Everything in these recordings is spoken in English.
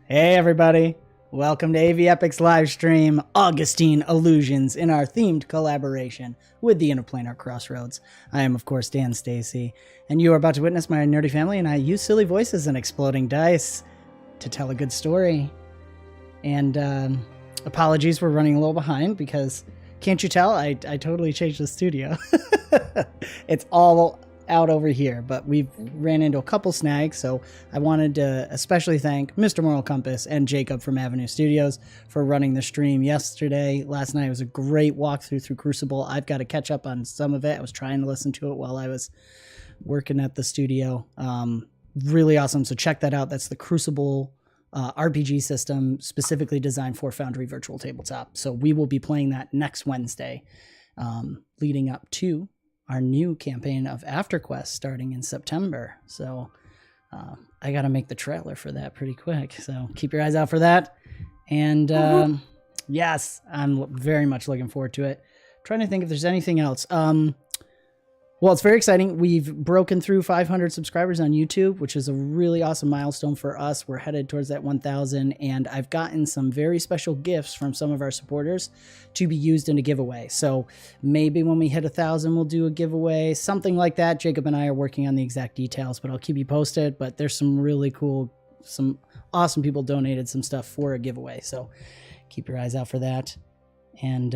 Hey everybody, welcome to AV Epochs live stream, Augustine Allusions, in our themed collaboration with the Interplanar Crossroads. I am of course Dan Stacy, and you are about to witness my nerdy family and I use silly voices and exploding dice to tell a good story. And apologies, we're running a little behind because, can't you tell, I totally changed the studio. It's all out over here, but we've ran into a couple snags, so I wanted to especially thank Mr. Moral Compass and Jacob from Avenue Studios for running the stream yesterday. Last night was a great walkthrough through Crucible. I've got to catch up on some of it. I was trying to listen to it while I was working at the studio. Really awesome, so check that out. That's the Crucible RPG system specifically designed for Foundry Virtual Tabletop. So we will be playing that next Wednesday, leading up to our new campaign of AfterQuest starting in September. So I got to make the trailer for that pretty quick. So keep your eyes out for that. And yes, I'm very much looking forward to it. Trying to think if there's anything else. Well, it's very exciting. We've broken through 500 subscribers on YouTube, which is a really awesome milestone for us. We're headed towards that 1,000, and I've gotten some very special gifts from some of our supporters to be used in a giveaway. So maybe when we hit 1,000, we'll do a giveaway, something like that. Jacob and I are working on the exact details, but I'll keep you posted. But there's some really cool, some awesome people donated some stuff for a giveaway. So keep your eyes out for that. And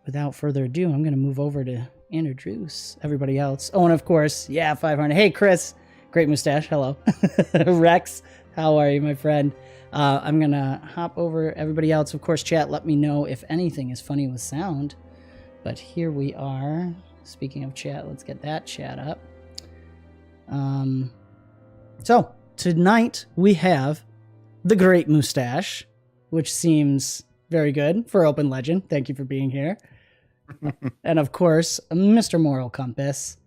without further ado, I'm going to move over to introduce everybody else. Oh, and of course, yeah, 500. Hey, Chris, great mustache. Hello. Rex, how are you, my friend? I'm going to hop over everybody else. Of course, chat, let me know if anything is funny with sound. But here we are. Speaking of chat, let's get that chat up. So, tonight we have the Great Mustache, which seems very good for Open Legend. Thank you for being here. And of course, Mr. Moral Compass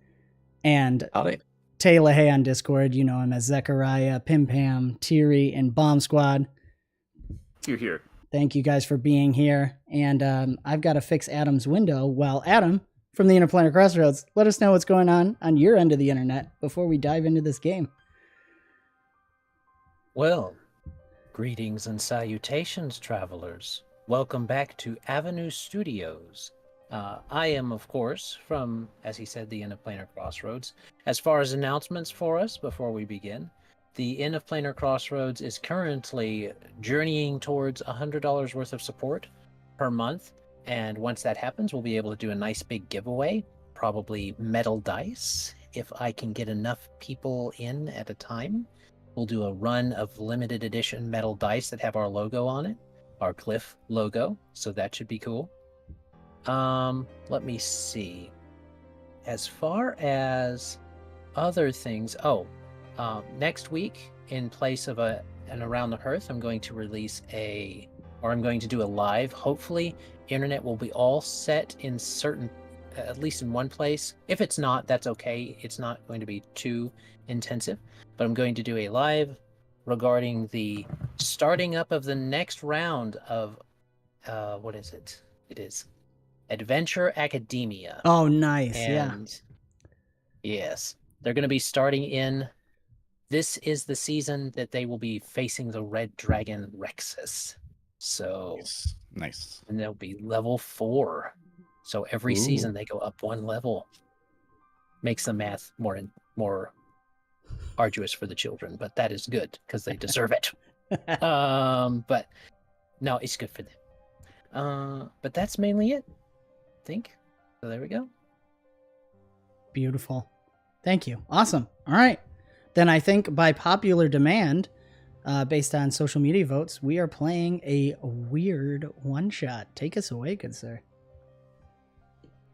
and 𝕻𝖵𝖆𝖗 on Discord. You know him as Zechariah, Pim Pam, Thierry, and Bomb Squad. You're here. Thank you guys for being here. And I've got to fix Adam's window. Well, Adam from the Interplanar Crossroads, let us know what's going on your end of the internet before we dive into this game. Well, greetings and salutations, travelers. Welcome back to Avenue Studios. I am, of course, from, as he said, the Interplanar Crossroads. As far as announcements for us before we begin, the Interplanar Crossroads is currently journeying towards $100 worth of support per month. And once that happens, we'll be able to do a nice big giveaway, probably metal dice. If I can get enough people in at a time, we'll do a run of limited edition metal dice that have our logo on it, our Glyph logo. So that should be cool. Let me see. As far as other things, next week, in place of an Around the Hearth, I'm going to release I'm going to do a live. Hopefully, internet will be all set in certain, at least in one place. If it's not, that's okay. It's not going to be too intensive, but I'm going to do a live regarding the starting up of the next round of, what is it? It is Adventure Academia. Oh, nice. And yes, they're going to be starting in, this is the season that they will be facing the Red Dragon Rexus. So nice. And they'll be level 4. So every season they go up 1 level. Makes the math more arduous for the children, but that is good because they deserve it. But no, it's good for them. But that's mainly it, I think. So there we go. Beautiful. Thank you. Awesome. All right. Then I think by popular demand, based on social media votes, we are playing a weird one-shot. Take us away, good sir.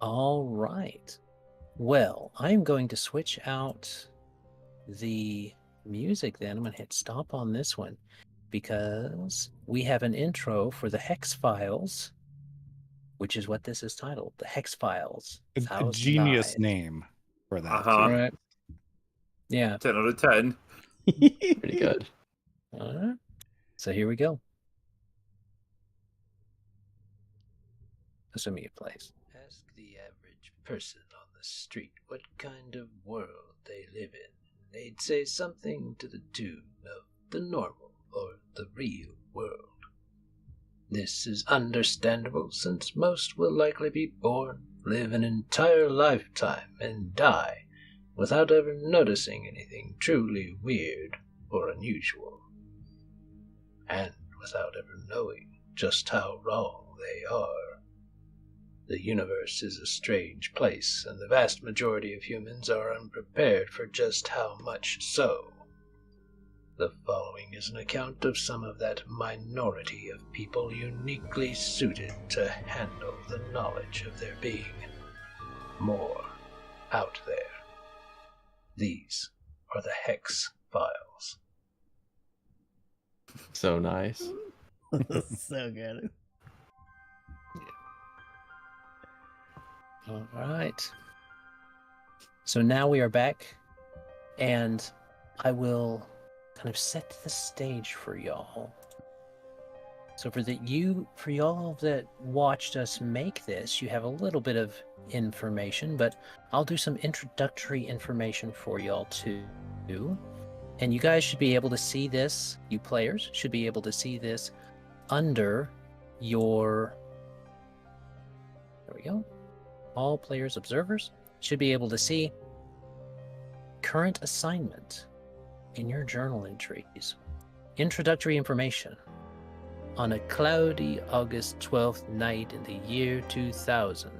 All right. Well, I'm going to switch out the music then. I'm going to hit stop on this one because we have an intro for the Hex Files, which is what this is titled, the Hex Files. A genius name for that. Right. Yeah. 10 out of 10. Pretty good. All right. So here we go. assuming it plays. Ask the average person on the street what kind of world they live in. They'd say something to the tune of the normal or the real world. This is understandable, since most will likely be born, live an entire lifetime, and die without ever noticing anything truly weird or unusual, and without ever knowing just how wrong they are. The universe is a strange place, and the vast majority of humans are unprepared for just how much so. The following is an account of some of that minority of people uniquely suited to handle the knowledge of there being more out there. These are the Hex Files. So nice. So good. All right. So now we are back, and I will kind of set the stage for y'all. So for y'all that watched us make this, you have a little bit of information, but I'll do some introductory information for y'all too. And you guys should be able to see this, you players should be able to see this under your, there we go. All players observers should be able to see current assignment in your journal entries. Introductory information. On a cloudy August 12th night in the year 2000,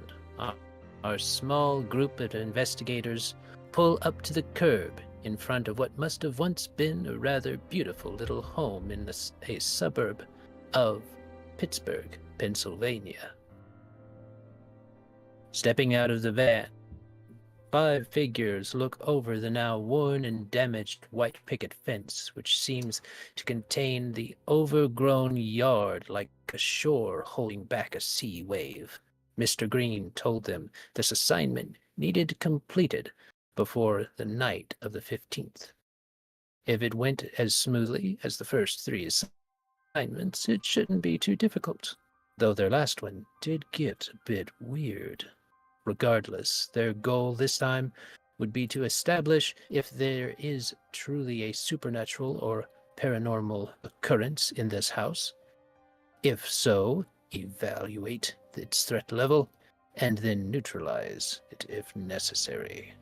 our small group of investigators pull up to the curb in front of what must have once been a rather beautiful little home in a suburb of Pittsburgh, Pennsylvania. Stepping out of the van, 5 figures look over the now worn and damaged white picket fence, which seems to contain the overgrown yard like a shore holding back a sea wave. Mr. Green told them this assignment needed completed before the night of the 15th. If it went as smoothly as the first 3 assignments, it shouldn't be too difficult, though their last one did get a bit weird. Regardless, their goal this time would be to establish if there is truly a supernatural or paranormal occurrence in this house. If so, evaluate its threat level and then neutralize it if necessary.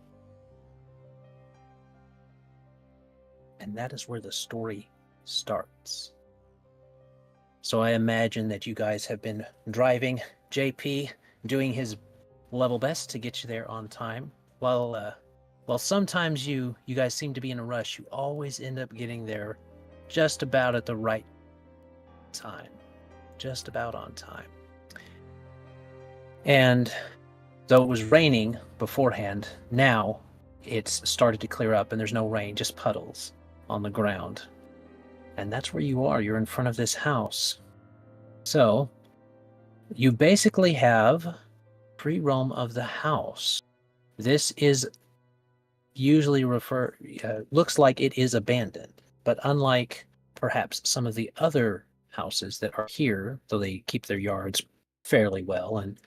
And that is where the story starts. So I imagine that you guys have been driving, JP doing his level best to get you there on time. While sometimes you guys seem to be in a rush, you always end up getting there just about at the right time. Just about on time. And though it was raining beforehand, now it's started to clear up and there's no rain, just puddles on the ground. And that's where you are. You're in front of this house. So you basically have free roam of the house. This is usually looks like it is abandoned, but unlike perhaps some of the other houses that are here, though they keep their yards fairly well and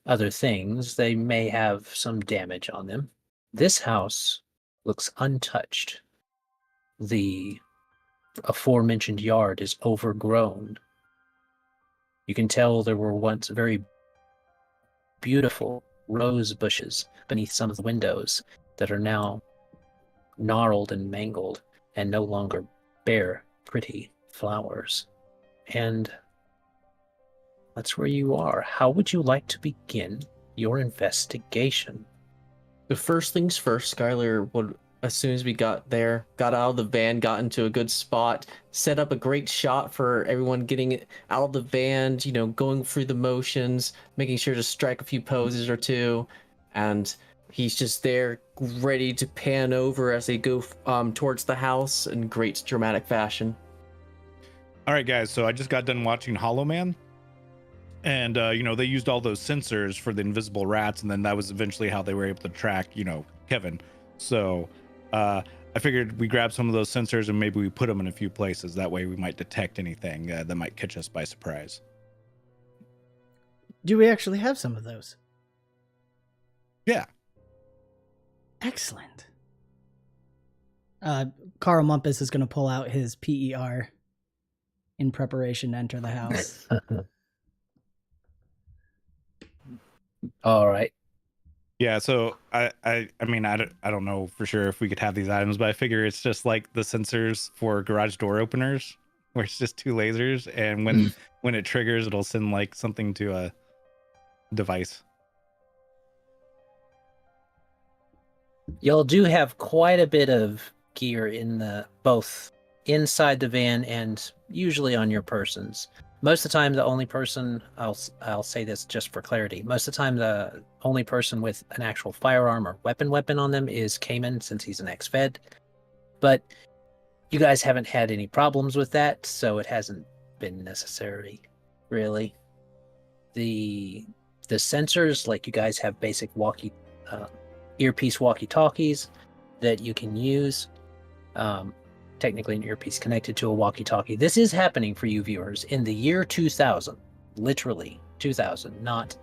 other things, they may have some damage on them. This house looks untouched. The aforementioned yard is overgrown. You can tell there were once very beautiful rose bushes beneath some of the windows that are now gnarled and mangled and no longer bear pretty flowers. And that's where you are. How would you like to begin your investigation? The first things first, Skylar would, as soon as we got there, got out of the van, got into a good spot, set up a great shot for everyone getting out of the van, you know, going through the motions, making sure to strike a few poses or two, and he's just there ready to pan over as they go towards the house in great dramatic fashion. All right, guys, so I just got done watching Hollow Man, and you know, they used all those sensors for the invisible rats, and then that was eventually how they were able to track, you know, Kevin. So I figured we grab some of those sensors and maybe we put them in a few places. That way we might detect anything that might catch us by surprise. Do we actually have some of those? Yeah. Excellent. Carl Mumpus is going to pull out his PER in preparation to enter the house. All right. Yeah, so I mean I don't know for sure if we could have these items, but I figure it's just like the sensors for garage door openers, where it's just 2 lasers, and when it triggers, it'll send like something to a device. Y'all do have quite a bit of gear in the both inside the van and usually on your persons. Most of the time, the only person, I'll say this just for clarity, most of the time the only person with an actual firearm or weapon on them is 𝕻𝖃, since he's an ex-Fed. But you guys haven't had any problems with that, so it hasn't been necessary, really. The sensors, like, you guys have basic earpiece walkie-talkies that you can use. Technically an earpiece connected to a walkie-talkie. This is happening for you viewers in the year 2000, literally 2000, not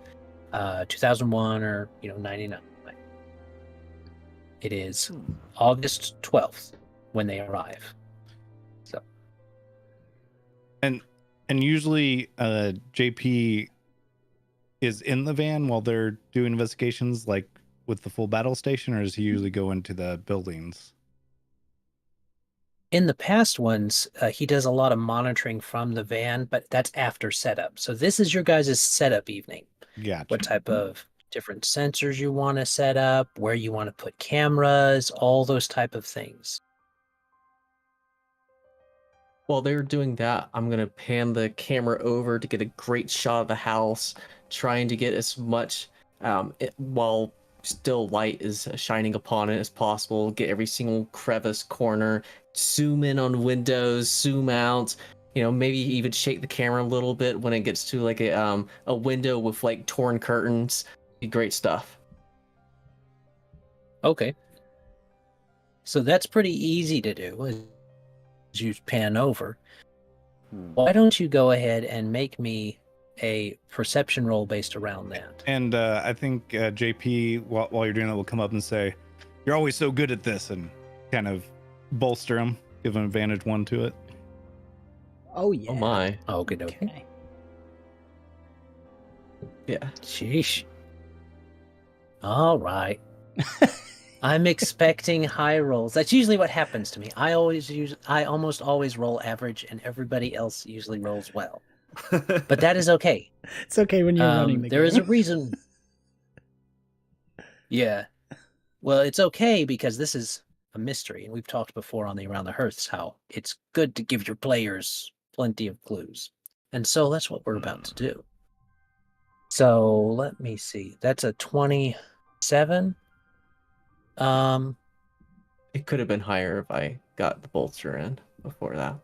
2001 or 99. It is August 12th when they arrive. So, And usually JP is in the van while they're doing investigations, like with the full battle station, or does he usually go into the buildings? in the past ones, he does a lot of monitoring from the van, but that's after setup. So this is your guys' setup evening. Gotcha. What type of different sensors you want to set up, where you want to put cameras, all those type of things. While they're doing that, I'm going to pan the camera over to get a great shot of the house, trying to get as much, while still light is shining upon it as possible, get every single crevice, corner, zoom in on windows, zoom out, maybe even shake the camera a little bit when it gets to like a window with like torn curtains. Be great stuff. Okay. So that's pretty easy to do, as you pan over. Why don't you go ahead and make me a perception roll based around that? And I think JP, while you're doing that, will come up and say, "You're always so good at this," and kind of bolster him, give him advantage 1 to it. Oh, yeah. Oh my. Oh, good. Okay. Yeah. Sheesh. All right. I'm expecting high rolls. That's usually what happens to me. I almost always roll average, and everybody else usually rolls well. But that is okay. It's okay when you're running the There is game. a reason. Yeah. Well, it's okay because this is a mystery, and we've talked before on the Around the Hearths how it's good to give your players plenty of clues. And so that's what we're about to do. So let me see. That's a 27. It could have been higher if I got the bolster in before that.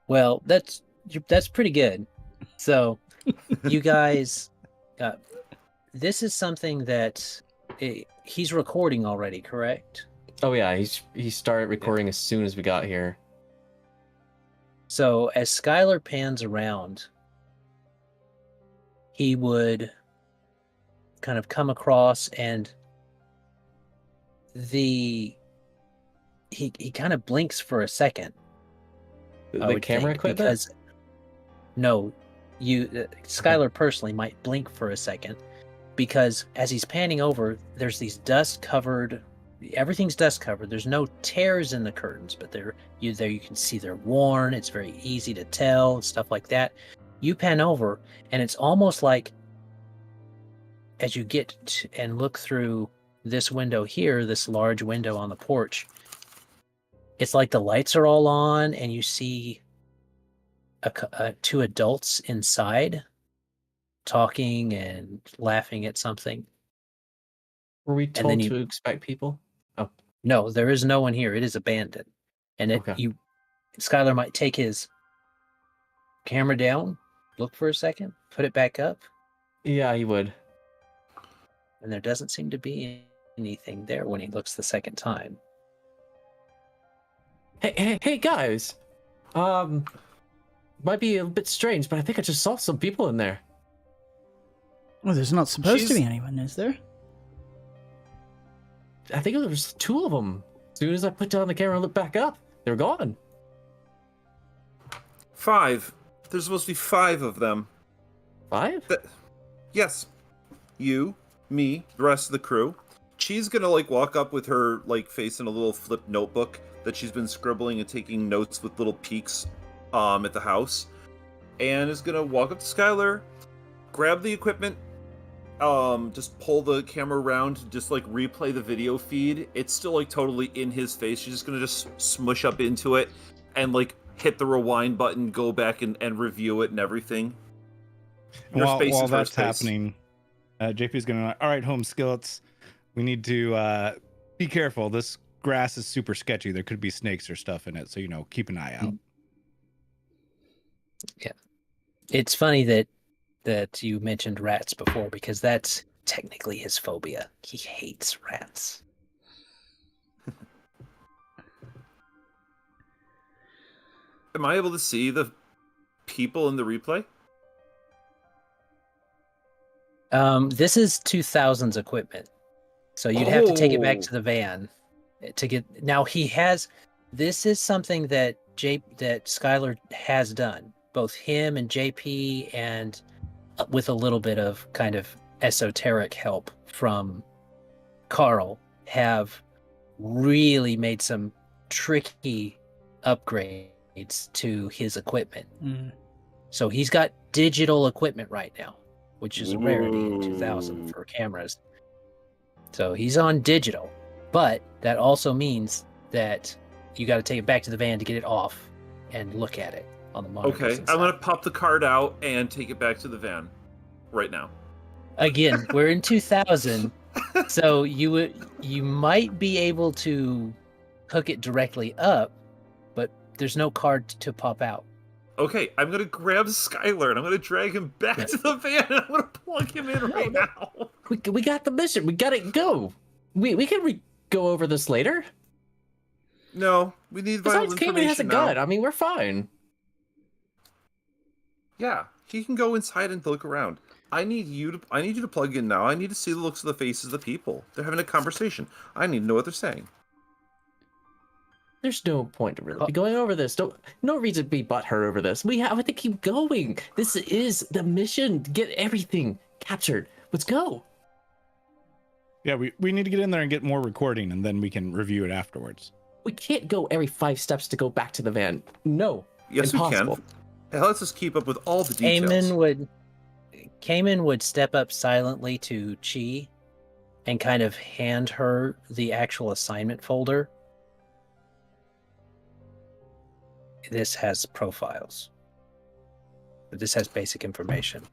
Well, that's pretty good. So you guys, this is something that he's recording already, correct? Oh yeah, he started recording as soon as we got here. So as Skylar pans around, he would kind of come across, and he kind of blinks for a second. The camera equipment? Because no, Skylar personally might blink for a second, because as he's panning over, there's these everything's dust covered. There's no tears in the curtains, but you can see they're worn. It's very easy to tell and stuff like that. You pan over, and it's almost like, as you get and look through this window here, this large window on the porch, it's like the lights are all on, and you see 2 adults inside talking and laughing at something. Were we told to expect people? Oh. No, there is no one here. It is abandoned. And Skylar might take his camera down, look for a second, put it back up. Yeah, he would. And there doesn't seem to be anything there when he looks the second time. Hey guys! might be a bit strange, but I think I just saw some people in there. Well, there's not supposed to be anyone, is there? I think there was 2 of them. As soon as I put down the camera and looked back up, they're gone. 5. There's supposed to be 5 of them. 5? Yes. You, me, the rest of the crew. She's gonna walk up with her face in a little flip notebook that she's been scribbling and taking notes with little peeks at the house, and is gonna walk up to Skylar, grab the equipment, just pull the camera around, just replay the video feed. It's still totally in his face. She's just gonna just smush up into it and hit the rewind button, go back and review it and everything. While that's happening, JP's gonna, all right, home skillets, we need to be careful. This grass is super sketchy. There could be snakes or stuff in it, so keep an eye out. Yeah, it's funny that you mentioned rats before, because that's technically his phobia. He hates rats. Am I able to see the people in the replay? This is 2000's equipment, so you'd have to take it back to the van to get. Now he has. This is something that Skylar has done. Both him and JP, and with a little bit of kind of esoteric help from Carl, have really made some tricky upgrades to his equipment. So he's got digital equipment right now, which is a rarity in 2000 for cameras. So he's on digital, but that also means that you got to take it back to the van to get it off and look at it on the monitor. Okay, I'm gonna pop the card out and take it back to the van right now. Again, we're in 2000, so you might be able to hook it directly up, but there's no card to pop out. Okay, I'm gonna grab Skylar and I'm gonna drag him back to the van and I'm gonna plug him in right now. We got the mission. We gotta go. We can go over this later. No, we need vital Besides, information Caitlin has a now. gun. I mean, we're fine. Yeah, he can go inside and look around. I need you to plug in now. I need to see the looks of the faces of the people. They're having a conversation. I need to know what they're saying. There's no point to really be going over this. No reason to be butthurt over this. We have to keep going. This is the mission. Get everything captured. Let's go. Yeah, we need to get in there and get more recording, and then we can review it afterwards. We can't go every 5 steps to go back to the van. No. Yes, impossible. we can. Let's just keep up with all the details. Cayman would step up silently to Chi and kind of hand her the actual assignment folder. This has profiles. This has basic information.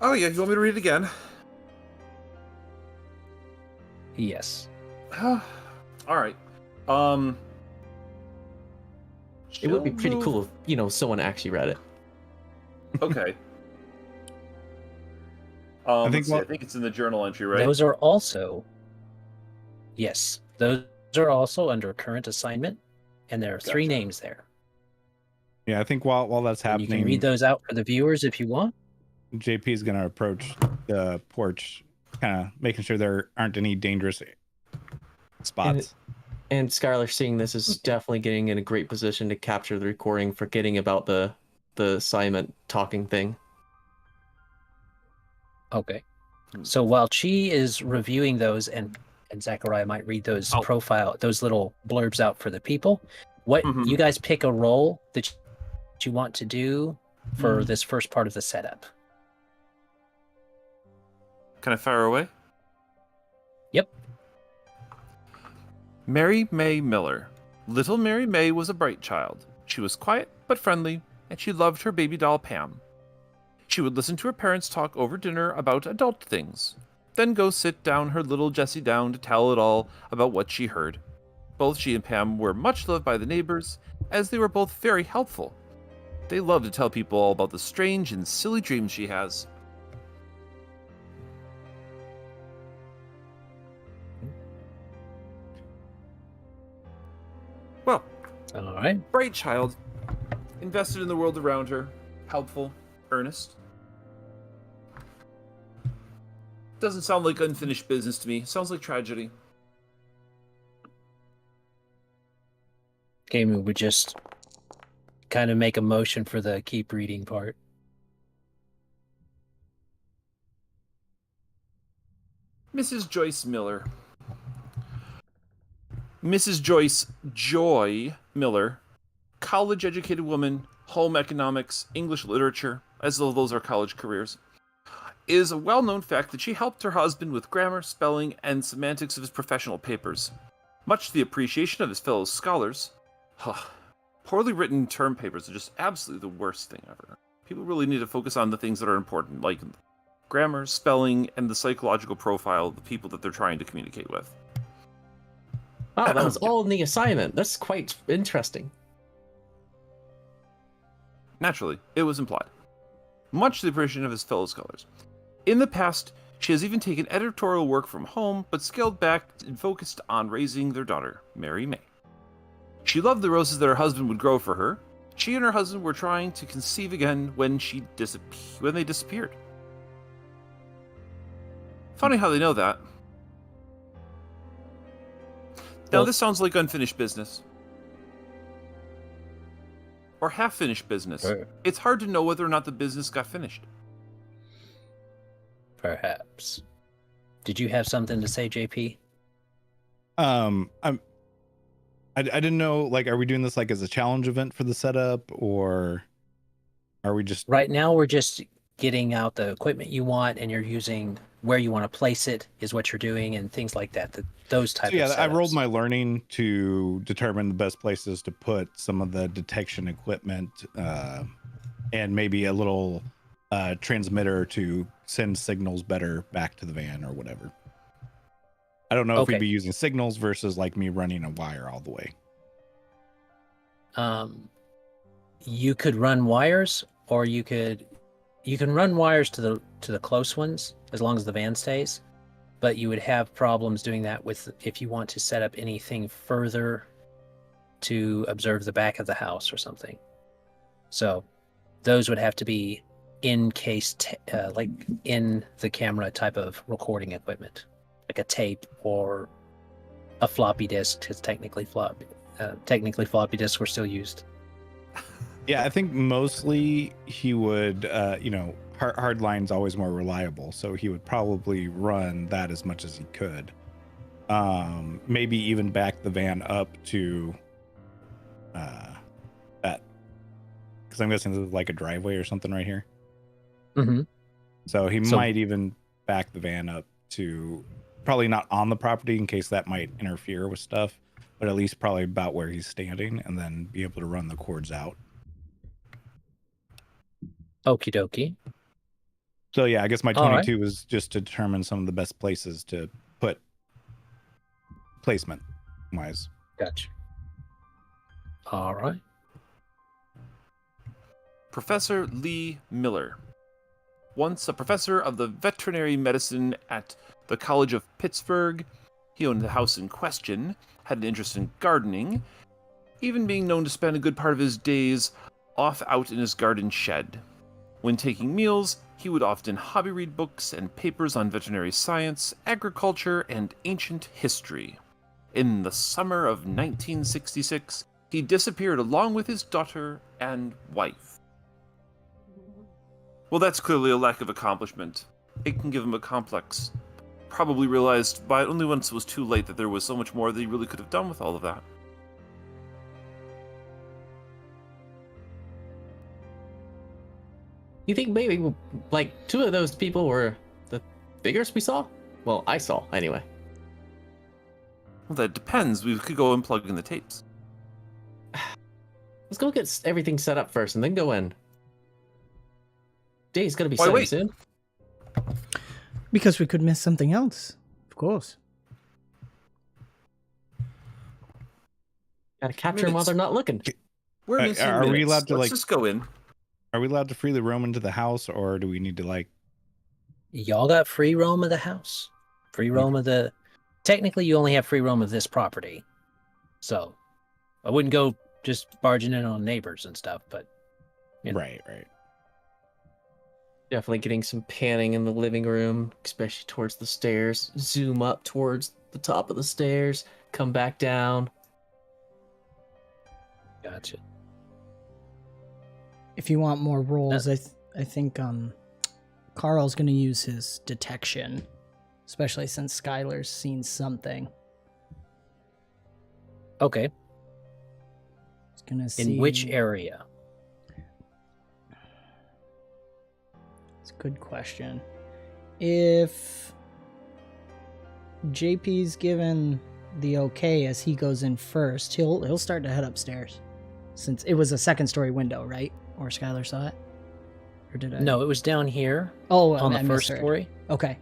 Oh yeah, you want me to read it again? Yes. All right. It would be pretty cool if, someone actually read it. Okay. I think it's in the journal entry, right? Those are also... Yes. Those are also under current assignment, and there are 3 names there. Yeah, I think while that's And happening, you can read those out for the viewers if you want. JP is going to approach the porch, kind of making sure there aren't any dangerous spots. And Skylar, seeing this, is definitely getting in a great position to capture the recording, forgetting about the assignment talking thing. Okay. So while Chi is reviewing those, and Zachariah might read those those little blurbs out for the people, what you guys pick a role that you want to do for this first part of the setup. Can I fire away? Yep. Mary May Miller. Little Mary May was a bright child. She was quiet but friendly, and she loved her baby doll Pam. She would listen to her parents talk over dinner about adult things, then go sit down her little Jessie down to tell it all about what she heard. Both she and Pam were much loved by the neighbors, as they were both very helpful. They loved to tell people all about the strange and silly dreams she has. Well, All right. Bright child, invested in the world around her, helpful, earnest. Doesn't sound like unfinished business to me. Sounds like tragedy. Game would just kind of make a motion for the keep reading part. Mrs. Joyce Miller. Mrs. Joyce Joy Miller, college-educated woman, home economics, English literature, as though those are college careers, is a well-known fact that she helped her husband with grammar, spelling, and semantics of his professional papers. Much to the appreciation of his fellow scholars. Poorly written term papers are just absolutely the worst thing ever. People really need to focus on the things that are important, like grammar, spelling, and the psychological profile of the people that they're trying to communicate with. Wow, that was all in the assignment. That's quite interesting. Naturally, it was implied. Much to the appreciation of his fellow scholars. In the past, she has even taken editorial work from home, but scaled back and focused on raising their daughter, Mary May. She loved the roses that her husband would grow for her. She and her husband were trying to conceive again when they disappeared. Funny how they know that. Now, this sounds like unfinished business. Or half-finished business. It's hard to know whether or not the business got finished. Perhaps. Did you have something to say, JP? I didn't know, like, are we doing this like as a challenge event for the setup, or are we just... Right now, we're just getting out the equipment you want, and you're using where you want to place it is what you're doing, and things like that. Those types of setups. I rolled my learning to determine the best places to put some of the detection equipment, and maybe a little transmitter to send signals better back to the van or whatever. I don't know if we'd be using signals versus like me running a wire all the way. You could run wires, or you can run wires to the close ones as long as the van stays, but you would have problems doing that if you want to set up anything further to observe the back of the house or something. So those would have to be encased, like in the camera type of recording equipment, like a tape or a floppy disk, because technically floppy disks were still used. Yeah, I think mostly he would, hardline's always more reliable, so he would probably run that as much as he could. Maybe even back the van up to that, because I'm guessing this is like a driveway or something right here. Mm-hmm. So he might even back the van up to, probably not on the property in case that might interfere with stuff, but at least probably about where he's standing, and then be able to run the cords out. Okie dokie. So yeah, I guess my 22 was just to determine some of the best places to put placement wise. Gotcha. All right. Professor Lee Miller. Once a professor of the veterinary medicine at the College of Pittsburgh, he owned the house in question, had an interest in gardening, even being known to spend a good part of his days off out in his garden shed. When taking meals, he would often hobby read books and papers on veterinary science, agriculture, and ancient history. In the summer of 1966, he disappeared along with his daughter and wife. Well, that's clearly a lack of accomplishment. It can give him a complex. Probably realized only once it was too late that there was so much more that he really could have done with all of that. You think maybe like two of those people were the figures we saw? Well, I saw anyway. Well, that depends. We could go and plug in the tapes. Let's go get everything set up first and then go in. Day's gonna be setting soon. Because we could miss something else, of course. Gotta capture them while they're not looking. We're missing are we allowed to Let's just go in. Are we allowed to freely roam into the house, or do we need to like... Y'all got free roam of the house. Free roam of the... Technically, you only have free roam of this property. So, I wouldn't go just barging in on neighbors and stuff, but you know. Right. Definitely getting some panning in the living room, especially towards the stairs. Zoom up towards the top of the stairs, come back down. Gotcha. If you want more rolls, I think Carl's going to use his detection, especially since Skylar's seen something. Okay. He's going to see... In which area? It's a good question. If JP's given the okay as he goes in first, he'll start to head upstairs. Since it was a second-story window, right? Or Skylar saw it? Or did I? No, it was down here on the first story. Okay.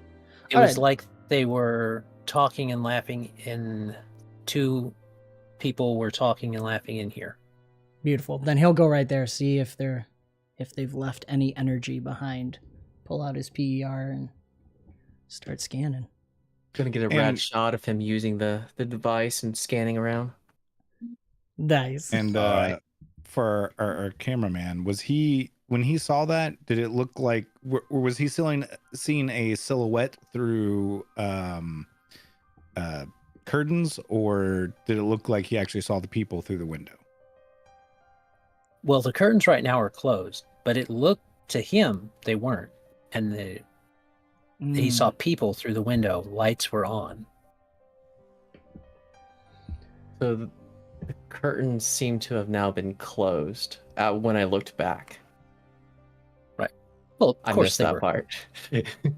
It was like they were talking and laughing in... Two people were talking and laughing in here. Beautiful. Then he'll go right there, see if they've left any energy behind. Pull out his PER and start scanning. Gonna get a rad shot of him using the device and scanning around. Nice. And for our cameraman, was he, when he saw that, did it look like, or was he seeing a silhouette through curtains, or did it look like he actually saw the people through the window? Well, the curtains right now are closed, but it looked to him they weren't, and he saw people through the window. Lights were on. So the curtains seem to have now been closed when I looked back. Right. Well, of course missed that part.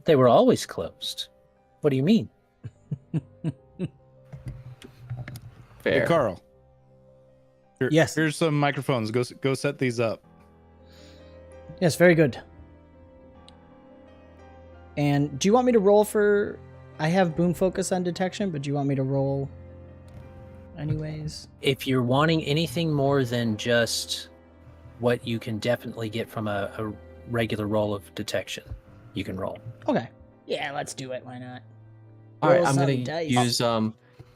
They were always closed. What do you mean? Fair. Hey, Carl. Yes. Here's some microphones. Go set these up. Yes, very good. And do you want me to roll for... I have boom focus on detection, but do you want me to roll anyways? If you're wanting anything more than just what you can definitely get from a regular roll of detection, you can roll. Okay. Yeah, let's do it. Why not? All right, Roll I'm some gonna dice. use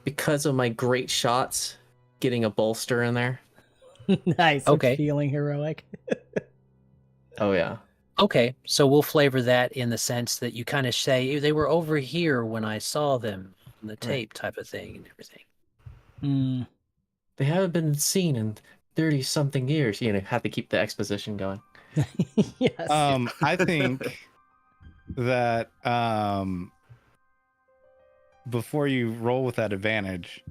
because of my great shots, getting a bolster in there. Nice. Okay. I'm feeling heroic. Oh yeah. Okay, so we'll flavor that in the sense that you kind of say they were over here when I saw them on the tape, type of thing and everything. They haven't been seen in 30-something years. You know, have to keep the exposition going. Yes. I think that before you roll with that advantage,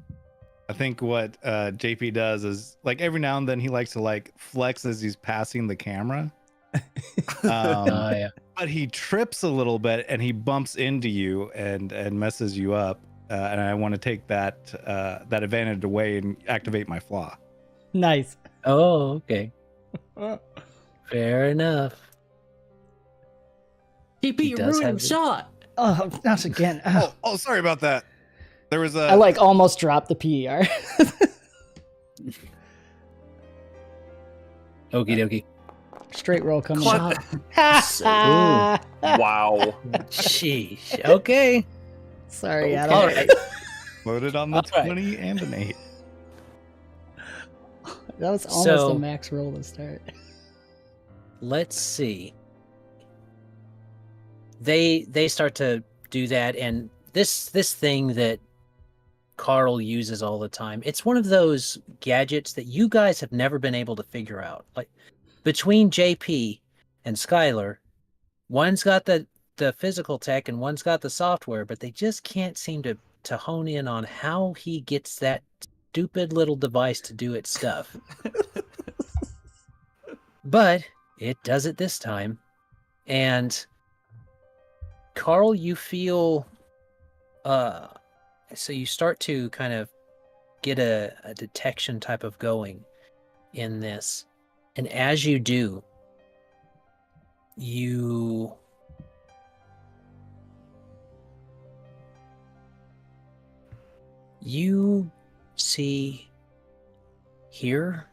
I think what JP does is, like, every now and then he likes to like flex as he's passing the camera. Yeah. But he trips a little bit and he bumps into you and messes you up. And I want to take that advantage away and activate my flaw. Nice. Oh, okay. Fair enough. You ruined him shot. Oh, not again. Oh, sorry about that. There was I like almost dropped the PER. Okie dokie. Straight roll coming Shot. up. Wow. Sheesh. Okay. Sorry, Adam. All right. loaded on the All right. 20 and an 8. That was almost So- a max roll to start. Let's see. They start to do that, and this thing that Carl uses all the time, it's one of those gadgets that you guys have never been able to figure out. Like, between JP and Skylar, one's got the physical tech and one's got the software, but they just can't seem to hone in on how he gets that stupid little device to do its stuff. But it does it this time. And Carl, you feel so you start to kind of get a detection type of going in this. And as you do, you see here,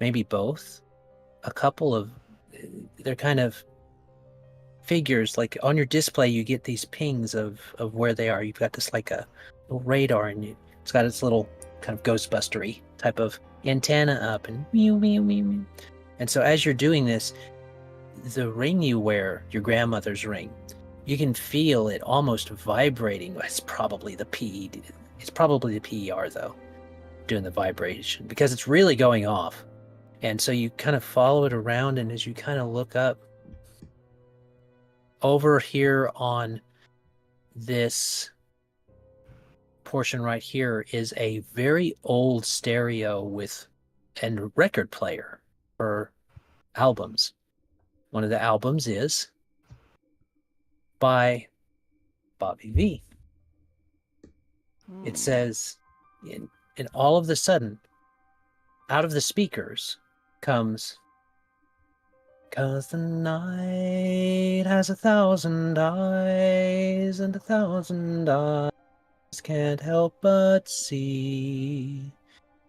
maybe both, a couple of, they're kind of figures. Like on your display, you get these pings of where they are. You've got this like a little radar, and it's got its little kind of Ghostbustery type of antenna up and meow, meow, meow, meow. And so as you're doing this, the ring you wear, your grandmother's ring, you can feel it almost vibrating. It's probably the PED. It's probably the PER though, doing the vibration because it's really going off. And so you kind of follow it around, and as you kind of look up over here on this portion right here is a very old stereo with and record player for albums. One of the albums is by Bobby V. It says, and all of the sudden, out of the speakers comes, "'Cause the night has 1,000 eyes, and 1,000 eyes can't help but see."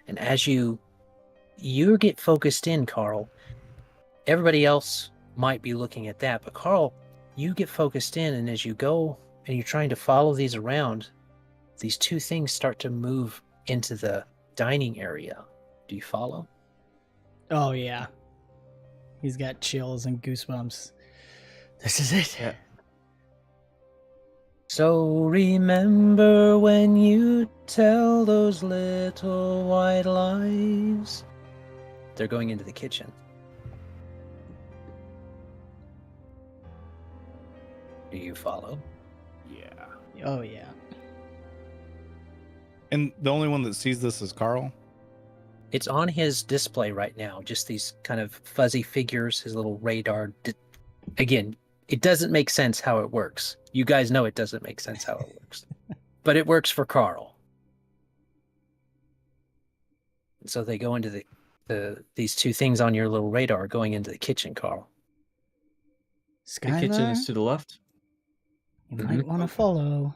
And as you get focused in, Carl, everybody else might be looking at that, but Carl, you get focused in, and as you go and you're trying to follow these around, these two things start to move into the dining area. Do you follow? Oh yeah. He's got chills and goosebumps. This is it. Yeah. So remember when you tell those little white lies. They're going into the kitchen. Do you follow? Yeah. Oh yeah. And the only one that sees this is Carl. It's on his display right now, just these kind of fuzzy figures, his little radar. Again, it doesn't make sense how it works. You guys know it doesn't make sense how it works. But it works for Carl. So they go into these two things on your little radar going into the kitchen, Carl. The kitchen Skylar, is to the left. you might want to follow.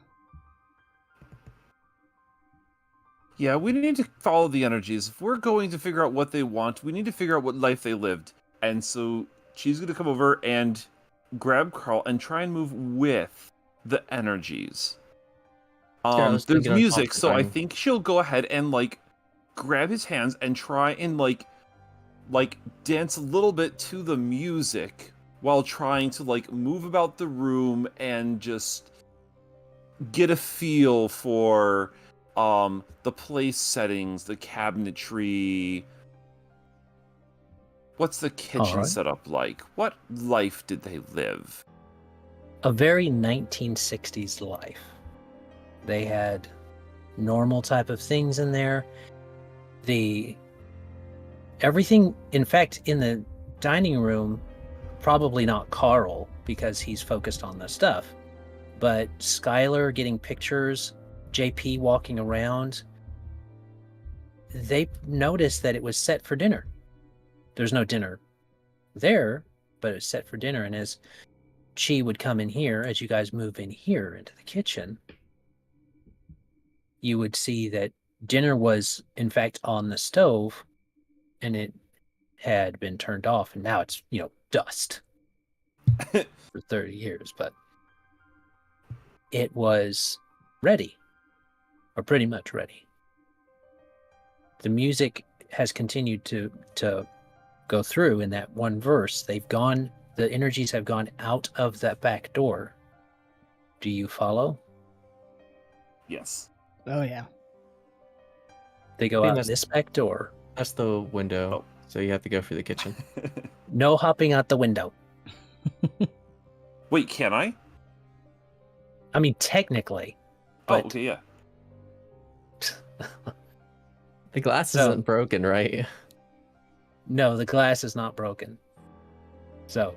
Yeah, we need to follow the energies. If we're going to figure out what they want, we need to figure out what life they lived. And so she's going to come over and grab Carl and try and move with the energies. I was There's thinking on top music, of the so I dining. think she'll go ahead and like grab his hands and try and like dance a little bit to the music while trying to like move about the room and just get a feel for the place settings, the cabinetry. What's the kitchen Alright. setup like? What life did they live? A very 1960s life. They had normal type of things in there. Everything, in fact, in the dining room, probably not Carl because he's focused on the stuff, but Skylar getting pictures, JP walking around, they noticed that it was set for dinner. There's no dinner there, but it's set for dinner. And as Chi would come in here, as you guys move in here into the kitchen, you would see that dinner was, in fact, on the stove, and it had been turned off, and now it's, dust for 30 years, but it was ready, or pretty much ready. The music has continued to go through in that one verse. The energies have gone out of that back door. Do you follow? Yes. Oh yeah. They go I think out that's- this back door. That's the window. Oh. So you have to go for the kitchen. No hopping out the window. Wait, can I? I mean, technically. Oh, But okay, yeah. The glass So- isn't broken, right? no, the glass is not broken. So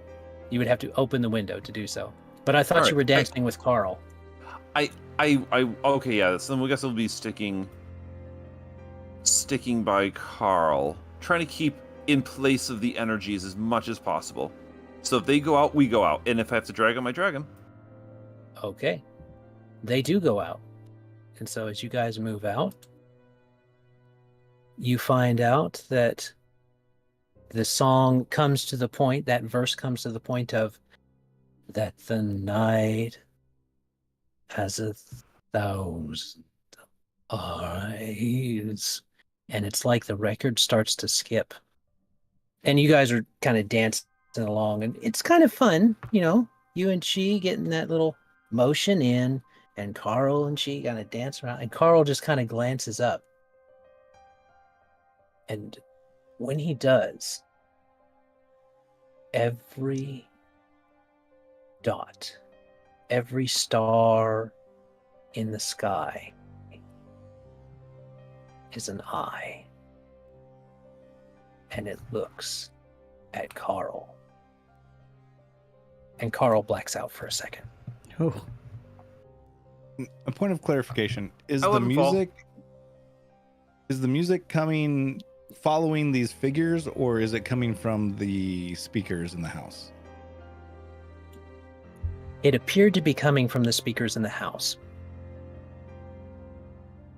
you would have to open the window to do so. But I thought Alright, you were dancing with Carl. I okay, yeah. So I guess we'll be sticking by Carl, trying to keep in place of the energies as much as possible. So if they go out, we go out, and if I have to drag them, I drag them. Okay. They do go out. And so as you guys move out, you find out that the song comes to the point, that verse comes to the point of that the night has 1,000 eyes and it's like the record starts to skip. And you guys are kind of dancing along, and it's kind of fun, you know, you and she getting that little motion in, and Carl and she kind of dance around, and Carl just kind of glances up. And when he does, every dot, every star in the sky is an eye. And it looks at Carl. And Carl blacks out for a second. Oh. A point of clarification: is I the let him fall. music coming following these figures, or is it coming from the speakers in the house? It appeared to be coming from the speakers in the house.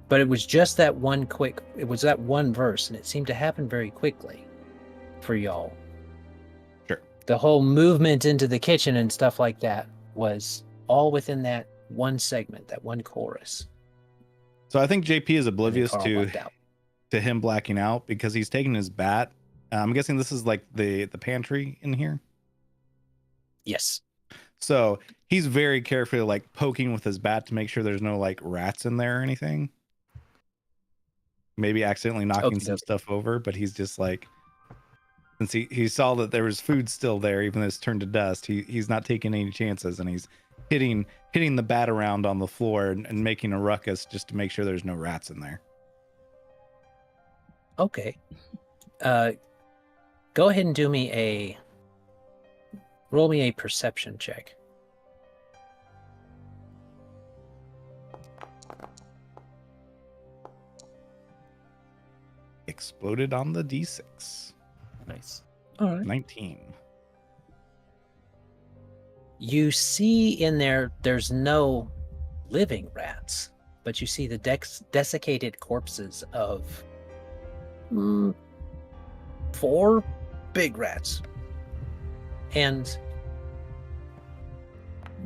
But it was just that one verse, and it seemed to happen very quickly for y'all. Sure. The whole movement into the kitchen and stuff like that was all within that one segment, that one chorus. So I think JP is oblivious Carl blacked out. to him blacking out because he's taking his bat. I'm guessing this is like the pantry in here. Yes. So he's very carefully like poking with his bat to make sure there's no like rats in there or anything. Maybe accidentally knocking some stuff over, but he's just like, since he saw that there was food still there, even though it's turned to dust, he's not taking any chances, and he's hitting the bat around on the floor and making a ruckus just to make sure there's no rats in there. Okay. Go ahead and roll me a perception check. Exploded on the D6. Nice. All right. 19. You see in there's no living rats, but you see the desiccated corpses of 4 big rats. And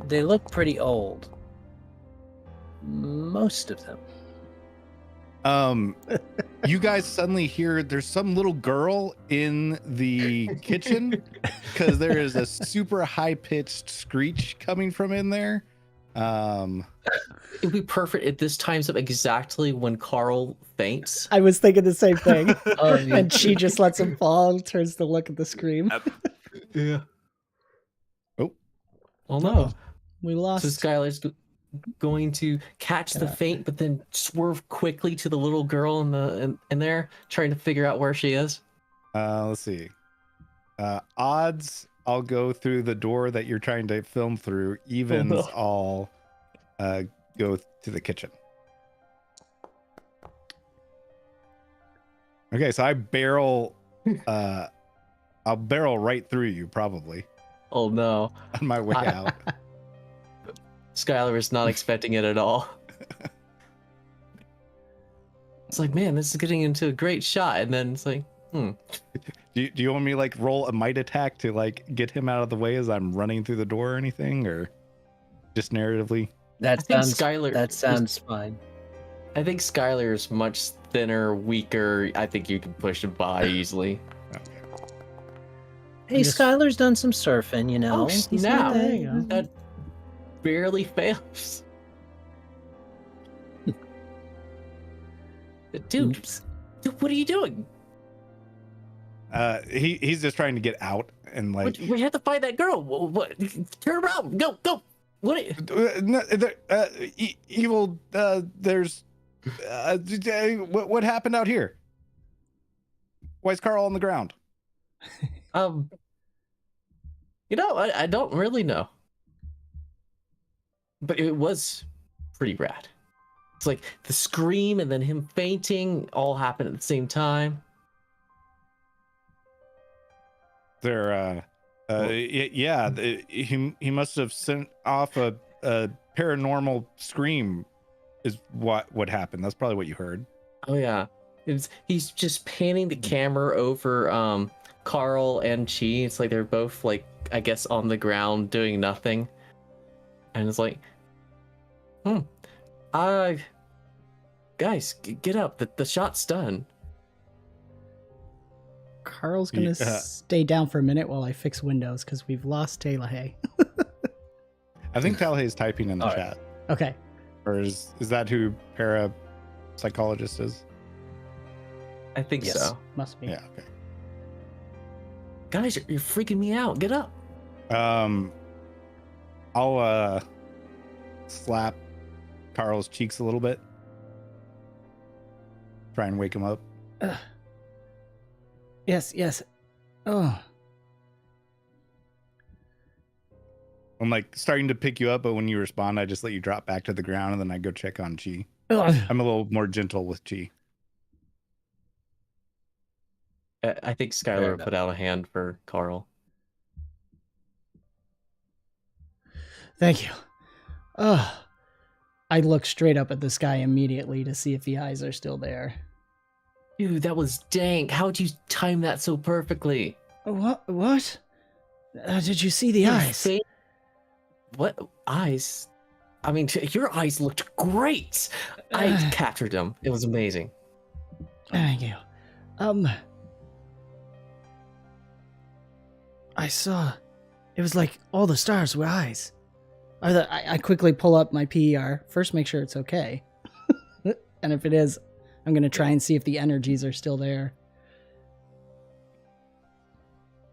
they look pretty old. Most of them. You guys suddenly hear there's some little girl in the kitchen because there is a super high-pitched screech coming from in there. It'd be perfect if this times up exactly when Carl faints. I was thinking the same thing. Yeah. And she just lets him fall and turns to look at the scream. Yeah. Oh. Oh no. We lost. So Skylar's going to catch the faint, but then swerve quickly to the little girl in there, trying to figure out where she is. Let's see. Odds, I'll go through the door that you're trying to film through. Evens, I'll go to the kitchen. Okay, so I'll barrel right through you probably Oh no. on my way out. Skylar is not expecting it at all. It's like, man, this is getting into a great shot, and then it's like, Do you want me to like roll a might attack to like get him out of the way as I'm running through the door or anything, or just narratively? That think sounds Skylar That sounds fine. I think Skylar is much thinner, weaker. I think you can push him by easily. Hey, Yes. Skylar's done some surfing, you know. Oh, He's snap. not There you go. That barely fails. Dude, what are you doing? He's just trying to get out and like. We have to find that girl. What? Turn around. Go. What? Evil. There's. What happened out here? Why is Carl on the ground? I don't really know. But it was pretty rad. It's like the scream and then him fainting all happened at the same time. There, he must have sent off a paranormal scream, is what happened. That's probably what you heard. Oh yeah, he's just panning the camera over Carl and Chi. It's like they're both like, I guess, on the ground doing nothing, and it's like, guys, get up. The shot's done. Carl's gonna Yeah. stay down for a minute while I fix Windows because we've lost 𝕻𝖆𝖆𝖗𝖗. I think 𝕻𝖆𝖆𝖗 is typing in the All right. chat. Okay. Or is that who parapsychologist is? I think Yes. so. Must be. Yeah, okay. Guys, you're freaking me out. Get up. I'll slap Carl's cheeks a little bit. Try and wake him up. Yes, yes. Oh. I'm like starting to pick you up, but when you respond, I just let you drop back to the ground and then I go check on Chi. Ugh. I'm a little more gentle with Chi. I think Fair Skylar enough. put out a hand for Carl. Thank you. Oh. I look straight up at the sky immediately to see if the eyes are still there. Dude, that was dank. How'd you time that so perfectly? What? What? Did you see the Your eyes? fa- What eyes? I mean, your eyes looked great. I captured them. It was amazing. Thank you. I saw. It was like all the stars were eyes. I quickly pull up my PER. First, make sure it's okay. And if it is, I'm going to try and see if the energies are still there.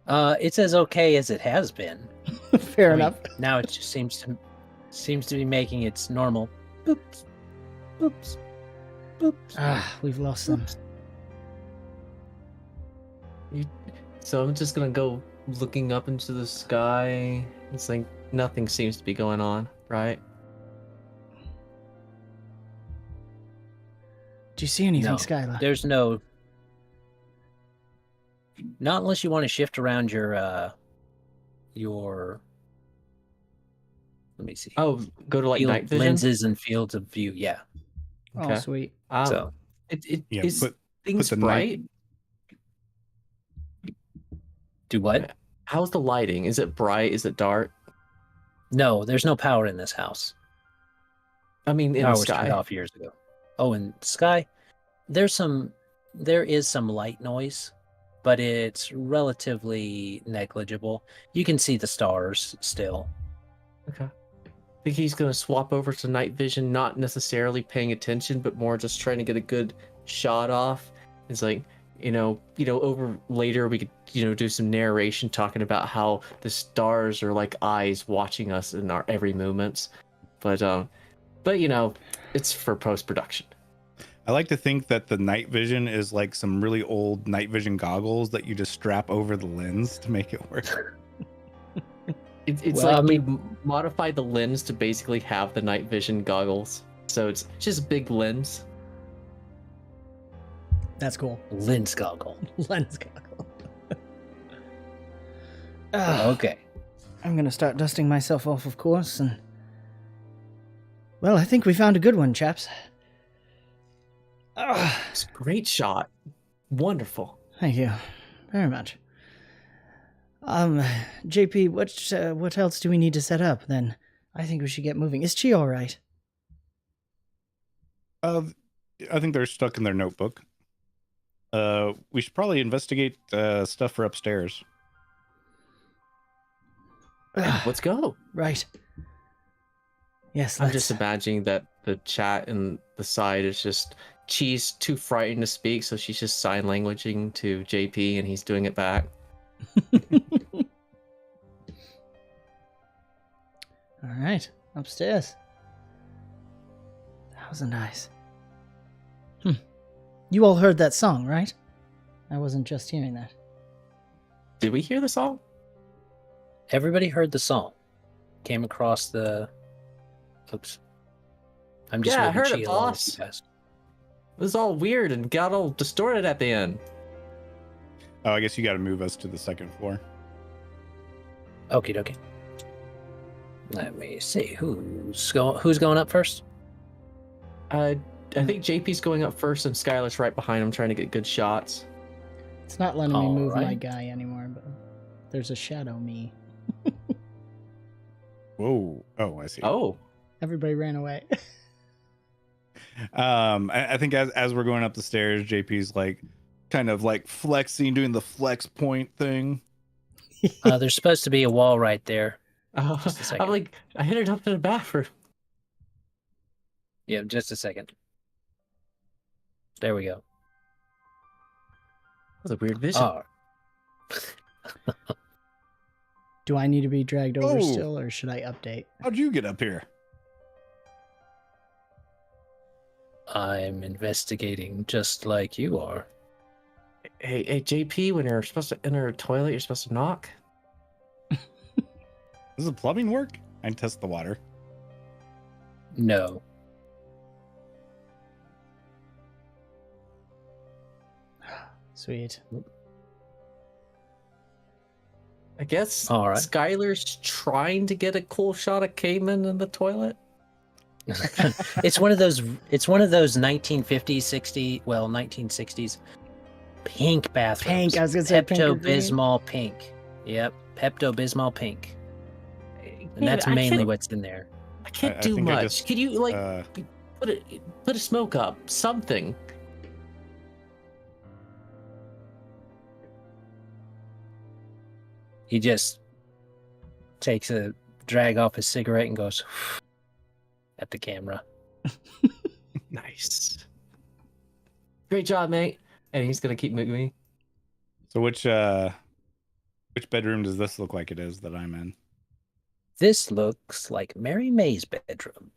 It's as okay as it has been. Fair I mean, enough. now it just seems to be making its normal boops, boops, boops. We've lost them. So I'm just gonna go looking up into the sky. It's like nothing seems to be going on, right? Do you see anything, No, Skylar? There's no. Not unless you want to shift around your. Let me see. Oh, go to like night vision. Lenses and fields of view. Yeah. Oh, Okay. sweet. So Yeah, is put things the bright? do what? How's the lighting? Is it bright? Is it dark? No, there's no power in this house. I mean, in Power the was turned sky. off years ago. Oh, in sky, there is some light noise, but it's relatively negligible. You can see the stars still. Okay. I think he's gonna swap over to night vision, not necessarily paying attention, but more just trying to get a good shot off. It's like, over later we could, do some narration talking about how the stars are like eyes watching us in our every movements. But it's for post-production. I like to think that the night vision is like some really old night vision goggles that you just strap over the lens to make it work. It's Well, like I you modify the lens to basically have the night vision goggles. So it's just a big lens. That's cool. Lens goggle. Lens goggle. Okay. I'm going to start dusting myself off, of course, and... Well, I think we found a good one, chaps. It's a great shot. Wonderful. Thank you very much. JP, what else do we need to set up, then? I think we should get moving. Is Chi all right? I think they're stuck in their notebook. We should probably investigate stuff for upstairs. Let's go. Right. Yes, I'm just imagining that the chat and the side is just she's too frightened to speak, so she's just sign languaging to JP and he's doing it back. All right, upstairs. That was nice. You all heard that song, right? I wasn't just hearing that. Did we hear the song? Everybody heard the song. Came across the. Oops. I'm just Yeah, I moving heard it, Chi along boss. too fast. It was all weird and got all distorted at the end. Oh, I guess you got to move us to the second floor. Okie dokie. Let me see who's going up first. I think JP's going up first and Skylar's right behind him trying to get good shots. It's not letting me All move my right. guy anymore, but there's a shadow me. Whoa. Oh, I see. Oh, Everybody ran away. I think as we're going up the stairs, JP's like, kind of like flexing, doing the flex point thing. There's supposed to be a wall right there. Oh, Just a second. I'm like, I hit it up to the bathroom. Yeah, just a second. There we go. That was a weird vision. Oh, Do I need to be dragged over Oh. still, or should I update? How'd you get up here? I'm investigating just like you are. Hey, JP, when you're supposed to enter a toilet, you're supposed to knock. Does the plumbing work? I can test the water. No. Sweet. I guess All right. Skylar's trying to get a cool shot of Cayman in the toilet. It's one of those 1950s, 1960s pink bathrooms. Pink. I was gonna say pink or green. Pepto-Bismol pink. Yep, Pepto-Bismol pink. And Yeah, that's I mainly can't- what's in there. I can't I do think I much. just, Could you like Uh, put a smoke up, something? He just takes a drag off his cigarette and goes at the camera. Nice. Great job, mate. And he's gonna keep moving. so which bedroom does this look like it is that I'm in? This looks like Mary May's bedroom.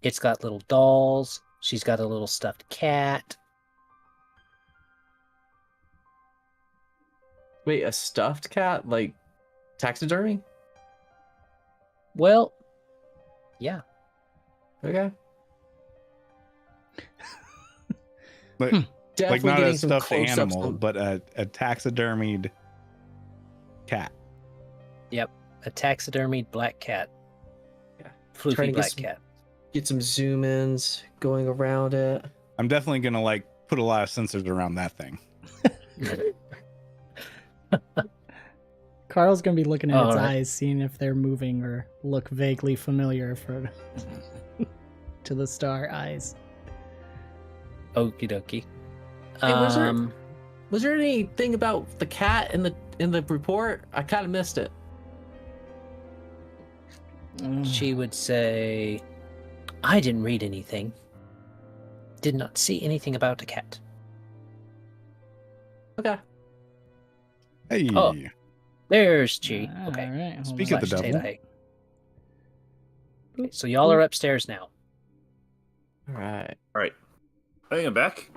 It's got little dolls. She's got a little stuffed cat. Wait, a stuffed cat? Like taxidermy? Well, yeah. Okay. Like, Definitely like not getting a some stuffed close-ups animal, on- but a taxidermied cat. Yep. A taxidermied black cat. Yeah. Floofy Trying to get black some- cat. Get some zoom ins going around it. I'm definitely gonna like put a lot of sensors around that thing. Carl's gonna be looking at All its right. eyes, seeing if they're moving or look vaguely familiar for to the star eyes. Okie dokie. Hey, was there anything about the cat in the report? I kind of missed it. She would say, I didn't read anything. Did not see anything about a cat. Okay. Hey, Oh. There's Chi. All Okay. right, hold Speak on. of the Slash devil. Theta. Okay, so y'all are upstairs now. All right. All right. I think I'm back.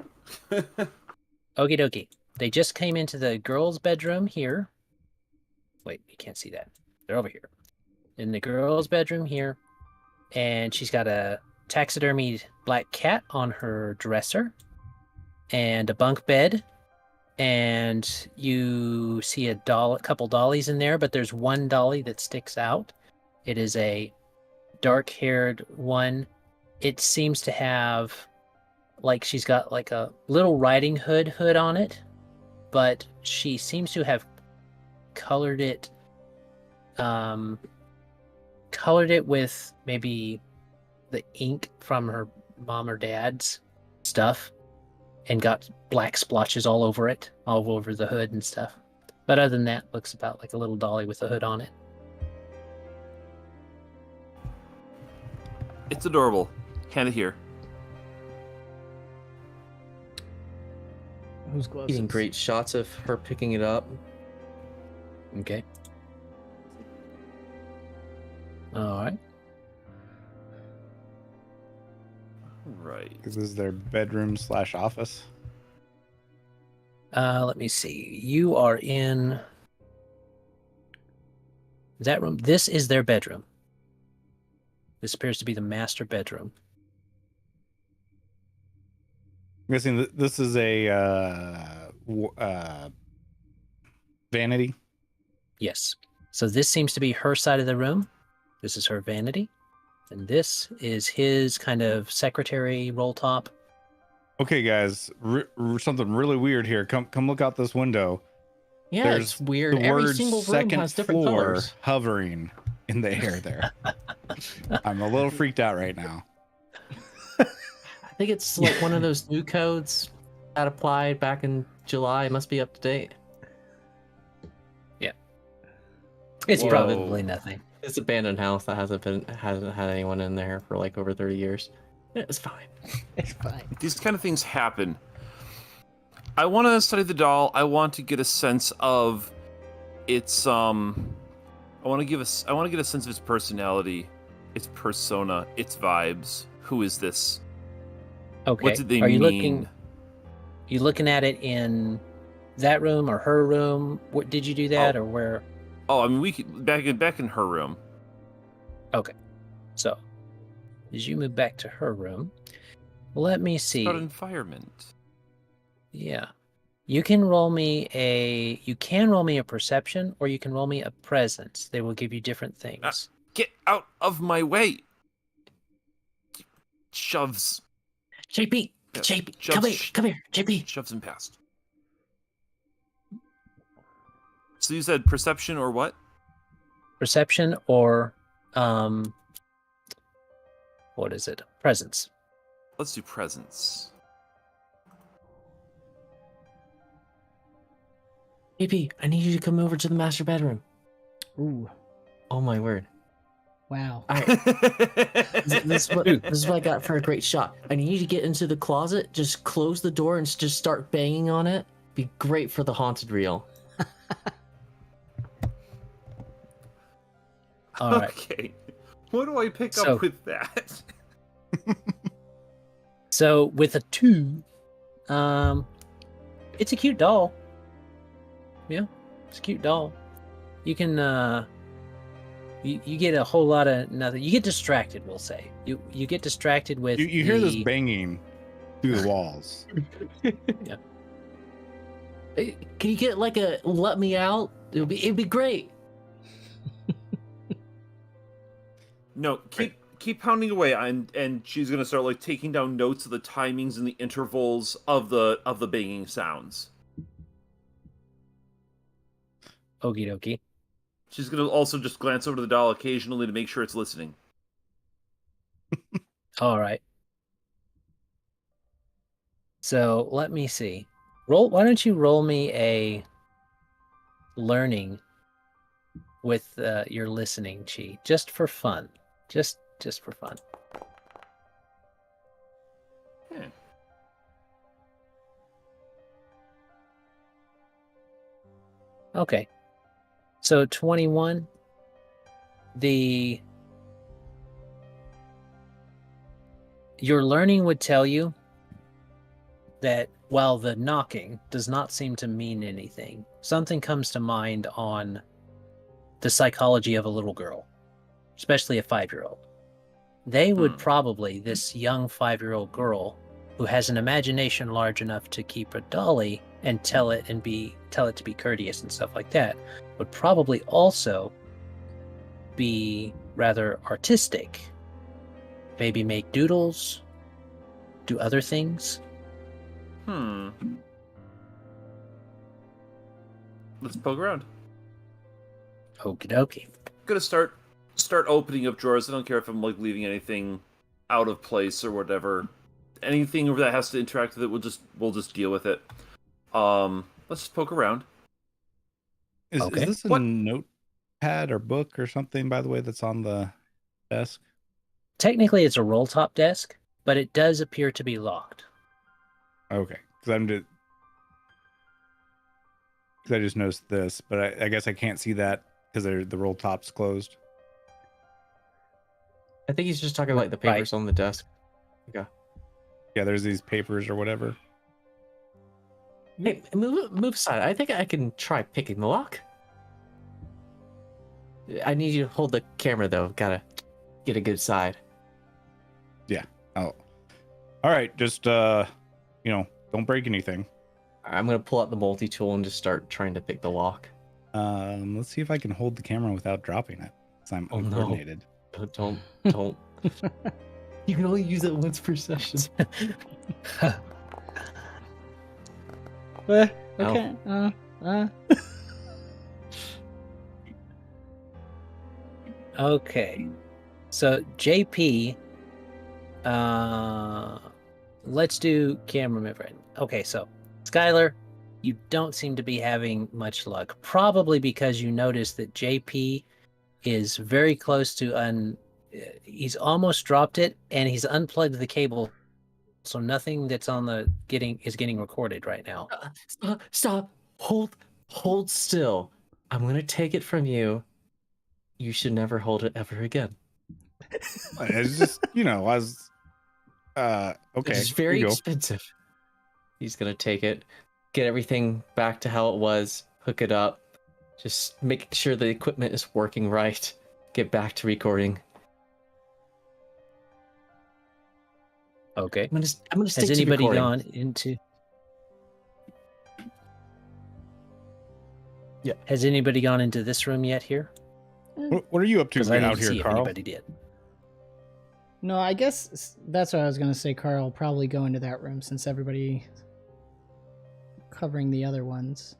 Okie dokie. They just came into the girls' bedroom here. Wait, you can't see that. They're over here. In the girls' bedroom here. And she's got a taxidermied black cat on her dresser. And a bunk bed. And you see a couple dollies in there, but there's one dolly that sticks out. It is a dark-haired one. It seems to have, like, she's got like a little riding hood on it, but she seems to have colored it with maybe the ink from her mom or dad's stuff, and got black splotches all over it, all over the hood and stuff. But other than that, looks about like a little dolly with a hood on it. It's adorable. Hand it here. Who's closest? Getting great shots of her picking it up. Okay. All right. Right. This is their bedroom / office. Let me see. You are in that room. This is their bedroom. This appears to be the master bedroom. I'm guessing this is a vanity. Yes. So this seems to be her side of the room. This is her vanity. And this is his kind of secretary roll top. Okay, guys, something really weird here. Come look out this window. Yeah, There's it's weird. The Every word single room second has different floor colors. hovering in the air there. I'm a little freaked out right now. I think it's like one of those new codes. that applied back in July. It must be up to date. It's Whoa. probably nothing. It's abandoned house that hasn't had anyone in there for like over 30 years. It's fine. It's fine. These kind of things happen. I want to study the doll. I want to get a sense of its I want to get a sense of its personality, its persona, its vibes. Who is this? Okay. What did they Are you mean? looking at it in that room or her room? What did you do that or where? Oh, I mean, we could back in her room. Okay. So, as you move back to her room, let me see. About environment. Yeah. You can roll me a perception or you can roll me a presence. They will give you different things. Get out of my way. Shoves. JP, Yeah, JP, shoves, come here, JP. Shoves him past. So you said perception or what? Perception or what is it? Presence. Let's do presence. JP, I need you to come over to the master bedroom. Ooh, Oh my word. wow. All right. This is what I got for a great shot. I need you to get into the closet, just close the door and just start banging on it. Be great for the haunted reel. All right. Okay. What do I pick So- up with that? So with a 2, it's a cute doll. Yeah, it's a cute doll. You can you get a whole lot of nothing. You get distracted, we'll say. You get distracted with You hear this the- banging through the walls. Can you get like a let me out? It'd be great. No, keep pounding away, and she's gonna start like taking down notes of the timings and the intervals of the banging sounds. Okie dokie. She's gonna also just glance over to the doll occasionally to make sure it's listening. All right. So let me see. Why don't you roll me a learning with your listening chi, just for fun. Just for fun. Yeah. Okay. So 21. Your learning would tell you that while the knocking does not seem to mean anything, something comes to mind on the psychology of a little girl, especially a 5-year-old. They would probably, this young 5-year-old girl who has an imagination large enough to keep a dolly and tell it to be courteous and stuff like that, would probably also be rather artistic. Maybe make doodles, do other things. Let's poke around. Okie dokie. Gonna start opening up drawers. I don't care if I'm like leaving anything out of place or whatever. Anything that has to interact with it, we'll just deal with it. Let's just poke around. Is Okay. this a What? notepad or book or something, by the way, that's on the desk? Technically, it's a roll top desk, but it does appear to be locked. Okay, because I just noticed this, but I guess I can't see that because the roll top's closed. I think he's just talking like the papers on the desk. Okay. Yeah, there's these papers or whatever. Hey, move aside. I think I can try picking the lock. I need you to hold the camera though. Gotta get a good side. Yeah. Oh. All right. Just don't break anything. I'm gonna pull out the multi-tool and just start trying to pick the lock. Let's see if I can hold the camera without dropping it. Because I'm Oh, no. uncoordinated. Don't. You can only use it once per session. Okay. Okay. So JP, let's do cameraman friend. Okay, so Skylar, you don't seem to be having much luck. Probably because you noticed that JP is very close to he's almost dropped it, and he's unplugged the cable, so nothing that's on the is getting recorded right now. Stop. Hold still. I'm gonna take it from you. You should never hold it ever again. It's just, I was okay. It's very here you go. expensive. He's gonna take it, get everything back to how it was, hook it up, just make sure the equipment is working right, get back to recording. Okay. I'm gonna stick Has to anybody recording. gone into? Yeah. Has anybody gone into this room yet here? What are you up to Because I out didn't here, see if Carl? anybody did. No, I guess that's what I was going to say. Carl will probably go into that room since everybody covering the other ones.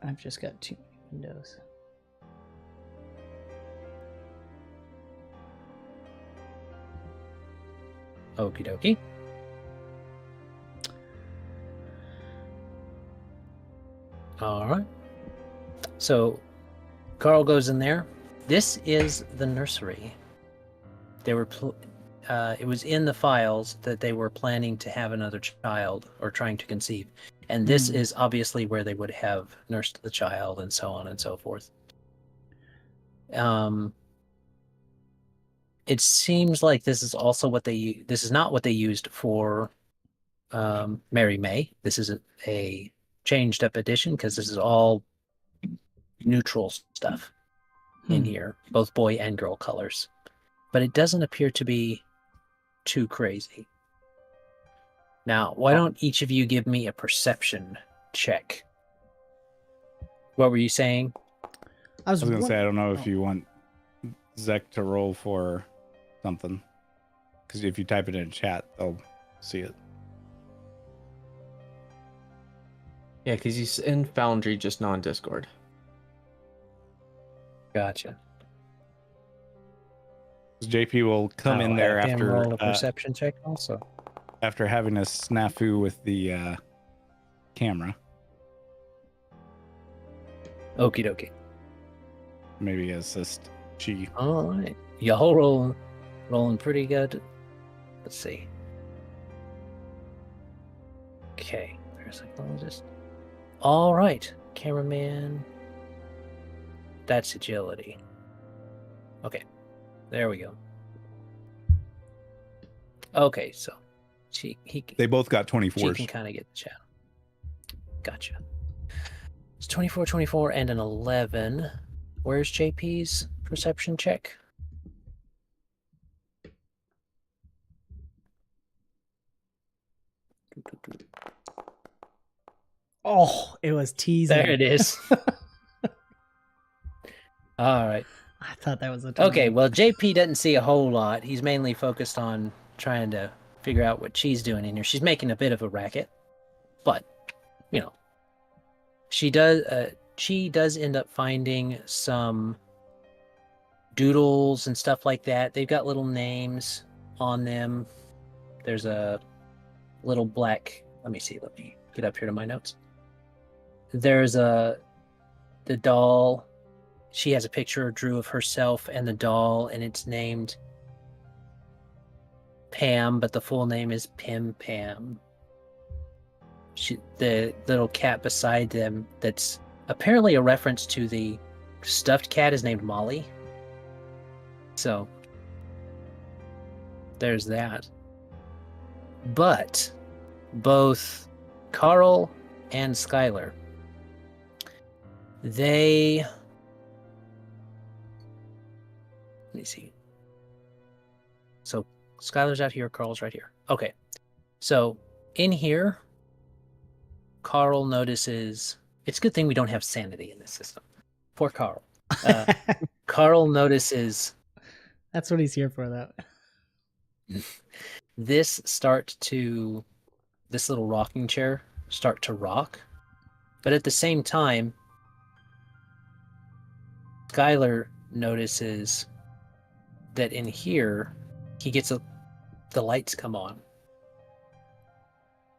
I've just got too many windows. Okie dokie. All right. So Carl goes in there. This is the nursery. They were it was in the files that they were planning to have another child or trying to conceive. And this is obviously where they would have nursed the child and so on and so forth. It seems like this is also what this is not what they used for Mary May. This is a changed up edition because this is all neutral stuff in here, both boy and girl colors. But it doesn't appear to be too crazy. Now, why don't each of you give me a perception check? What were you saying? I was going to say, I don't know if you want Zek to roll for something. Because if you type it in chat, they'll see it. Yeah, because he's in Foundry, just not on Discord. Gotcha. JP will come in there have him after roll a perception check also. After having a snafu with the camera. Okie dokie. Maybe assist Chi. All right. Y'all rolling pretty good. Let's see. Okay. There's psychologist. All right. Cameraman. That's agility. Okay. There we go. Okay, so they both got she 24s. can kind of get the channel. Gotcha. It's 24, 24, and an 11. Where's JP's perception check? Oh, it was teasing. There it is. All right. I thought that was a Okay, well, JP doesn't see a whole lot. He's mainly focused on trying to figure out what she's doing in here. She's making a bit of a racket, but, you know, she does end up finding some doodles and stuff like that. They've got little names on them. There's a little black... Let me get up here to my notes. There's the doll... She has a picture drew of herself and the doll, and it's named Pam, but the full name is Pim Pam. The little cat beside them, that's apparently a reference to the stuffed cat, is named Molly. So there's that. But both Carl and Skylar, let me see. So Skylar's out here, Carl's right here. Okay. So in here, Carl notices... It's a good thing we don't have sanity in this system. Poor Carl. Carl notices... That's what he's here for, though. This little rocking chair start to rock. But at the same time, Skylar notices that in here, he gets the lights come on.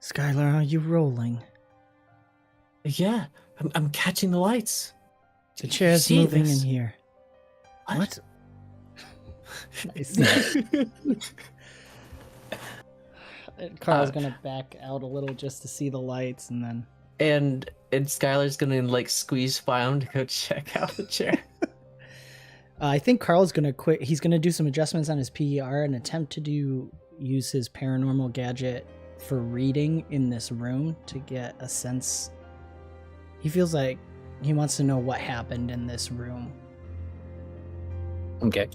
Skylar, are you rolling? Yeah, I'm catching the lights. The You chair's see moving this? in here. What? Nice. Carl's gonna back out a little just to see the lights, and then And Skylar's gonna like squeeze by him to go check out the chair. I think Carl's gonna quit. He's gonna do some adjustments on his PER and attempt to use his paranormal gadget for reading in this room to get a sense. He feels like he wants to know what happened in this room. Okay.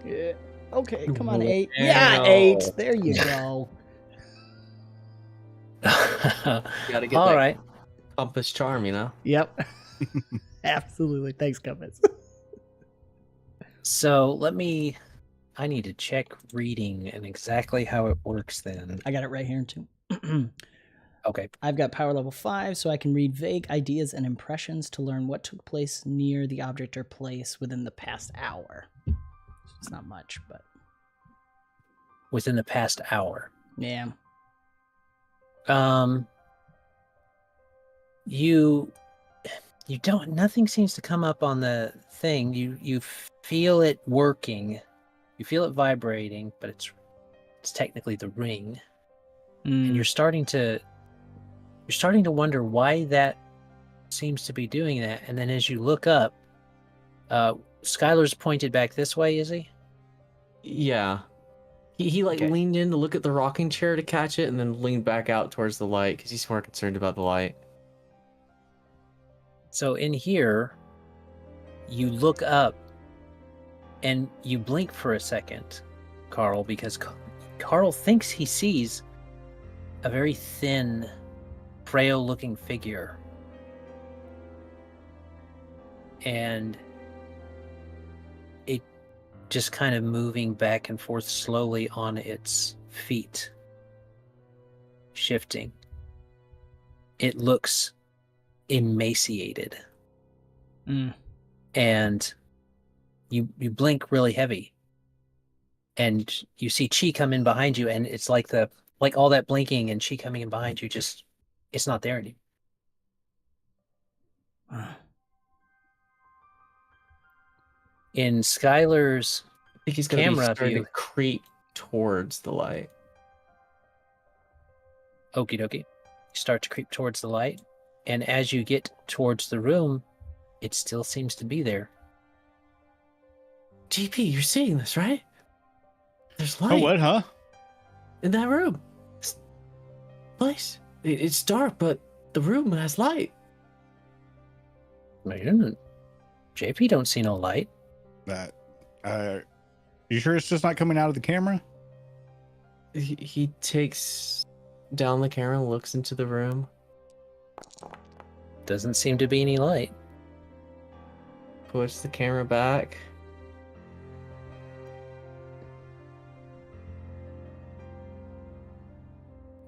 Yeah. Okay, come on, Wow. 8. Yeah, 8. There you go. Gotta get All that right. compass charm, you know? Yep. Absolutely. Thanks, Compass. So I need to check reading and exactly how it works then. I got it right here too. Okay. I've got power level 5, so I can read vague ideas and impressions to learn what took place near the object or place within the past hour. It's not much, but Within the past hour. yeah. You don't, nothing seems to come up on the thing. You feel it working. You feel it vibrating, but it's technically the ring. And you're starting to wonder why that seems to be doing that. And then as you look up, Skylar's pointed back this way, is he? Yeah. He like Okay. leaned in to look at the rocking chair to catch it and then leaned back out towards the light because he's more concerned about the light. So in here, you look up and you blink for a second, Carl, because Carl thinks he sees a very thin, frail-looking figure. And it just kind of moving back and forth slowly on its feet, shifting. It looks emaciated. And you blink really heavy, and you see Chi come in behind you, and it's like all that blinking and Chi coming in behind you, just it's not there anymore. In Skylar's I think he's gonna camera be starting view, to creep towards the light. okie dokie, you start to creep towards the light, and as you get towards the room, it still seems to be there. GP, you're seeing this, right? There's Oh, light what, huh? in that room. Place. It's dark, but the room has light. No, you didn't. JP don't see no light. That, you sure it's just not coming out of the camera? He takes down the camera and looks into the room. Doesn't seem to be any light. Puts the camera back.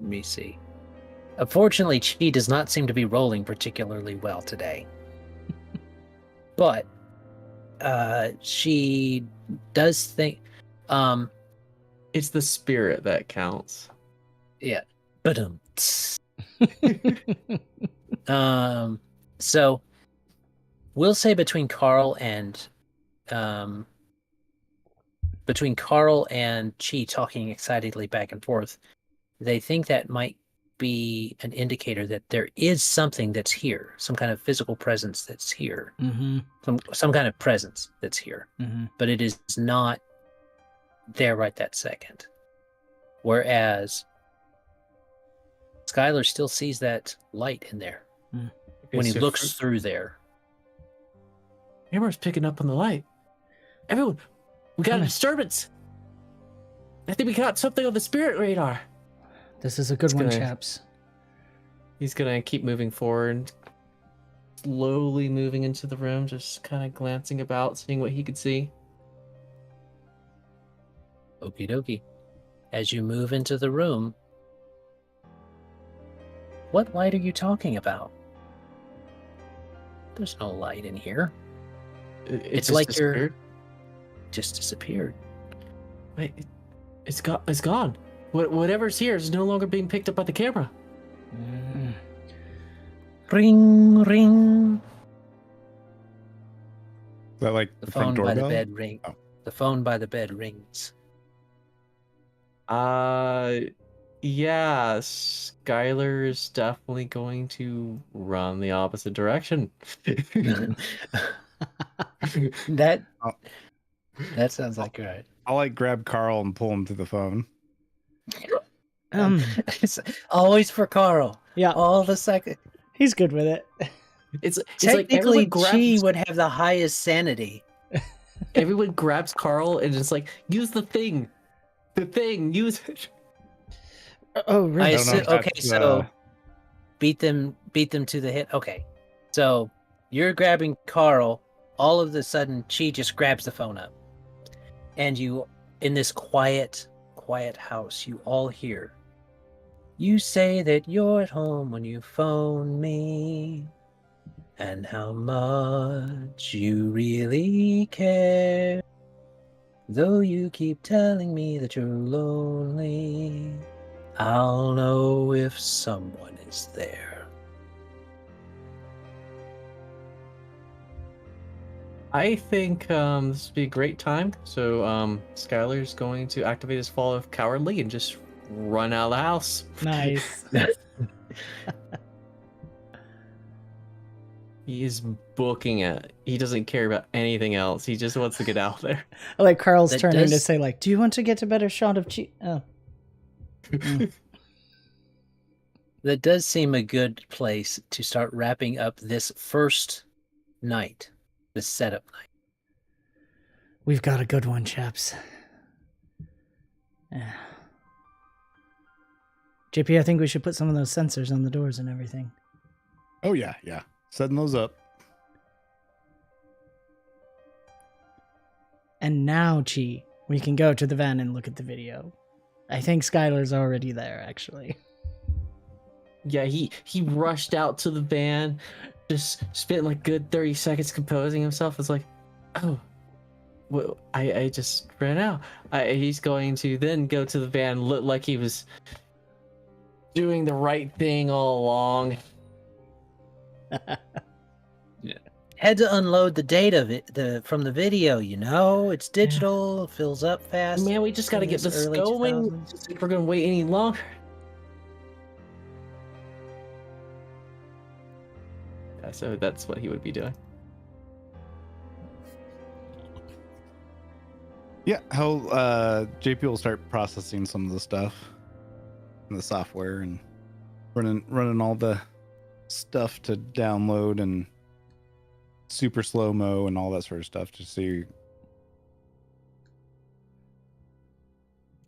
Let me see. Unfortunately, Chi does not seem to be rolling particularly well today. But she does think It's the spirit that counts. yeah. But so we'll say between Carl and Chi talking excitedly back and forth, they think that might be an indicator that there is something that's here, some kind of physical presence that's here, some kind of presence that's here, but it is not there right that second. Whereas Skylar still sees that light in there when he so looks through there. Camera's picking up on the light. Everyone, we got a disturbance. I think we got something on the spirit radar. This is a good It's one, gonna- chaps. He's gonna keep moving forward, slowly moving into the room, just kind of glancing about, seeing what he could see. Okie dokie. As you move into the room, what light are you talking about? There's no light in here. It's like you're- disappeared? Just disappeared. Wait, it's gone. Whatever's here is no longer being picked up by the camera. Ring, ring. Is that like The the front phone by doorbell? the bed ring. Oh. The phone by the bed rings. Yeah, Skylar is definitely going to run the opposite direction. That Oh. that sounds like right. I'll like grab Carl and pull him to the phone. It's always for Carl. Yeah, All the second. he's good with it. It's like Technically, everyone grabs, Chi would have the highest sanity. everyone grabs Carl and it's like, use the thing, use it. Oh, I really? don't know assume, if okay, that's, so beat them to the hit. Okay, so you're grabbing Carl. All of a sudden, Chi just grabs the phone up, and you, in this quiet house, you all hear. You say that you're at home when you phone me, and how much you really care. Though you keep telling me that you're lonely, I'll know if someone is there. I think this would be a great time. So Skylar's going to activate his Fall of Cowardly and just run out of the house. Nice. He is booking it. He doesn't care about anything else. He just wants to get out there. I like Carl's That turning to does- say, like, do you want to get a better shot of Chi? Oh. That does seem a good place to start wrapping up this first night, this setup night. We've got a good one, chaps. Yeah. JP, I think we should put some of those sensors on the doors and everything. Oh yeah, yeah. Setting those up. And now, Chi, we can go to the van and look at the video. I think Skylar's already there, actually. Yeah, he rushed out to the van, just spent like good 30 seconds composing himself. It's like, oh, well, I just ran out. He's going to then go to the van, look like he was doing the right thing all along. Had to unload the data from the video, you know? It's digital, it fills up fast. Man, we just got to in get this early going. 2000s. If we're going to wait any longer. Yeah, so that's what he would be doing. Yeah, he'll JP will start processing some of the stuff in the software and running all the stuff to download and super slow-mo and all that sort of stuff to see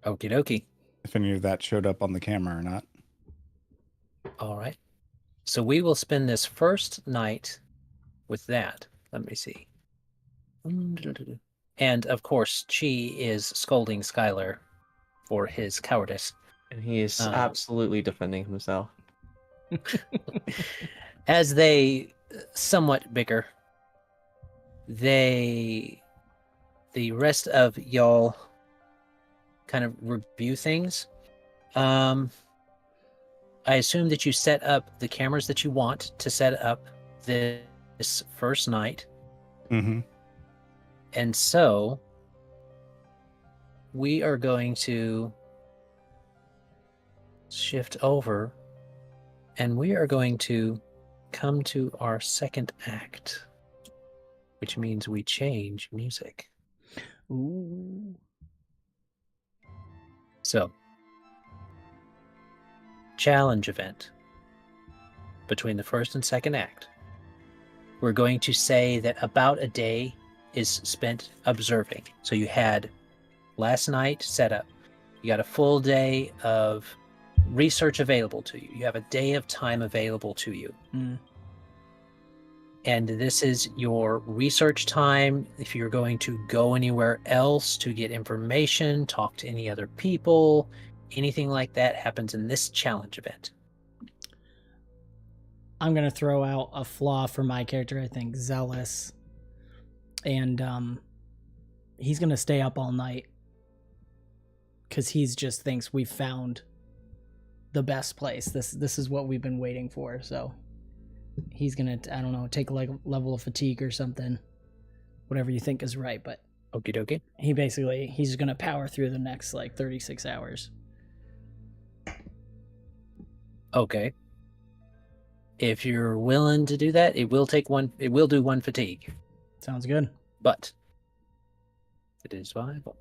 Okie dokie. if any of that showed up on the camera or not. All right. So we will spend this first night with that. Let me see. And of course, Chi is scolding Skylar for his cowardice. And he is absolutely defending himself. As they somewhat bicker, the rest of y'all kind of review things. I assume that you set up the cameras that you want to set up this first night. Mm-hmm. And so we are going to shift over and we are going to come to our second act, which means we change music. Ooh. So, challenge event between the first and second act. We're going to say that about a day is spent observing. So you had last night set up. You got a full day of research available to you. You have a day of time available to you. Mm. And this is your research time. If you're going to go anywhere else to get information, talk to any other people, anything like that happens in this challenge event. I'm going to throw out a flaw for my character, I think, zealous. and he's gonna stay up all night because he's just thinks we've found the best place. This is what we've been waiting for. So he's gonna, I don't know, take like a level of fatigue or something, whatever you think is right. But Okie dokie. he's gonna power through the next like 36 hours. Okay. If you're willing to do that, it will do one fatigue, Sounds good. but it is viable.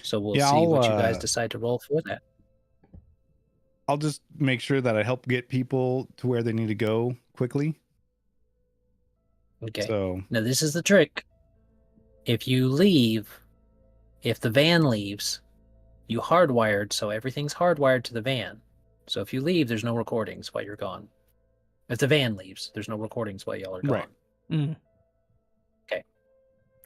So we'll Yeah, see what you I'll, guys decide to roll for that. I'll just make sure that I help get people to where they need to go quickly. Okay. So Now this is the trick. If you leave, if the van leaves, you hardwired, so everything's hardwired to the van. So if you leave, there's no recordings while you're gone. If the van leaves, there's no recordings while y'all are gone. Right. Mm.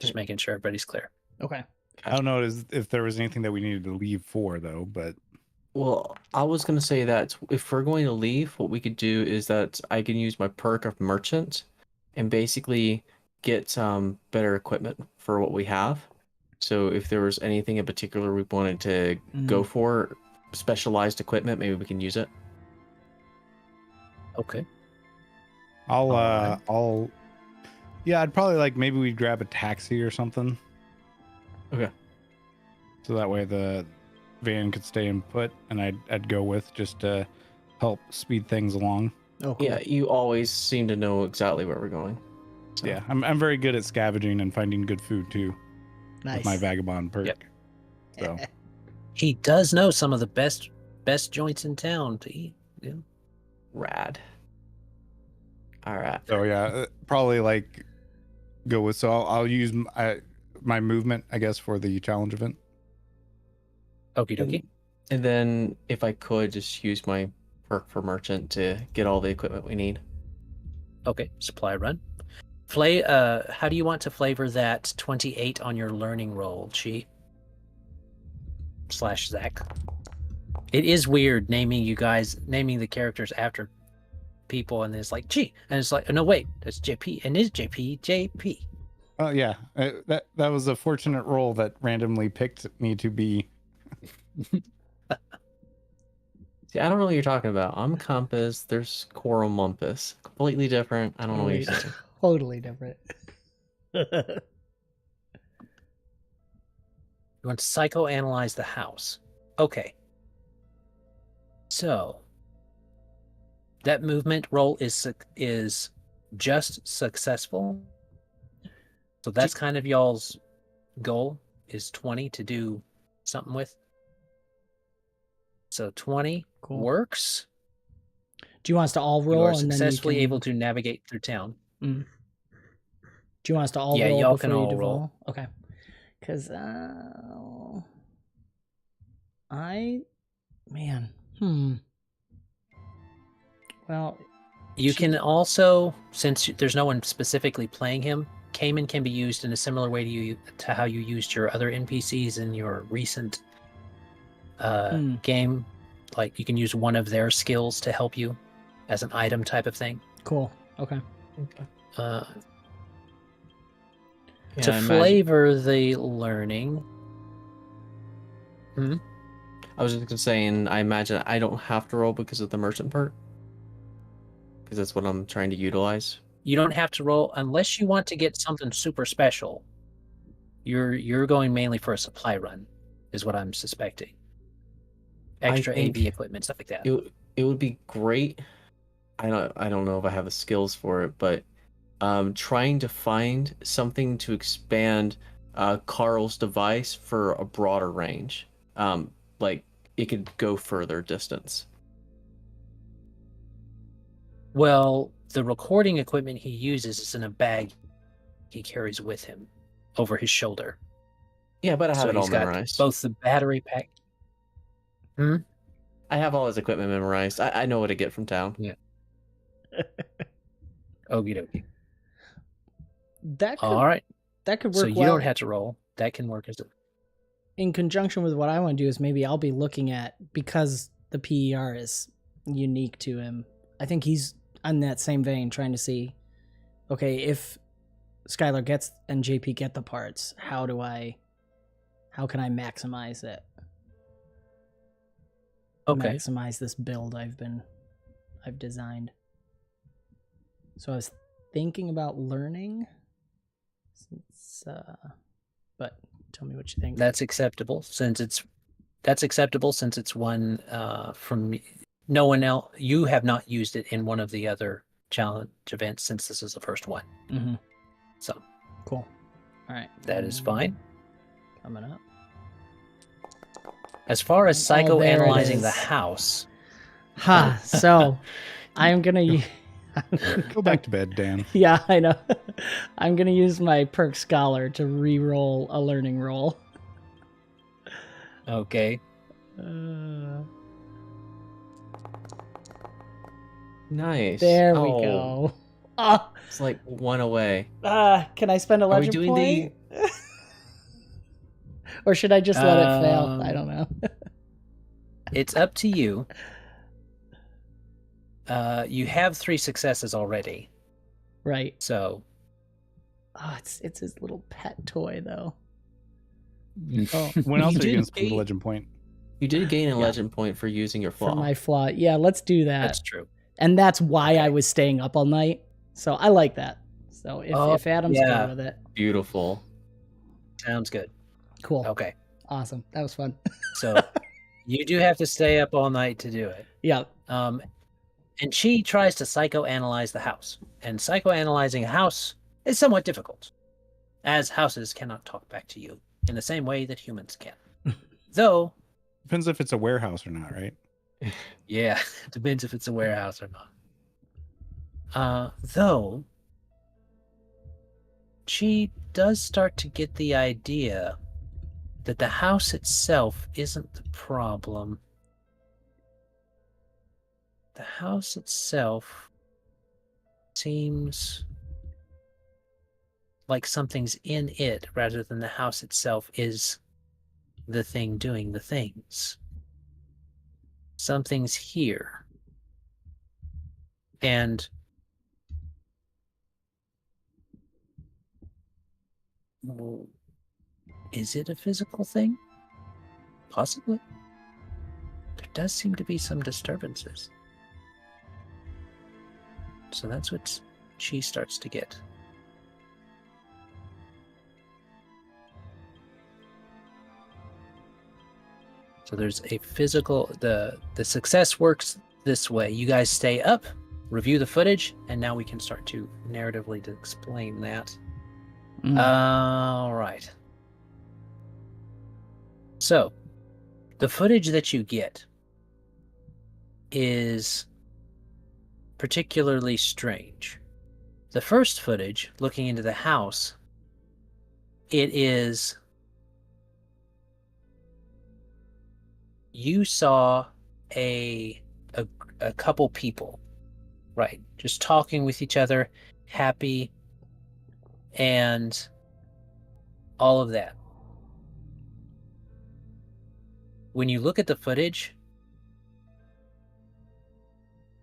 Just making sure everybody's clear. Okay. I don't know if there was anything that we needed to leave for though, but Well, I was gonna say that if we're going to leave, what we could do is that I can use my perk of merchant and basically get better equipment for what we have. So if there was anything in particular we wanted to go for, specialized equipment, maybe we can use it. Okay. I'd probably like maybe we'd grab a taxi or something. Okay. So that way the van could stay and put, and I'd go with just to help speed things along. Oh, cool. Yeah, you always seem to know exactly where we're going. So. Yeah, I'm very good at scavenging and finding good food too. Nice. With my vagabond perk. Yep. So He does know some of the best joints in town to eat. Yeah. Rad. All right. so yeah, probably like go with. So I'll use my movement, I guess, for the challenge event. Okie dokie. And then if I could just use my perk for merchant to get all the equipment we need. Okay. Supply run. How do you want to flavor that 28 on your learning roll, Chi? / Zach. It is weird naming the characters after people, and it's like Chi, and it's like, no, wait, that's JP, and is JP. Oh yeah, that was a fortunate roll that randomly picked me to be. See, I don't know what you're talking about. I'm Compass. There's Coromumpus. Completely different. I don't know what you're saying. Totally different. You want to psychoanalyze the house. Okay. So that movement roll is just successful. So that's kind of y'all's goal, is 20 to do something with. So 20 Cool. works. Do you want us to all You roll are and then successfully you can... able to navigate through town. Do you want us to all Yeah, roll y'all before can you all do roll. Okay. Because well, You can also, since there's no one specifically playing him, 𝕻𝖃 can be used in a similar way to how you used your other NPCs in your recent game. Like, you can use one of their skills to help you as an item type of thing. cool. Okay. Yeah, To I imagine- flavor the learning. I was just saying, I imagine I don't have to roll because of the merchant perk. Because that's what I'm trying to utilize. You don't have to roll unless you want to get something super special. You're going mainly for a supply run, is what I'm suspecting. Extra think AV equipment, stuff like that. It would be great. I don't know if I have the skills for it, but trying to find something to expand Carl's device for a broader range. Like it could go further distance. Well, the recording equipment he uses is in a bag he carries with him over his shoulder. Yeah, but I have So it all he's got memorized. both the battery pack. I have all his equipment memorized. I know what to get from town. Yeah. Okie dokie. That could, All right. that could work So you well. don't have to roll. That can work as a... In conjunction with what I want to do is maybe I'll be looking at, because the PER is unique to him. I think on that same vein, trying to see, okay, if Skylar gets and JP get the parts, how can I maximize it? Okay. Maximize this build I've designed. So I was thinking about learning, but tell me what you think. That's acceptable since it's one from no one else. You have not used it in one of the other challenge events since this is the first one. Mm-hmm. So cool. All right, that is fine. Coming up. As far as psychoanalyzing the is. house, so I'm gonna Go back to bed, Dan. Yeah, I know. I'm gonna use my perk scholar to re-roll a learning roll. okay. Nice. There we go. Oh, It's like one away. can I spend a Are we legend doing point? Or should I just let it fail? I don't know. It's up to you. You have 3 successes already. Right. So. Oh, it's his little pet toy though. Oh, when else You are you did going to spend the gain- legend point? You did gain a legend point for using your flaw. For my flaw. Yeah, let's do that. That's true. And that's why Okay. I was staying up all night. So I like that. So if Adam's good with it. Beautiful. Sounds good. Cool. Okay. Awesome. That was fun. So you do have to stay up all night to do it. Yeah. And she tries to psychoanalyze the house. And psychoanalyzing a house is somewhat difficult, as houses cannot talk back to you in the same way that humans can. Though, Depends if it's a warehouse or not, right? yeah, it depends if it's a warehouse or not. Though, she does start to get the idea that the house itself isn't the problem. The house itself seems like something's in it rather than the house itself is the thing doing the things. Something's here. And well, is it a physical thing? Possibly. There does seem to be some disturbances. So that's what she starts to get. So there's a physical, the success works this way. You guys stay up, review the footage, and now we can start to narratively to explain that. All right. So the footage that you get is particularly strange. The first footage, looking into the house, it is... You saw a couple people, right? Just talking with each other, happy, and all of that. When you look at the footage,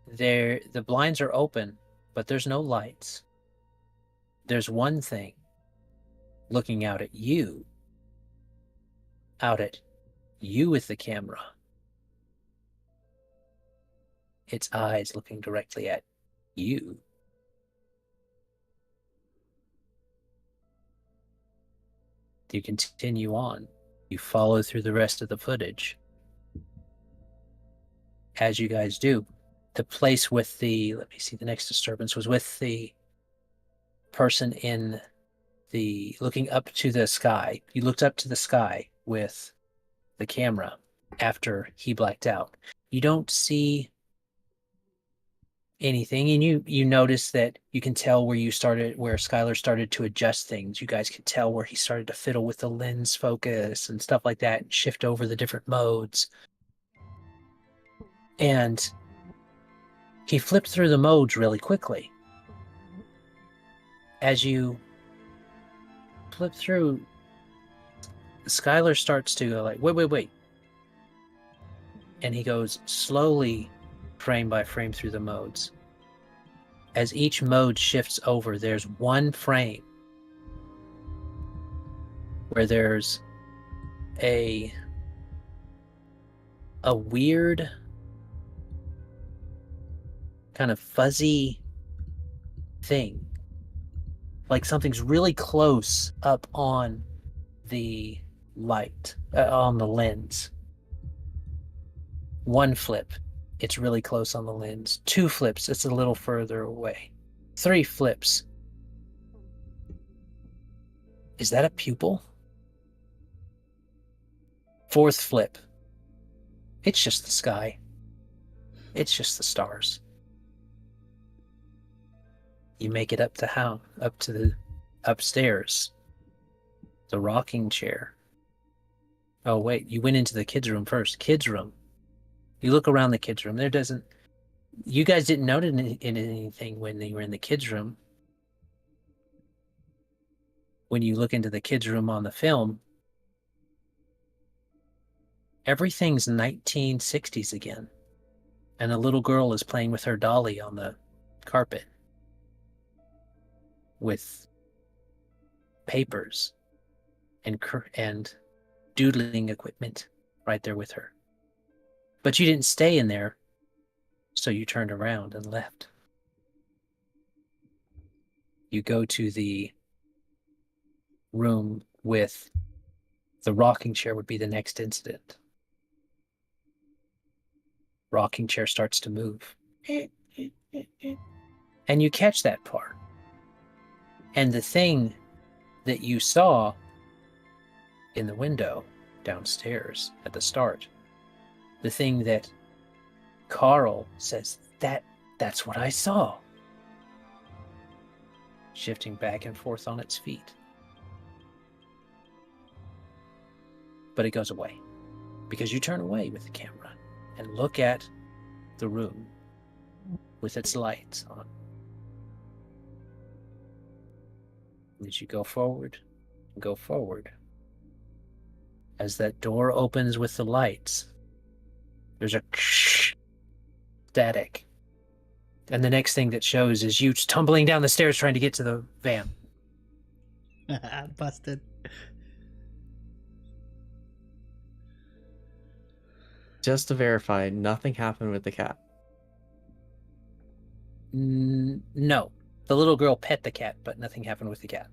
the blinds are open, but there's no lights. There's one thing looking out at you with the camera. Its eyes looking directly at you. You continue on. You follow through the rest of the footage. As you guys do, the place with the, let me see, the next disturbance was with the person in the, looking up to the sky. You looked up to the sky with the camera after he blacked out. You don't see anything, and you notice that you can tell where Skylar started to adjust things. You guys can tell where he started to fiddle with the lens focus and stuff like that, and shift over the different modes. And he flipped through the modes really quickly. As you flip through, Skylar starts to go like, wait. And he goes slowly, frame by frame, through the modes. as each mode shifts over, there's one frame where there's a weird kind of fuzzy thing, like something's really close up on the light, on the lens. One flip, it's really close on the lens. 2 flips, it's a little further away. 3 flips. Is that a pupil? 4th flip. It's just the sky. It's just the stars. You make it up to the upstairs. The rocking chair. Oh wait, you went into the kids' room first. Kids' room. You look around the kids' room. You guys didn't notice anything when you were in the kids' room. When you look into the kids' room on the film, everything's 1960s again. And a little girl is playing with her dolly on the carpet with papers and doodling equipment right there with her. But you didn't stay in there, so you turned around and left. You go to the room with the rocking chair would be the next incident. Rocking chair starts to move. And you catch that part. And the thing that you saw in the window downstairs at the start, the thing that Carl says, that's what I saw. Shifting back and forth on its feet. But it goes away because you turn away with the camera and look at the room with its lights on. As you go forward, as that door opens with the lights, there's a static. And the next thing that shows is you tumbling down the stairs trying to get to the van. Busted. Just to verify, nothing happened with the cat. No. The little girl pet the cat, but nothing happened with the cat.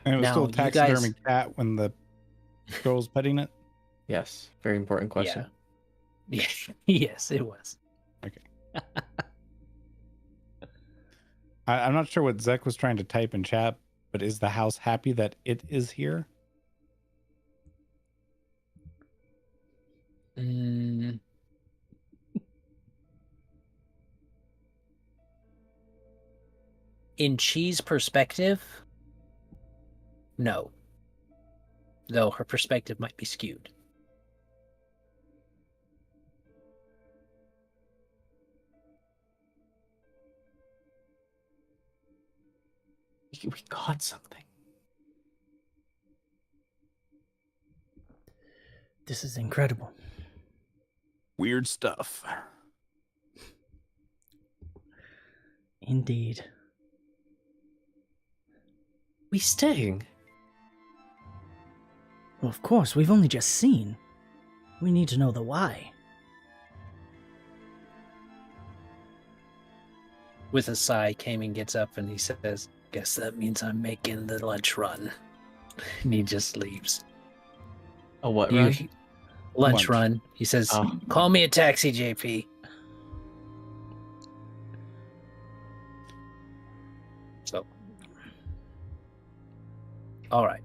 And it was Now, still a you taxidermy guys- cat when the girl was petting it? Yes, very important question. Yeah. Yes, it was. I'm not sure what Zek was trying to type in chat, but is the house happy that it is here? In Chi's perspective, no. Though her perspective might be skewed. We got something. This is incredible. Weird stuff. Indeed. We staying? Well, of course, we've only just seen. We need to know the why. With a sigh, Cayman gets up and he says, "Guess that means I'm making the lunch run." And he just leaves. A what run? Lunch Lunch. run. He says, Oh. "Call me a taxi, JP." So, all right.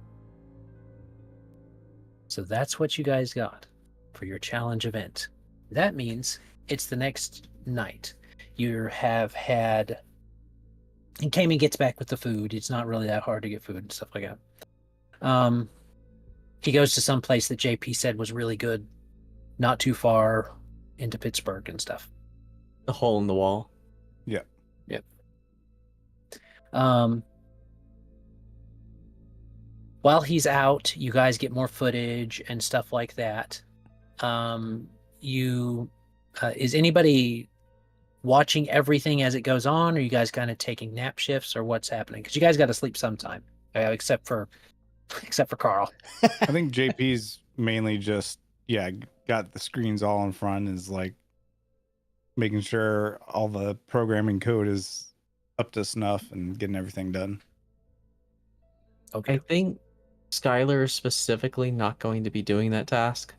So that's what you guys got for your challenge event. That means it's the next night. You have had, and Cayman gets back with the food. It's not really that hard to get food and stuff like that. He goes to some place that JP said was really good, not too far into Pittsburgh and stuff. The hole in the wall. Yeah. Yep. While he's out, you guys get more footage and stuff like that. Is anybody watching everything as it goes on? Or are you guys kind of taking nap shifts, or what's happening? Because you guys got to sleep sometime, except for Carl. I think JP's mainly just got the screens all in front, is like making sure all the programming code is up to snuff and getting everything done. Okay. I think Skylar is specifically not going to be doing that task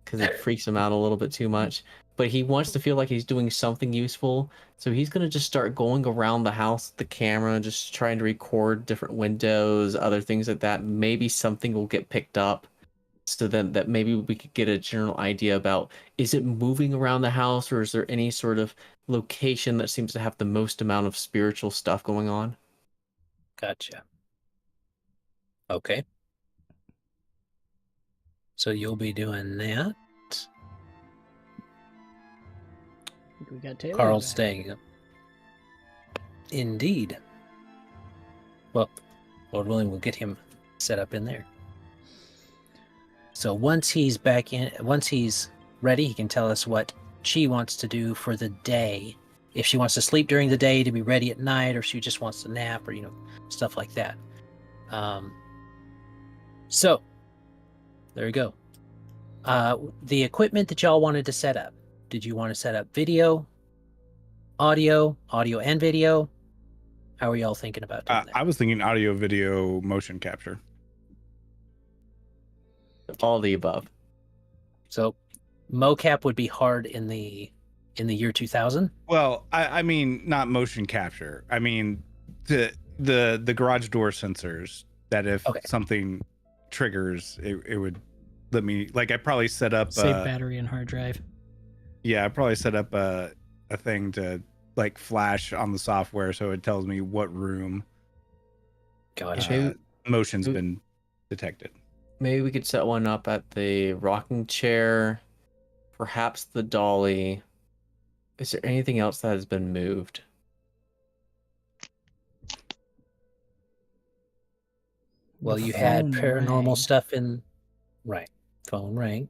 because it freaks him out a little bit too much. But he wants to feel like he's doing something useful, so he's gonna just start going around the house with the camera, just trying to record different windows, other things like that. Maybe something will get picked up, so then that maybe we could get a general idea about, is it moving around the house, or is there any sort of location that seems to have the most amount of spiritual stuff going on? Gotcha. Okay. So you'll be doing that. I think we got Taylor Carl's back. staying up. Indeed. Well, Lord willing, we'll get him set up in there. So once he's back in, once he's ready, he can tell us what she wants to do for the day. If she wants to sleep during the day to be ready at night, or she just wants to nap, or stuff like that. So there you go. The equipment that y'all wanted to set up. Did you want to set up video, audio and video? How are y'all thinking about doing that? I was thinking audio, video, motion capture. All the above. So mocap would be hard in the year 2000. Well, I mean, not motion capture. I mean, the garage door sensors that if something triggers, it would let me, like, I probably set up Save battery and hard drive. Yeah, I probably set up a thing to like flash on the software, so it tells me what room motion's been detected. Maybe we could set one up at the rocking chair, perhaps the dolly. Is there anything else that has been moved? Well, you The had phone paranormal rang. stuff in... Right. Phone rang.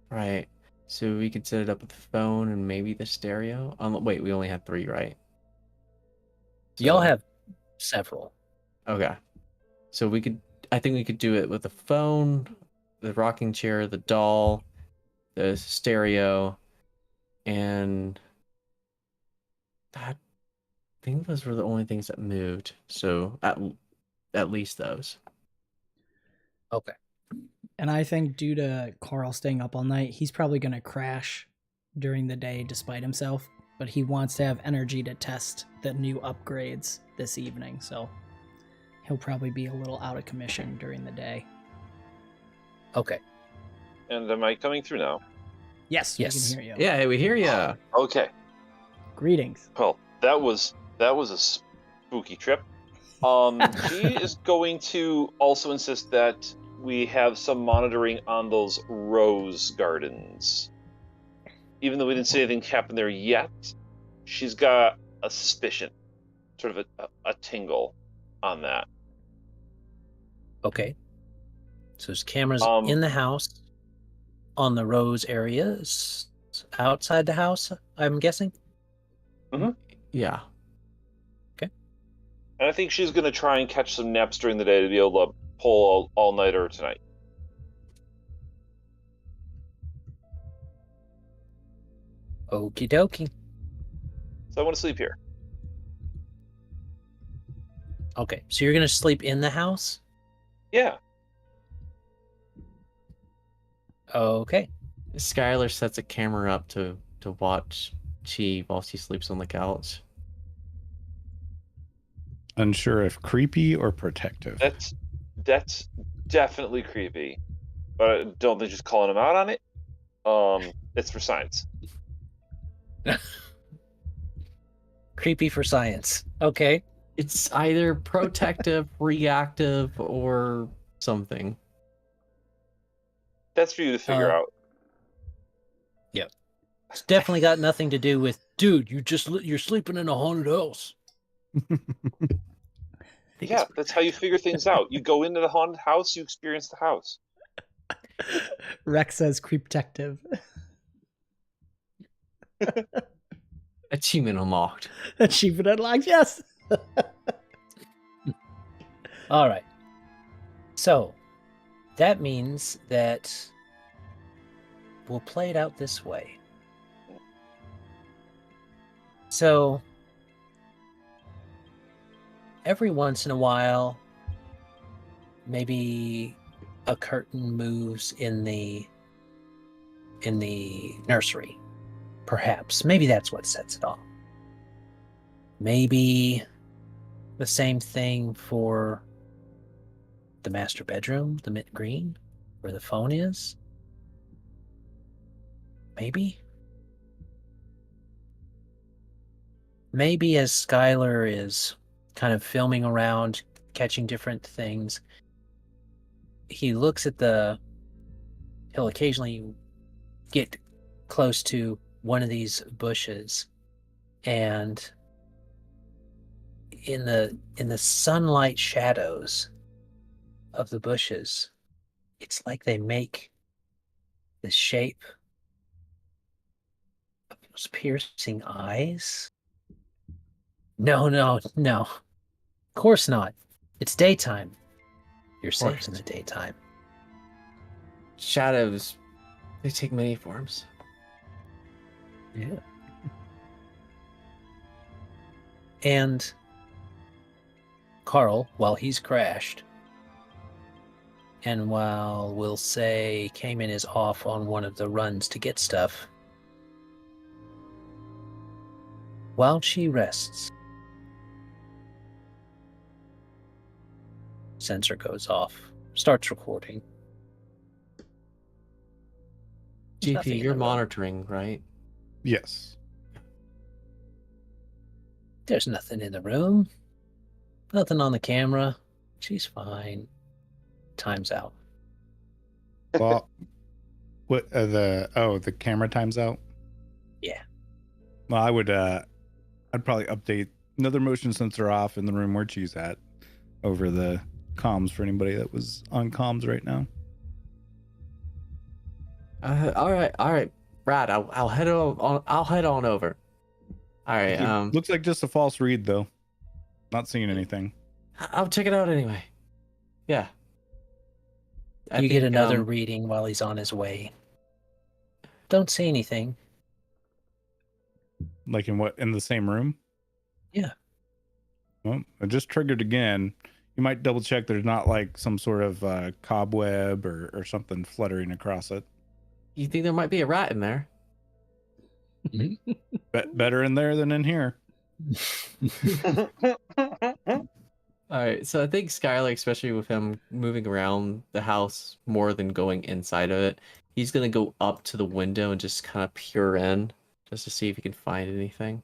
Right. So we could set it up with the phone and maybe the stereo. Wait, we only had 3, right? Y'all have several. Okay. So I think we could do it with the phone, the rocking chair, the doll, the stereo, and I think those were the only things that moved. So at least those. Okay. And I think due to Carl staying up all night, he's probably going to crash during the day despite himself, but he wants to have energy to test the new upgrades this evening, so he'll probably be a little out of commission during the day. Okay. And am I coming through now? Yes, Yes. we can hear you. Yeah, we hear ya. Okay. Greetings. Well, that was a spooky trip. She is going to also insist that we have some monitoring on those rose gardens. Even though we didn't see anything happen there yet, she's got a suspicion, sort of a tingle on that. Okay. So there's cameras in the house, on the rose areas, outside the house, I'm guessing? Yeah. And I think she's going to try and catch some naps during the day to be able to pull all-nighter tonight. Okie dokie. So I want to sleep here. Okay, so you're going to sleep in the house? Yeah. Okay. Skylar sets a camera up to watch Chi while she sleeps on the couch. Unsure if creepy or protective. That's definitely creepy, but I don't think she's calling him out on it. It's for science. Creepy for science. Okay. It's either protective, reactive, or something. That's for you to figure out. Yep. It's definitely got nothing to do with, dude, you're sleeping in a haunted house. Yeah, that's how you figure things out. You go into the haunted house, you experience the house. Rex says creep-tective. Achievement unlocked. Achievement unlocked, yes. All right. So that means that we'll play it out this way. So every once in a while, maybe a curtain moves in the nursery. Perhaps. Maybe that's what sets it off. Maybe the same thing for the master bedroom, the mint green, where the phone is. Maybe. Maybe as Skylar is kind of filming around, catching different things, he'll occasionally get close to one of these bushes, and in the sunlight shadows of the bushes, it's like they make the shape of those piercing eyes. No. Of course not. It's daytime. You're safe in the daytime. Shadows, they take many forms. Yeah. And Carl, while he's crashed, and while we'll say Cayman is off on one of the runs to get stuff, while she rests, sensor goes off, starts recording. There's nothing GP, in you're the room. monitoring, right? Yes. There's nothing in the room. Nothing on the camera. She's fine. Time's out. Well, what the camera times out? Yeah. Well, I'd probably update another motion sensor off in the room where she's at over the comms for anybody that was on comms right now. All right, Brad. I'll head on. I'll head on over. All right. Looks like just a false read though. Not seeing anything. I'll check it out anyway. Yeah. You get another reading while he's on his way. Don't see anything. Like in the same room? Yeah. Well, it just triggered again. You might double check there's not like some sort of cobweb or something fluttering across it. You think there might be a rat in there? Better in there than in here. All right, so I think Skylar, especially with him moving around the house more than going inside of it, he's gonna go up to the window and just kind of peer in, just to see if he can find anything.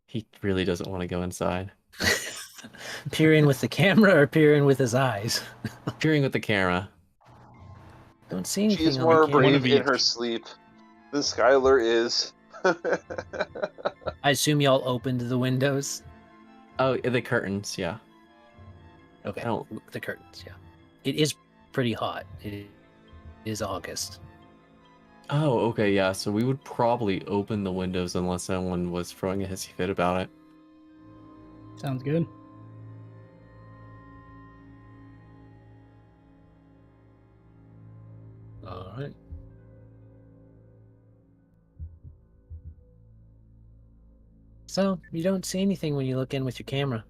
He really doesn't want to go inside. Peer in with the camera or peer in with his eyes? Peering with the camera. Don't see anything. She's on more the camera. brave in her sleep than Skylar is. I assume y'all opened the windows. Oh, the curtains, yeah. Okay. I don't- The curtains, yeah. It is pretty hot. It is August. Oh, okay, yeah. So we would probably open the windows unless someone was throwing a hissy fit about it. Sounds good. All right. So you don't see anything when you look in with your camera.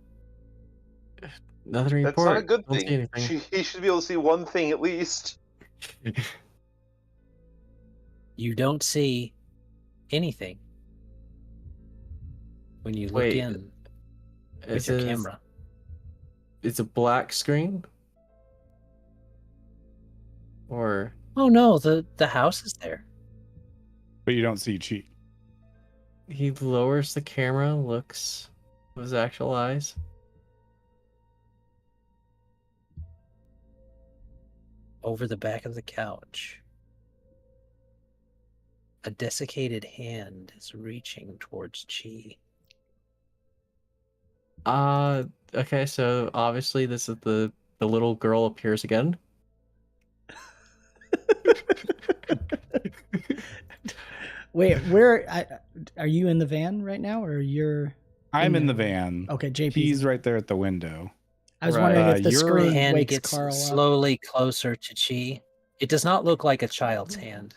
Nothing to That's report. not a good Don't see thing. anything. He should be able to see one thing at least. You don't see anything when you look Wait, in with It your says camera. it's a black screen? Or Oh no, the house is there. But you don't see cheat. he lowers the camera, looks with his actual eyes. Over the back of the couch, a desiccated hand is reaching towards Chi. Okay, so obviously this is the little girl appears again. Wait, where are you in the van right now, or you're? I'm in the van. Okay, JP's. He's right there at the window. I was Right. wondering if the Your The screen hand wakes gets Carl up. slowly closer to Chi. It does not look like a child's hand.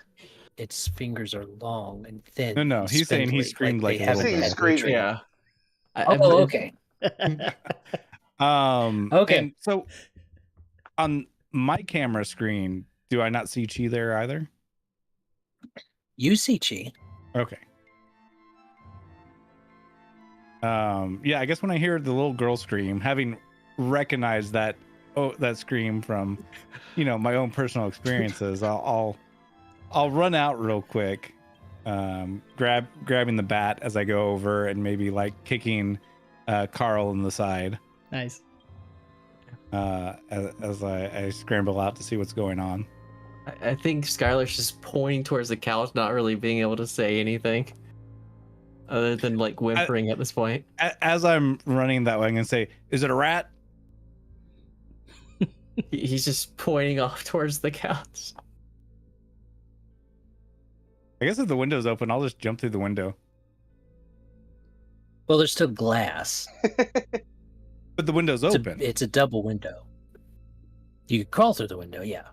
Its fingers are long and thin. No, and he's saying he spindly, screamed like they a little haven't bit. had Screaming. nutrient. Yeah. Oh, okay. Okay. And so on my camera screen, do I not see Chi there either? You see Chi. Okay. Yeah, I guess when I hear the little girl scream, having recognized that scream from, my own personal experiences, I'll run out real quick, grabbing the bat as I go over and maybe like kicking Carl in the side. Nice. As I scramble out to see what's going on. I think Skylar's just pointing towards the couch, not really being able to say anything other than like whimpering at this point. As I'm running that way, I'm gonna say, "Is it a rat?" He's just pointing off towards the couch. I guess if the window's open, I'll just jump through the window. Well, there's still glass. But the window's open. It's a double window. You could crawl through the window, yeah.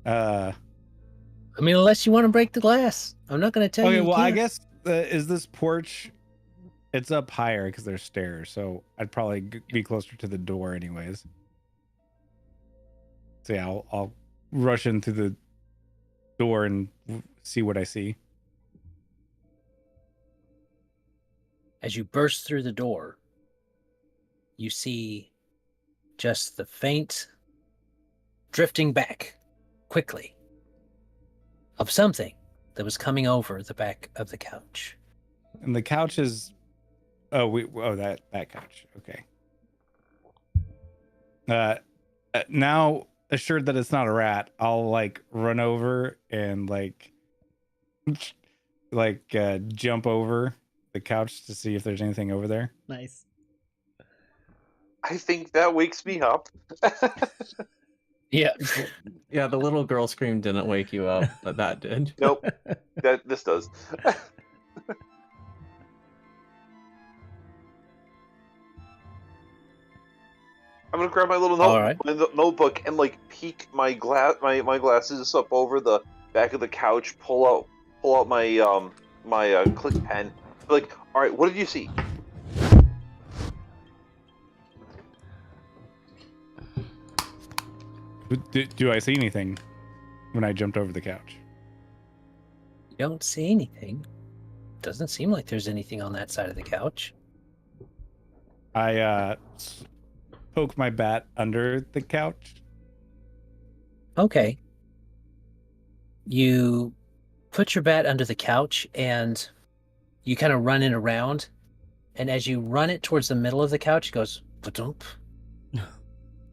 Uh, I mean, unless you want to break the glass. I'm not going to tell you. okay, you well, I can't. guess is this porch? It's up higher because there's stairs, so I'd probably be closer to the door, anyways. So yeah, I'll rush in through the door and see what I see. As you burst through the door, you see just the faint drifting back quickly of something that was coming over the back of the couch. And the couch is that couch. Okay. Now assured that it's not a rat, I'll like run over and like jump over the couch to see if there's anything over there. Nice. I think that wakes me up. Yeah. Yeah, the little girl scream didn't wake you up, but that did. Nope. This does. I'm gonna grab my little All right. notebook and like peek my glasses up over the back of the couch. Pull out my click pen. Like, all right, what did you see? Do I see anything when I jumped over the couch? You don't see anything. Doesn't seem like there's anything on that side of the couch. I poke my bat under the couch. Okay. You put your bat under the couch and you kind of run it around. And as you run it towards the middle of the couch, it goes ba-dump.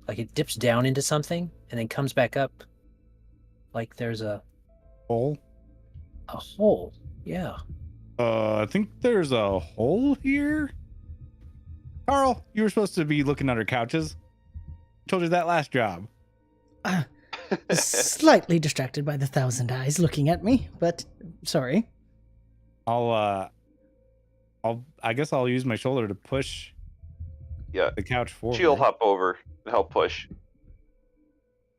Like it dips down into something and then comes back up. Like there's a Hole? a hole. Yeah. I think there's a hole here. Carl, you were supposed to be looking under couches. Told you that last job. Slightly distracted by the thousand eyes looking at me, but sorry. I guess I'll use my shoulder to push Yeah. the couch forward. She'll hop over and help push.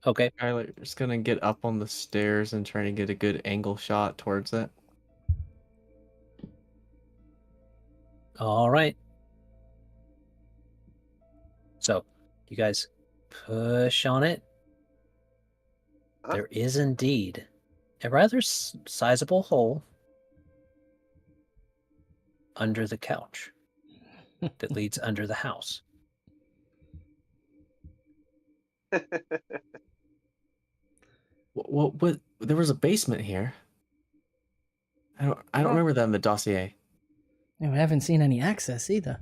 Okay. Skylar's gonna get up on the stairs and try to get a good angle shot towards it. All right. So, you guys push on it. Huh? There is indeed a rather sizable hole under the couch that leads under the house. What? There was a basement here. I don't remember that in the dossier. No, I haven't seen any access either.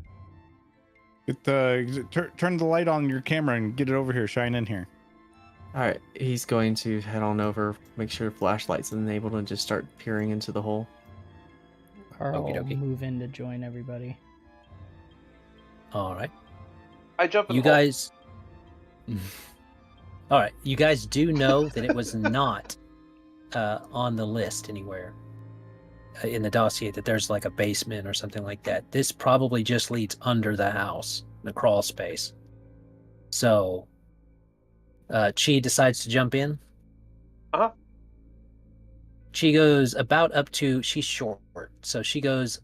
Turn the light on your camera and get it over here. Shine in here. All right, he's going to head on over, make sure flashlight's enabled, and just start peering into the hole. Carl Okie will dokie. move in to join everybody. All right. I jump in You the hole. guys All right, you guys do know that it was not on the list anywhere in the dossier that there's like a basement or something like that. This probably just leads under the house, the crawl space. So, Chi decides to jump in. Uh-huh. She goes about up to, she's short, so she goes,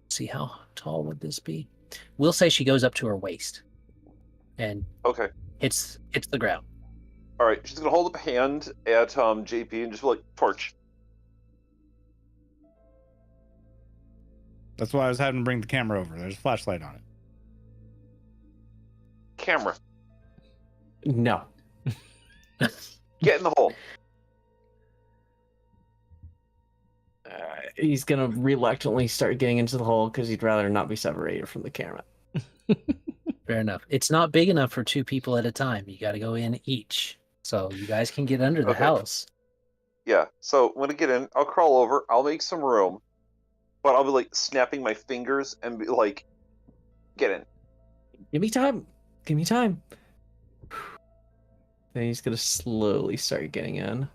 see how tall would this be? We'll say she goes up to her waist and Okay. hits the ground. All right. She's gonna hold up a hand at JP and just be like, torch. That's why I was having to bring the camera over. There's a flashlight on it. Camera. No. Get in the hole. He's gonna reluctantly start getting into the hole because he'd rather not be separated from the camera. Fair enough. It's not big enough for 2 people at a time. You got to go in each. So you guys can get under the Okay. house. Yeah. So when I get in, I'll crawl over. I'll make some room, but I'll be like snapping my fingers and be like, "Get in." Give me time. Give me time. Then he's gonna slowly start getting in.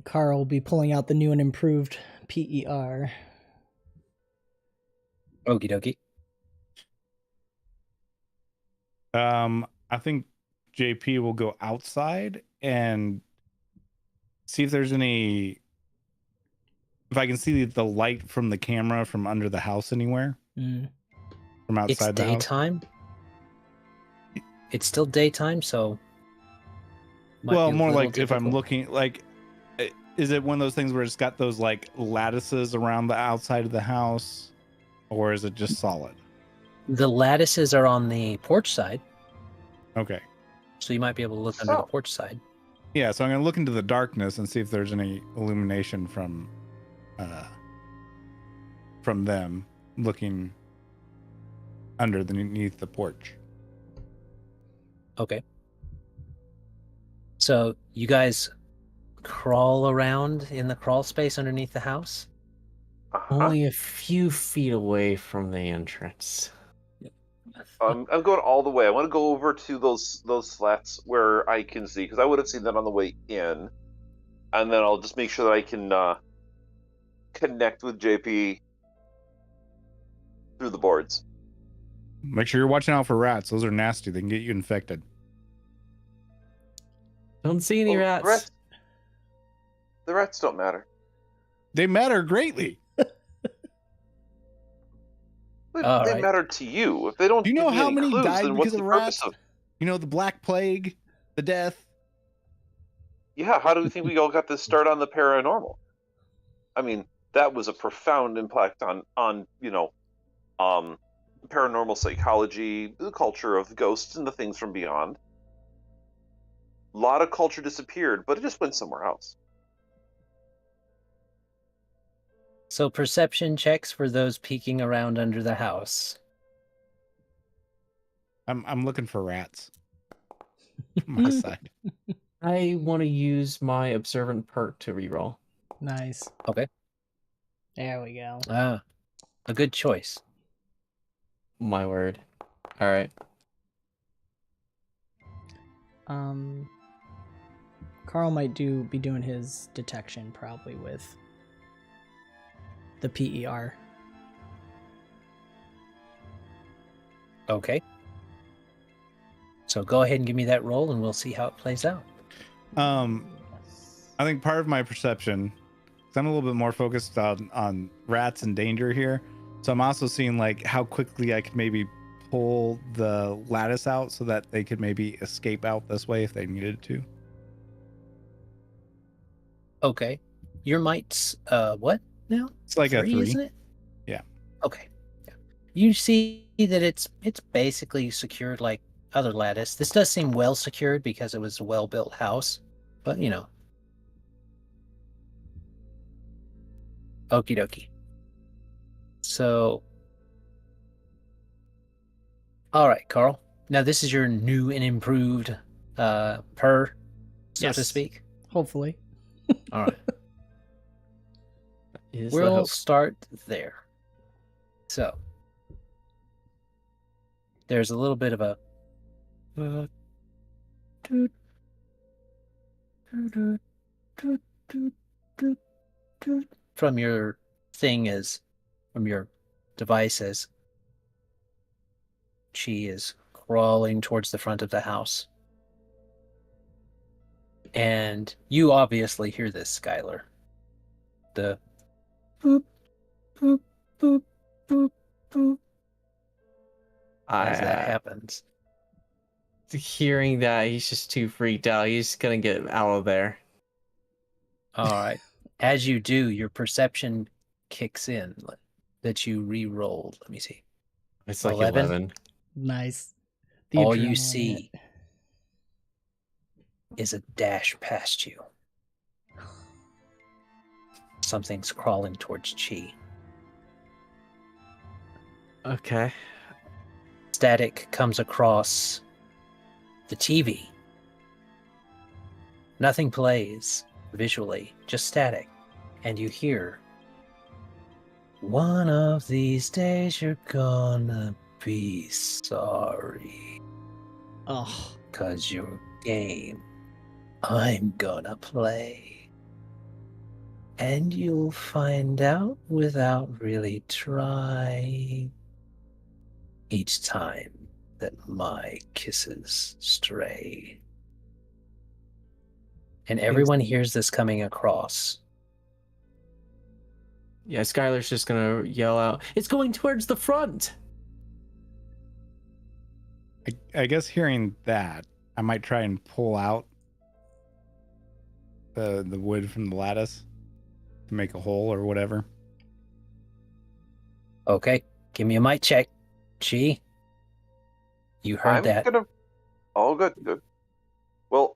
Carl will be pulling out the new and improved PER. Okie dokie. I think JP will go outside and see if there's any. If I can see the light from the camera from under the house anywhere. Mm. From It's outside the house. daytime. It's still daytime, so. might Well, be a more little like if I'm difficult. looking like, is it one of those things where it's got those like lattices around the outside of the house, or is it just solid? The lattices are on the porch side, Okay. so you might be able to look under the Oh. porch side. Yeah, so I'm gonna look into the darkness and see if there's any illumination from them looking underneath the porch. Okay. So you guys crawl around in the crawl space underneath the house? Uh-huh. Only a few feet away from the entrance. I'm going all the way. I want to go over to those slats where I can see, because I would have seen that on the way in, and then I'll just make sure that I can connect with JP through the boards. Make sure you're watching out for rats. Those are nasty. They can get you infected. Don't see any Oh, rats. The rats don't matter. They matter greatly. They All right. matter to you. If they don't Do you give know me how any many clues, died then what's because the of purpose rats? of? You know, the Black Plague, the death. Yeah, how do we think we all got this start on the paranormal? I mean, that was a profound impact on paranormal psychology, the culture of ghosts and the things from beyond. A lot of culture disappeared, but it just went somewhere else. So perception checks for those peeking around under the house. I'm looking for rats. On my side. I want to use my observant perk to reroll. Nice. Okay. There we go. Ah, a good choice. My word. All right. Carl might be doing his detection probably with the PER. Okay. So go ahead and give me that roll and we'll see how it plays out. I think part of my perception, 'cause I'm a little bit more focused on rats and danger here. So I'm also seeing like how quickly I could maybe pull the lattice out so that they could maybe escape out this way if they needed to. Okay. Your might's what now? It's like a 3. Isn't it? Yeah. Okay. Yeah. You see that it's basically secured like other lattice. This does seem well secured because it was a well-built house, but you know. Okie dokie. So, all right, Carl. Now this is your new and improved per, so to Yes. speak. Hopefully. All right. Is the We'll hope. start there. So, there's a little bit of a toot, toot, toot, toot, toot, toot, toot, from your from your device as she is crawling towards the front of the house. And you obviously hear this, Skylar. The boop, boop, boop, boop, boop, as that happens. Hearing that, he's just too freaked out. He's gonna get out of there. All right. As you do, your perception kicks in that you re-rolled. Let me see. It's like 11. 11. Nice. All adrenaline you hit. see is a dash past you. Something's crawling towards Chi. Okay. Static comes across the TV. Nothing plays visually, just static. And you hear, "One of these days you're gonna be sorry. Oh, 'Cause your game I'm gonna play. And you'll find out without really trying. Each time that my kisses stray." And everyone hears this coming across. Yeah, Skylar's just gonna yell out, "It's going towards the front!" I guess hearing that, I might try and pull out the wood from the lattice to make a hole or whatever. Okay, give me a mic check. Chi, you heard that. Oh, good. Well,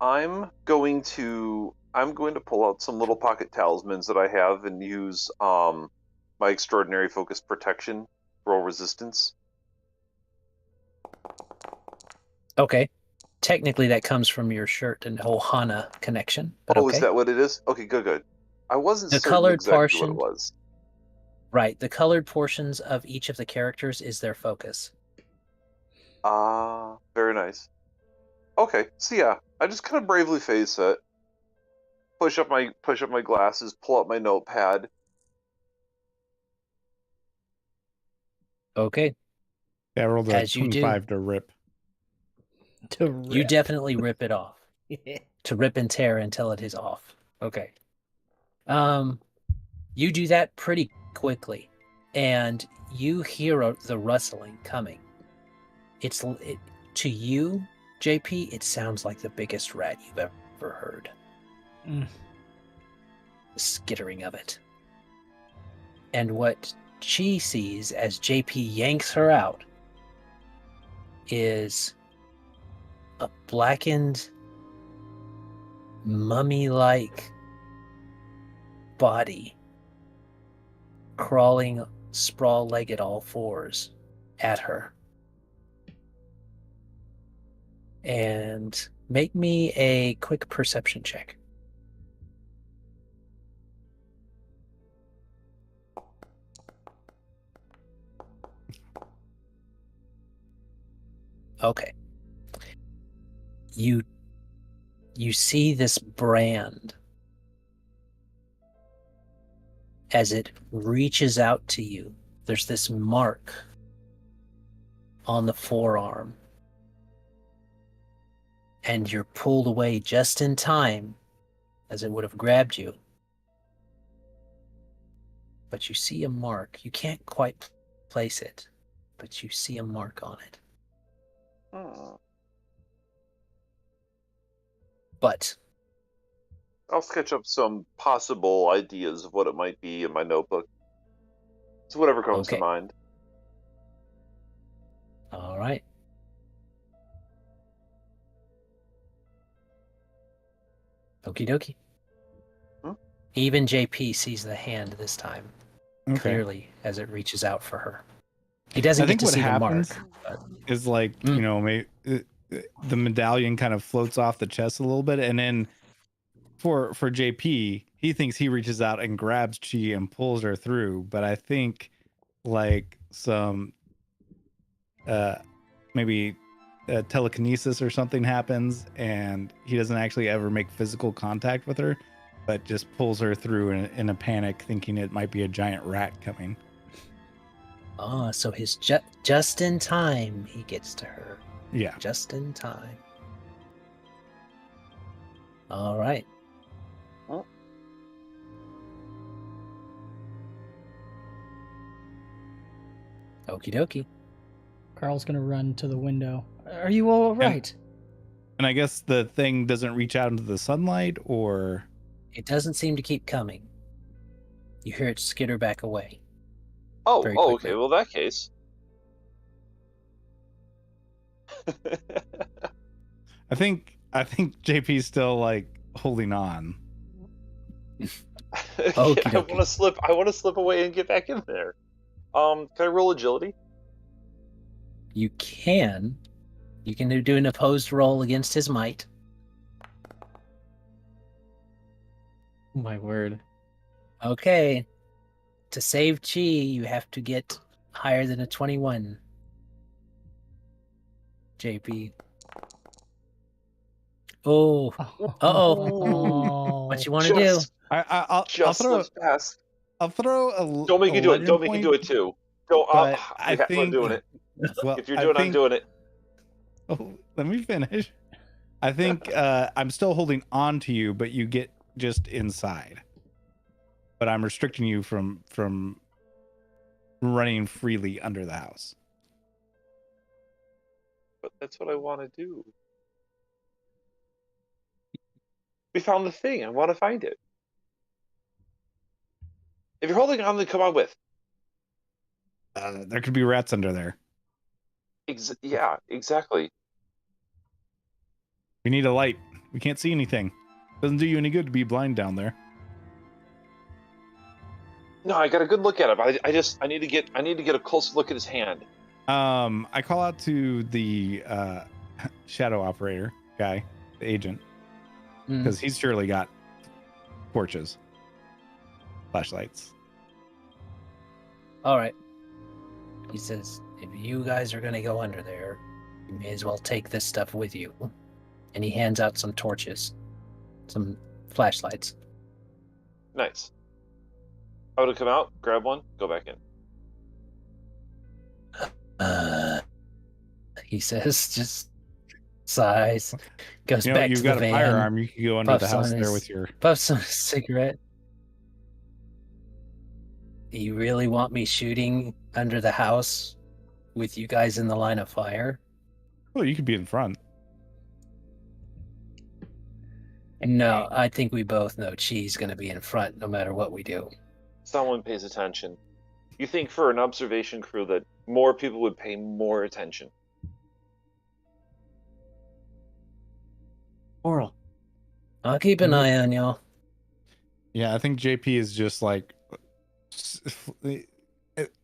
I'm going to pull out some little pocket talismans that I have and use my extraordinary focus protection, roll resistance. Okay. Technically, that comes from your shirt and Ohana connection. But Oh, okay. Is that what it is? Okay, good. I wasn't The certain colored exactly portion, what it was. right? The colored portions of each of the characters is their focus. Very nice. Okay, so yeah, I just kind of bravely face it. Push up my glasses, pull out my notepad. Okay. Yeah, I rolled a As you do. 25 to rip. to rip. You definitely rip it off. To rip and tear until it is off. Okay. You do that pretty quickly, and you hear the rustling coming. To you, JP, it sounds like the biggest rat you've ever heard. Mm. The skittering of it. And what she sees as JP yanks her out is a blackened, mummy-like body crawling sprawl-legged all fours at her. And make me a quick perception check. Okay. You see this brand as it reaches out to you. There's this mark on the forearm. And you're pulled away just in time as it would have grabbed you. But you see a mark. You can't quite place it, but you see a mark on it. But I'll sketch up some possible ideas of what it might be in my notebook. So whatever comes to mind. All right. Okie dokie. Even JP sees the hand this time, clearly, as it reaches out for her. He doesn't get to see the mark. Is like, you know, maybe the medallion kind of floats off the chest a little bit, and then for JP, he thinks he reaches out and grabs Chi and pulls her through, but I think like some maybe telekinesis or something happens, and he doesn't actually ever make physical contact with her, but just pulls her through in a panic, thinking it might be a giant rat coming. Oh, so his just in time he gets to her. Yeah. Just in time. All right. Well, Okie dokie. Carl's gonna run to the window. Are you all right? And I guess the thing doesn't reach out into the sunlight, or... It doesn't seem to keep coming. You hear it skitter back away. oh, Very oh, quickly. okay. Well, in that case. I think JP's still like holding on. I Okey-dokey. want to slip. I want to slip away and get back in there. Can I roll agility? You can. You can do an opposed roll against his might. My word. Okay. To save chi, you have to get higher than a 21. JP. Oh. Uh-oh. What you want to do? Just, I'll just throw. slips past. I'll throw a. Don't make me do it. legend Don't make me point, do it too. Don't. but I'm doing it. Well, If you're doing it, I'm doing it. Oh, let me finish. I think I'm still holding on to you, but you get just inside. But I'm restricting you from running freely under the house. But that's what I want to do. We found the thing. I want to find it. If you're holding on, then come on with. There could be rats under there. Yeah, exactly. We need a light. We can't see anything. Doesn't do you any good to be blind down there. No, I got a good look at him. I need to get a close look at his hand. I call out to the shadow operator guy, the agent, because he's surely got torches, flashlights. All right. He says, if you guys are going to go under there, you may as well take this stuff with you. And he hands out some torches, some flashlights. Nice. I would have come out, grab one, go back in. He says, just sighs, goes You know, back you've to got the a van, firearm. You can go under the puffs house on there his- with your. puffs on a cigarette. You really want me shooting under the house with you guys in the line of fire? Well, you could be in front. No, I think we both know Chi's going to be in front no matter what we do. Someone pays attention. You think for an observation crew that more people would pay more attention? Oral. I'll keep an eye on y'all. Yeah, I think JP is just like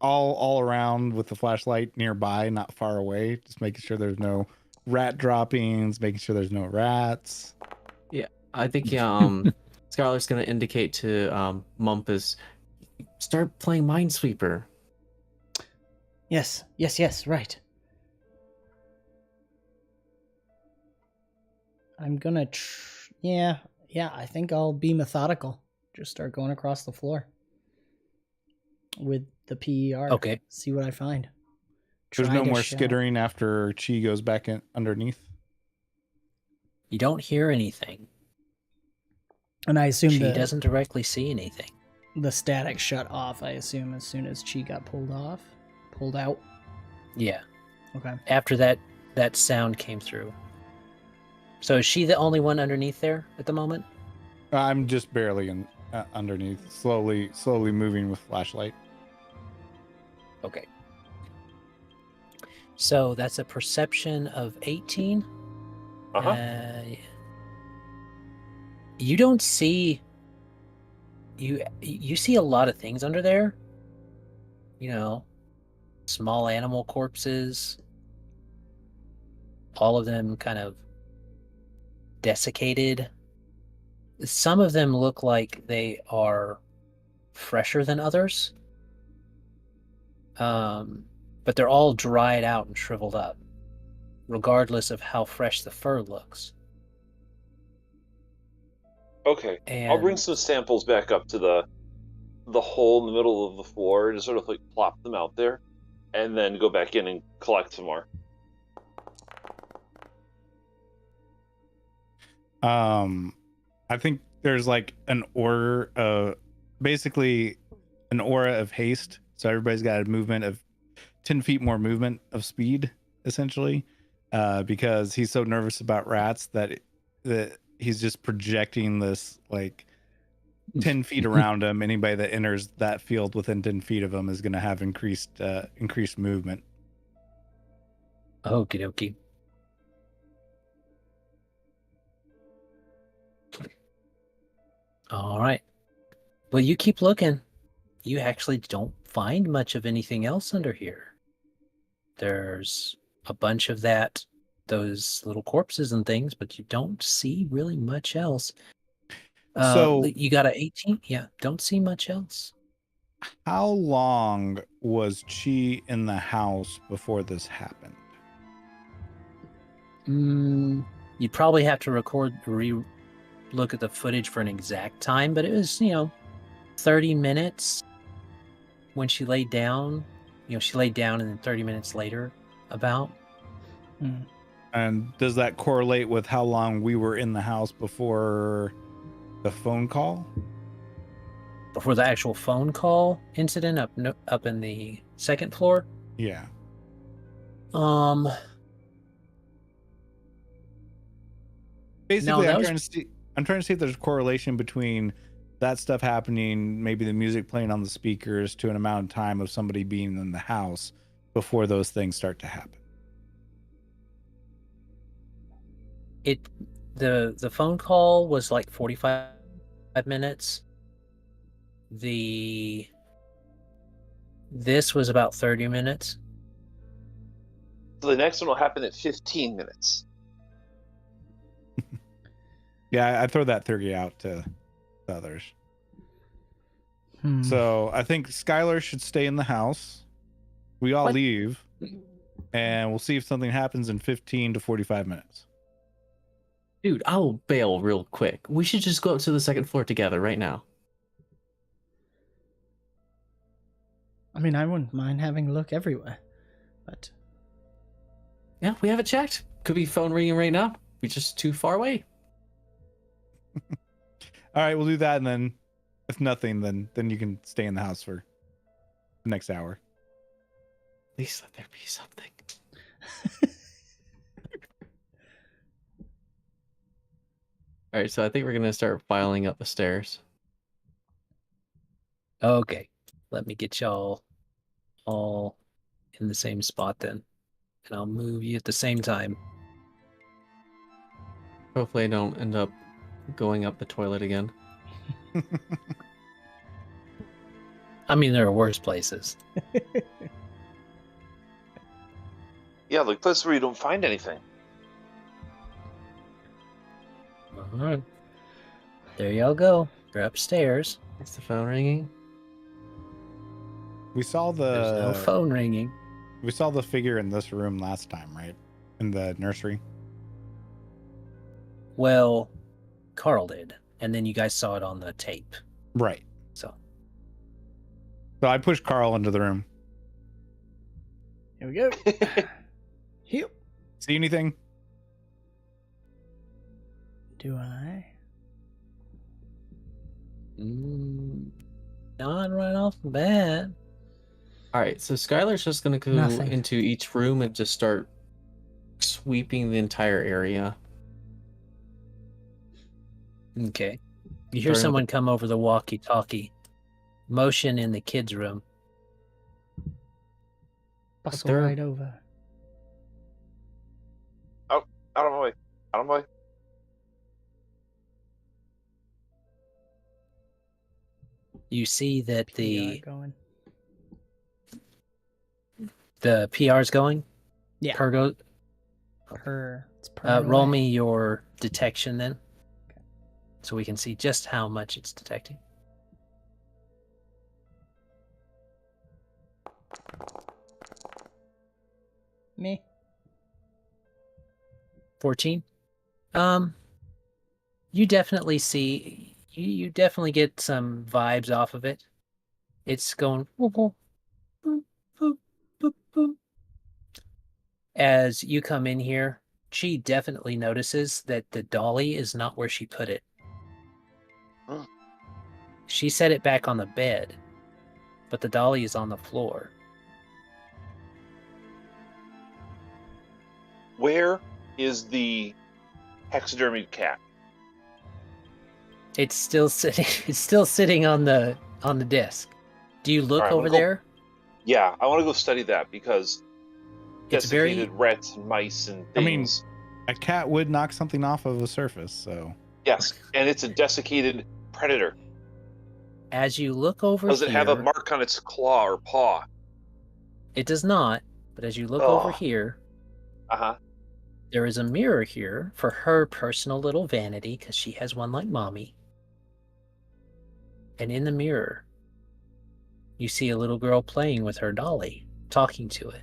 all around with the flashlight nearby, not far away, just making sure there's no rat droppings, making sure there's no rats. I think Skylar's gonna indicate to Mumpus, start playing Minesweeper. Yes, right. I'm gonna, yeah, I think I'll be methodical. Just start going across the floor with the PER. Okay. See what I find. There's Try no to more shout. skittering after Chi goes back in underneath. You don't hear anything. And I assume She the, doesn't directly see anything. the static shut off, I assume, as soon as Chi got pulled out. Yeah. Okay. After that sound came through. So is she the only one underneath there at the moment? I'm just barely in underneath, slowly moving with flashlight. Okay. So that's a perception of 18. Uh-huh. You don't see. You see a lot of things under there. You know, small animal corpses. All of them kind of desiccated. Some of them look like they are fresher than others. but they're all dried out and shriveled up, regardless of how fresh the fur looks. Okay, And I'll bring some samples back up to the hole in the middle of the floor to sort of like plop them out there, and then go back in and collect some more. I think there's like an aura, basically an aura of haste. So everybody's got a movement of 10 feet more movement of speed, essentially, because he's so nervous about rats that he's just projecting this like 10 feet around him. Anybody that enters that field within 10 feet of him is going to have increased movement. okie dokie. All right. Well, you keep looking. You actually don't find much of anything else under here. There's a bunch of those little corpses and things, but you don't see really much else. So you got an 18? Yeah, don't see much else. how long was Chi in the house before this happened? You'd probably have to look at the footage for an exact time, but it was, 30 minutes when she laid down. She laid down and then 30 minutes later about. And does that correlate with how long we were in the house before the phone call? Before the actual phone call incident up in the second floor? Yeah. Basically, No, I'm trying to see if there's a correlation between that stuff happening, maybe the music playing on the speakers, to an amount of time of somebody being in the house before those things start to happen. The phone call was like 45 minutes. This was about 30 minutes. So the next one will happen at 15 minutes. Yeah, I throw that theory out to others. So I think Skylar should stay in the house. We all leave, and we'll see if something happens in 15 to 45 minutes. Dude, I will bail real quick. We should just go up to the second floor together right now. I mean, I wouldn't mind having a look everywhere, but Yeah, we haven't checked. Could be phone ringing right now. We're just too far away. All right, we'll do that, and then if nothing, then you can stay in the house for the next hour. At least let there be something. All right, so I think we're gonna start filing up the stairs. Okay, let me get y'all all in the same spot then, and I'll move you at the same time. Hopefully, I don't end up going up the toilet again. I mean, there are worse places. Yeah, like places where you don't find anything. All right, there y'all go. You're upstairs. Is the phone ringing? We saw There's no phone ringing. We saw the figure in this room last time, right? In the nursery. Well, Carl did, and then you guys saw it on the tape. Right. So I pushed Carl into the room. here we go. Here. See anything? Do I? not right off the bat. All right, so Skylar's just gonna go Nothing. into each room and just start sweeping the entire area. Okay. You hear Turn someone come over the walkie-talkie. Motion in the kids' room. Bustle there- right over. Out of my way. Out of my way. You see that the PR going. PR's going? Yeah. Per go, It's per roll away. me your detection then. Okay. So we can see just how much it's detecting. Me. 14. You definitely see, you definitely get some vibes off of it. It's going boop, boop, boop, boop, boop, boop. As you come in here, she definitely notices that the dolly is not where she put it. Huh. She set it back on the bed, but the dolly is on the floor. Where is the taxidermied cat? It's still sitting. It's still sitting on the desk. Do you look All right, I'm over gonna go- there? Yeah, I want to go study that because It's very. desiccated rats and mice and I mean- things. A cat would knock something off of a surface, so Yes, and it's a desiccated predator. As you look over Does here, it have a mark on its claw or paw? it does not. But as you look over Oh. here, Uh-huh. there is a mirror here for her personal little vanity because she has one like mommy. And in the mirror, you see a little girl playing with her dolly, talking to it.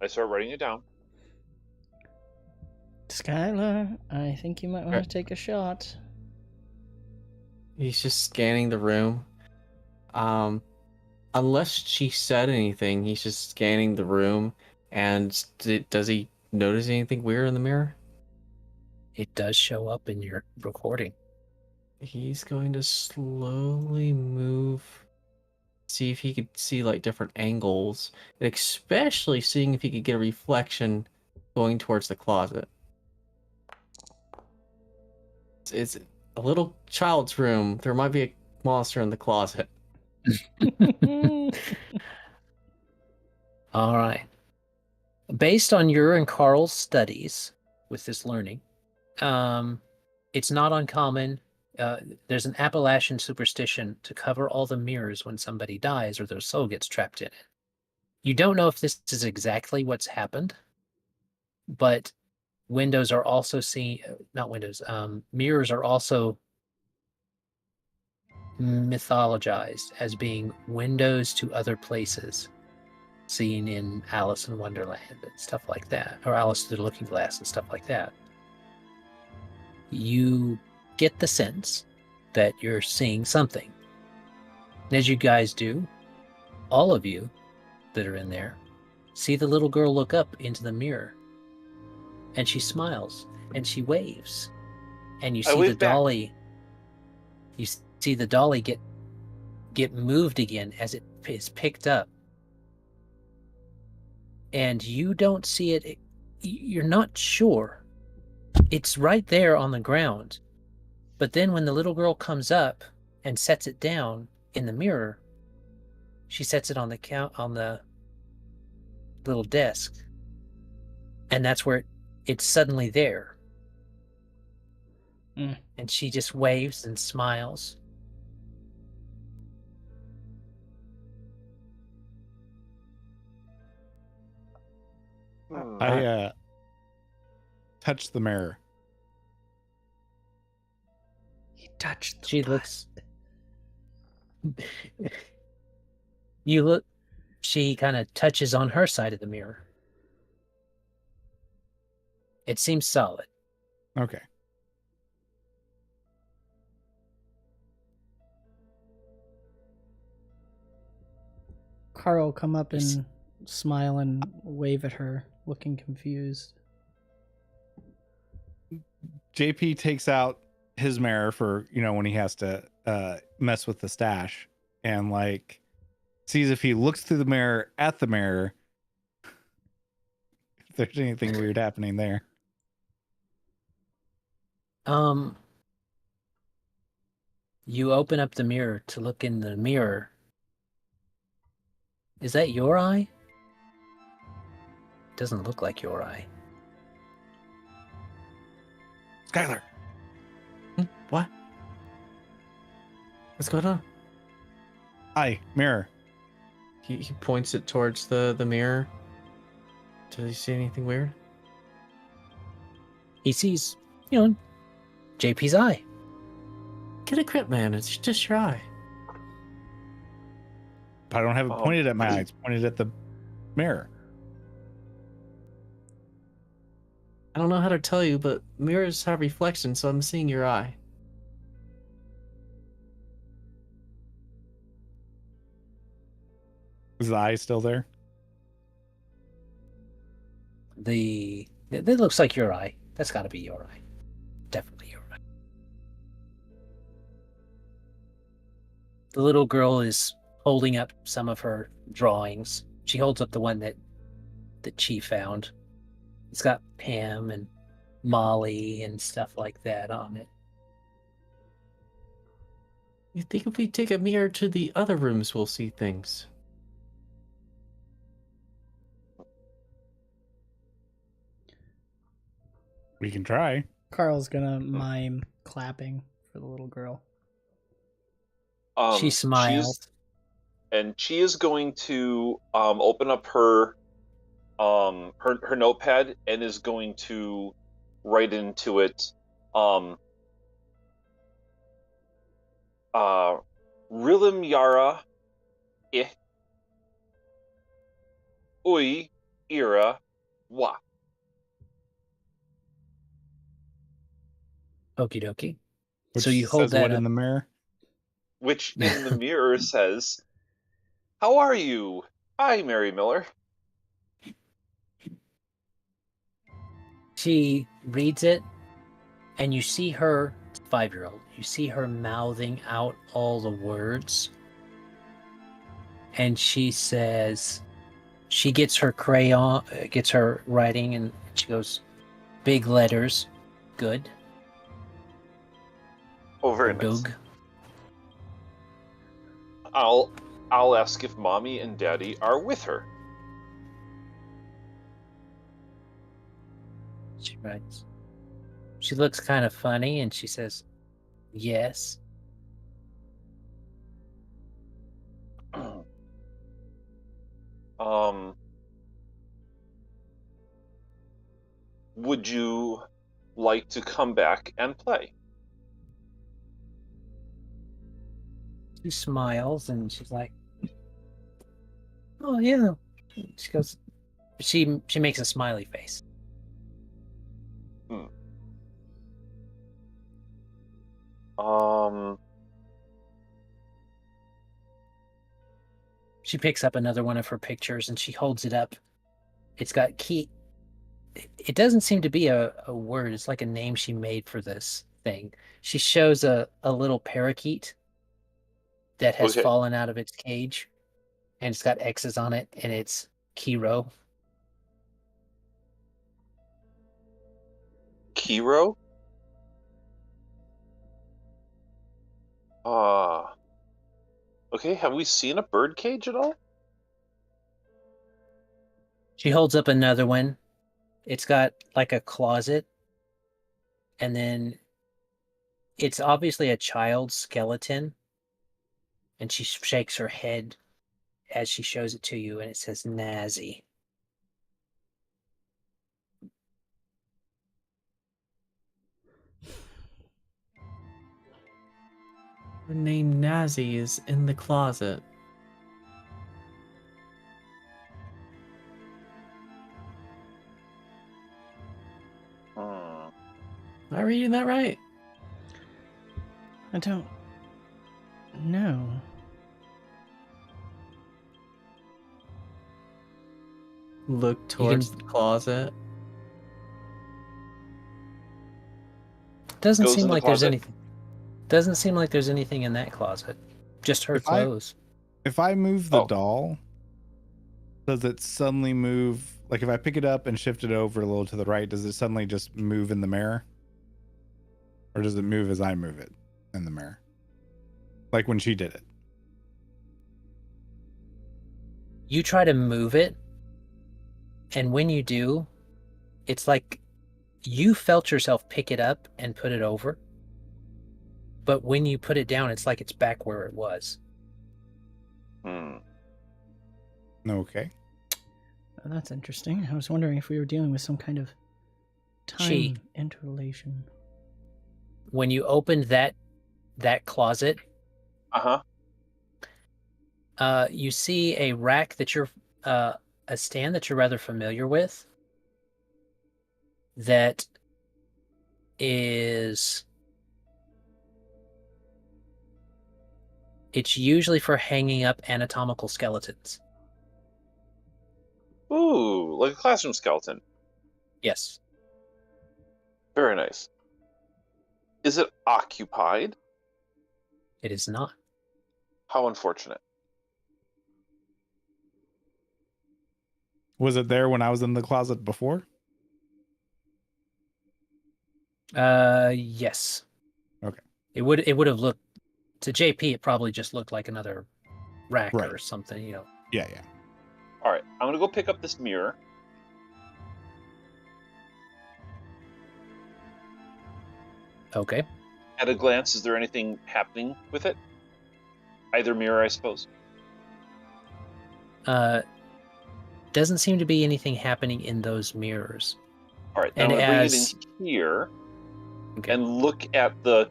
I start writing it down. Skylar, I think you might want to take a shot. He's just scanning the room. Unless she said anything, he's just scanning the room. And does he notice anything weird in the mirror? It does show up in your recording. He's going to slowly move, see if he could see like different angles, especially seeing if he could get a reflection going towards the closet. It's a little child's room. There might be a monster in the closet. All right. Based on your and Carl's studies with this learning, it's not uncommon. There's an Appalachian superstition to cover all the mirrors when somebody dies or their soul gets trapped in it. You don't know if this is exactly what's happened, but windows are also mirrors are also mythologized as being windows to other places, seen in Alice in Wonderland and stuff like that, or Alice Through the Looking Glass and stuff like that. You get the sense that you're seeing something. And as you guys do, all of you that are in there see the little girl look up into the mirror, and she smiles and she waves, and you I see the wave back. dolly. You see the dolly get moved again as it is picked up, and you don't see it. You're not sure. It's right there on the ground, but then when the little girl comes up and sets it down in the mirror, she sets it on the little desk, and that's where it's suddenly there. Mm. And she just waves and smiles. I touch the mirror. He touched the She butt. looks. You look. She kind of touches on her side of the mirror. It seems solid. Okay. Carl come up and smile and wave at her, looking confused. JP takes out his mirror for, when he has to mess with the stash, and like sees if he looks through the mirror at the mirror if there's anything weird happening there. You open up the mirror to look in the mirror. Is that your eye? Doesn't look like your eye. Skylar. What? What's going on? Eye, mirror. He points it towards the mirror. Does he see anything weird? He sees, JP's eye. Get a grip, man. It's just your eye. I don't have it pointed at my eye. It's pointed at the mirror? I don't know how to tell you, but mirrors have reflection, so I'm seeing your eye. Is the eye still there? It looks like your eye. That's got to be your eye. Definitely your eye. The little girl is holding up some of her drawings. She holds up the one that she found. It's got Pam and Molly and stuff like that on it. You think if we take a mirror to the other rooms, we'll see things? We can try. Carl's gonna mime clapping for the little girl. She smiles. She is going to open up her notepad and is going to write into it 𝕻𝖗𝖊𝖆𝖗𝖗. Okie dokie. Which So you hold says that what up. in the mirror? Which in the mirror says, "How are you? Hi, Mary Miller." She reads it, and you see her, 5-year-old, you see her mouthing out all the words. And she says, she gets her crayon, gets her writing, and she goes, big letters, good. Oh, very Or nice. Doug. I'll ask if Mommy and Daddy are with her. She writes. She looks kind of funny, and she says, yes. Would you like to come back and play? She smiles, and she's like, oh, yeah. She goes, she makes a smiley face. She picks up another one of her pictures and she holds it up. It's got key. It doesn't seem to be a word. It's like a name she made for this thing. She shows a little parakeet that has fallen out of its cage, and it's got X's on it, and it's Kiro. Kiro? Okay, have we seen a bird cage at all? She holds up another one. It's got like a closet, and then it's obviously a child's skeleton, and she shakes her head as she shows it to you, and it says Nazi. The name Nazi is in the closet. Am I reading that right? I don't know. Look towards the closet. Doesn't Goes seem in the like there's closet. anything. Doesn't seem like there's anything in that closet. Just her clothes. If I move the doll, does it suddenly move? Like if I pick it up and shift it over a little to the right, does it suddenly just move in the mirror? Or does it move as I move it in the mirror? Like when she did it. You try to move it, and when you do, it's like you felt yourself pick it up and put it over. But when you put it down, it's like it's back where it was. Okay. Oh, that's interesting. I was wondering if we were dealing with some kind of time interrelation. When you opened that closet, you see a rack that your a stand that you're rather familiar with that is... It's usually for hanging up anatomical skeletons. Ooh, like a classroom skeleton. Yes. Very nice. Is it occupied? It is not. How unfortunate. Was it there when I was in the closet before? Yes. Okay. It would have looked to JP. It probably just looked like another rack Right. or something, you know. Yeah. All right, I'm gonna go pick up this mirror. Okay. At a glance, is there anything happening with it? Either mirror, I suppose. Doesn't seem to be anything happening in those mirrors. All right, then And I'm gonna bring it as- in here Okay. and look at the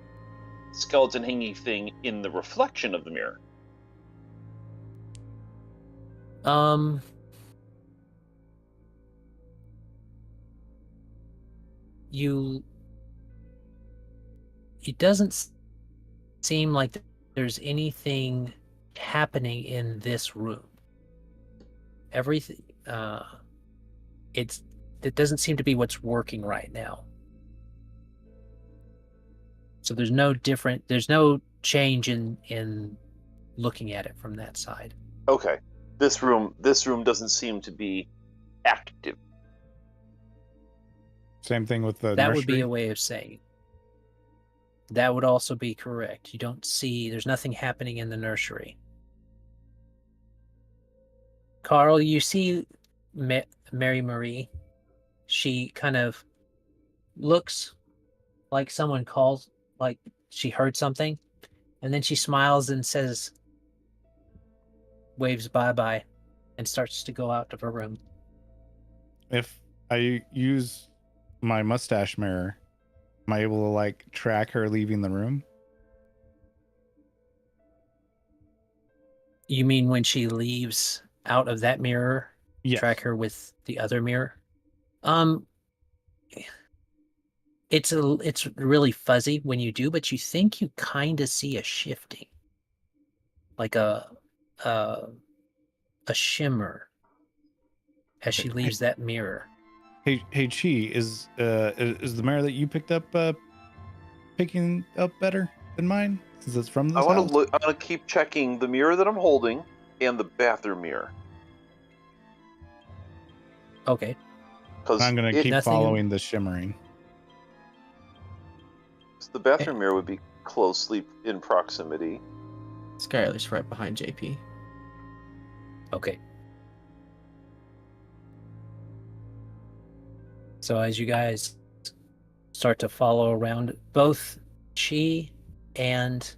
skeleton hanging thing in the reflection of the mirror. It doesn't seem like there's anything happening in this room. Everything, it doesn't seem to be what's working right now. So there's no change in looking at it from that side. Okay, this room doesn't seem to be active. Same thing with the That nursery. would be a way of saying. That would also be correct. You don't see, there's nothing happening in the nursery. Carl, you see Mary Marie. She kind of looks like someone calls, like she heard something, and then she smiles and says, waves bye-bye, and starts to go out of her room. If I use my mustache mirror, am I able to like track her leaving the room? You mean when she leaves out of that mirror, Yes. track her with the other mirror? It's really fuzzy when you do, but you think you kind of see a shifting, like a shimmer as she leaves that mirror. Hey, Chi, is the mirror that you picked up picking up better than mine? Since it's from this I want house? to look. I want to keep checking the mirror that I'm holding and the bathroom mirror. Okay. Because I'm gonna keep Nothing- following the shimmering. the bathroom mirror would be closely in proximity. Skylar's right behind JP. Okay. So as you guys start to follow around, both Chi and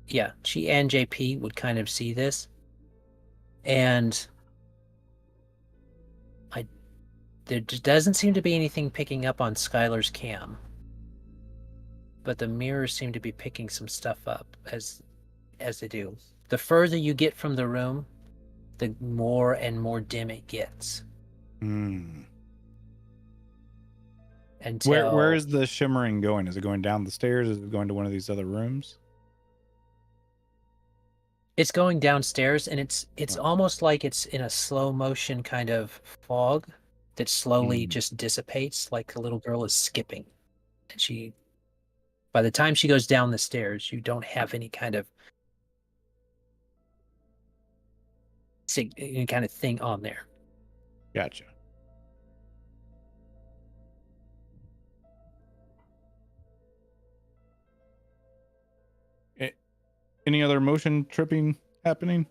JP would kind of see this, and there just doesn't seem to be anything picking up on Skylar's cam, but the mirrors seem to be picking some stuff up as they do. The further you get from the room, the more and more dim it gets. Until Where is the shimmering going? Is it going down the stairs? Is it going to one of these other rooms? it's going downstairs, and it's almost like it's in a slow motion kind of fog that slowly just dissipates, like a little girl is skipping. And by the time she goes down the stairs, you don't have any kind of thing on there. Gotcha. Any other motion tripping happening?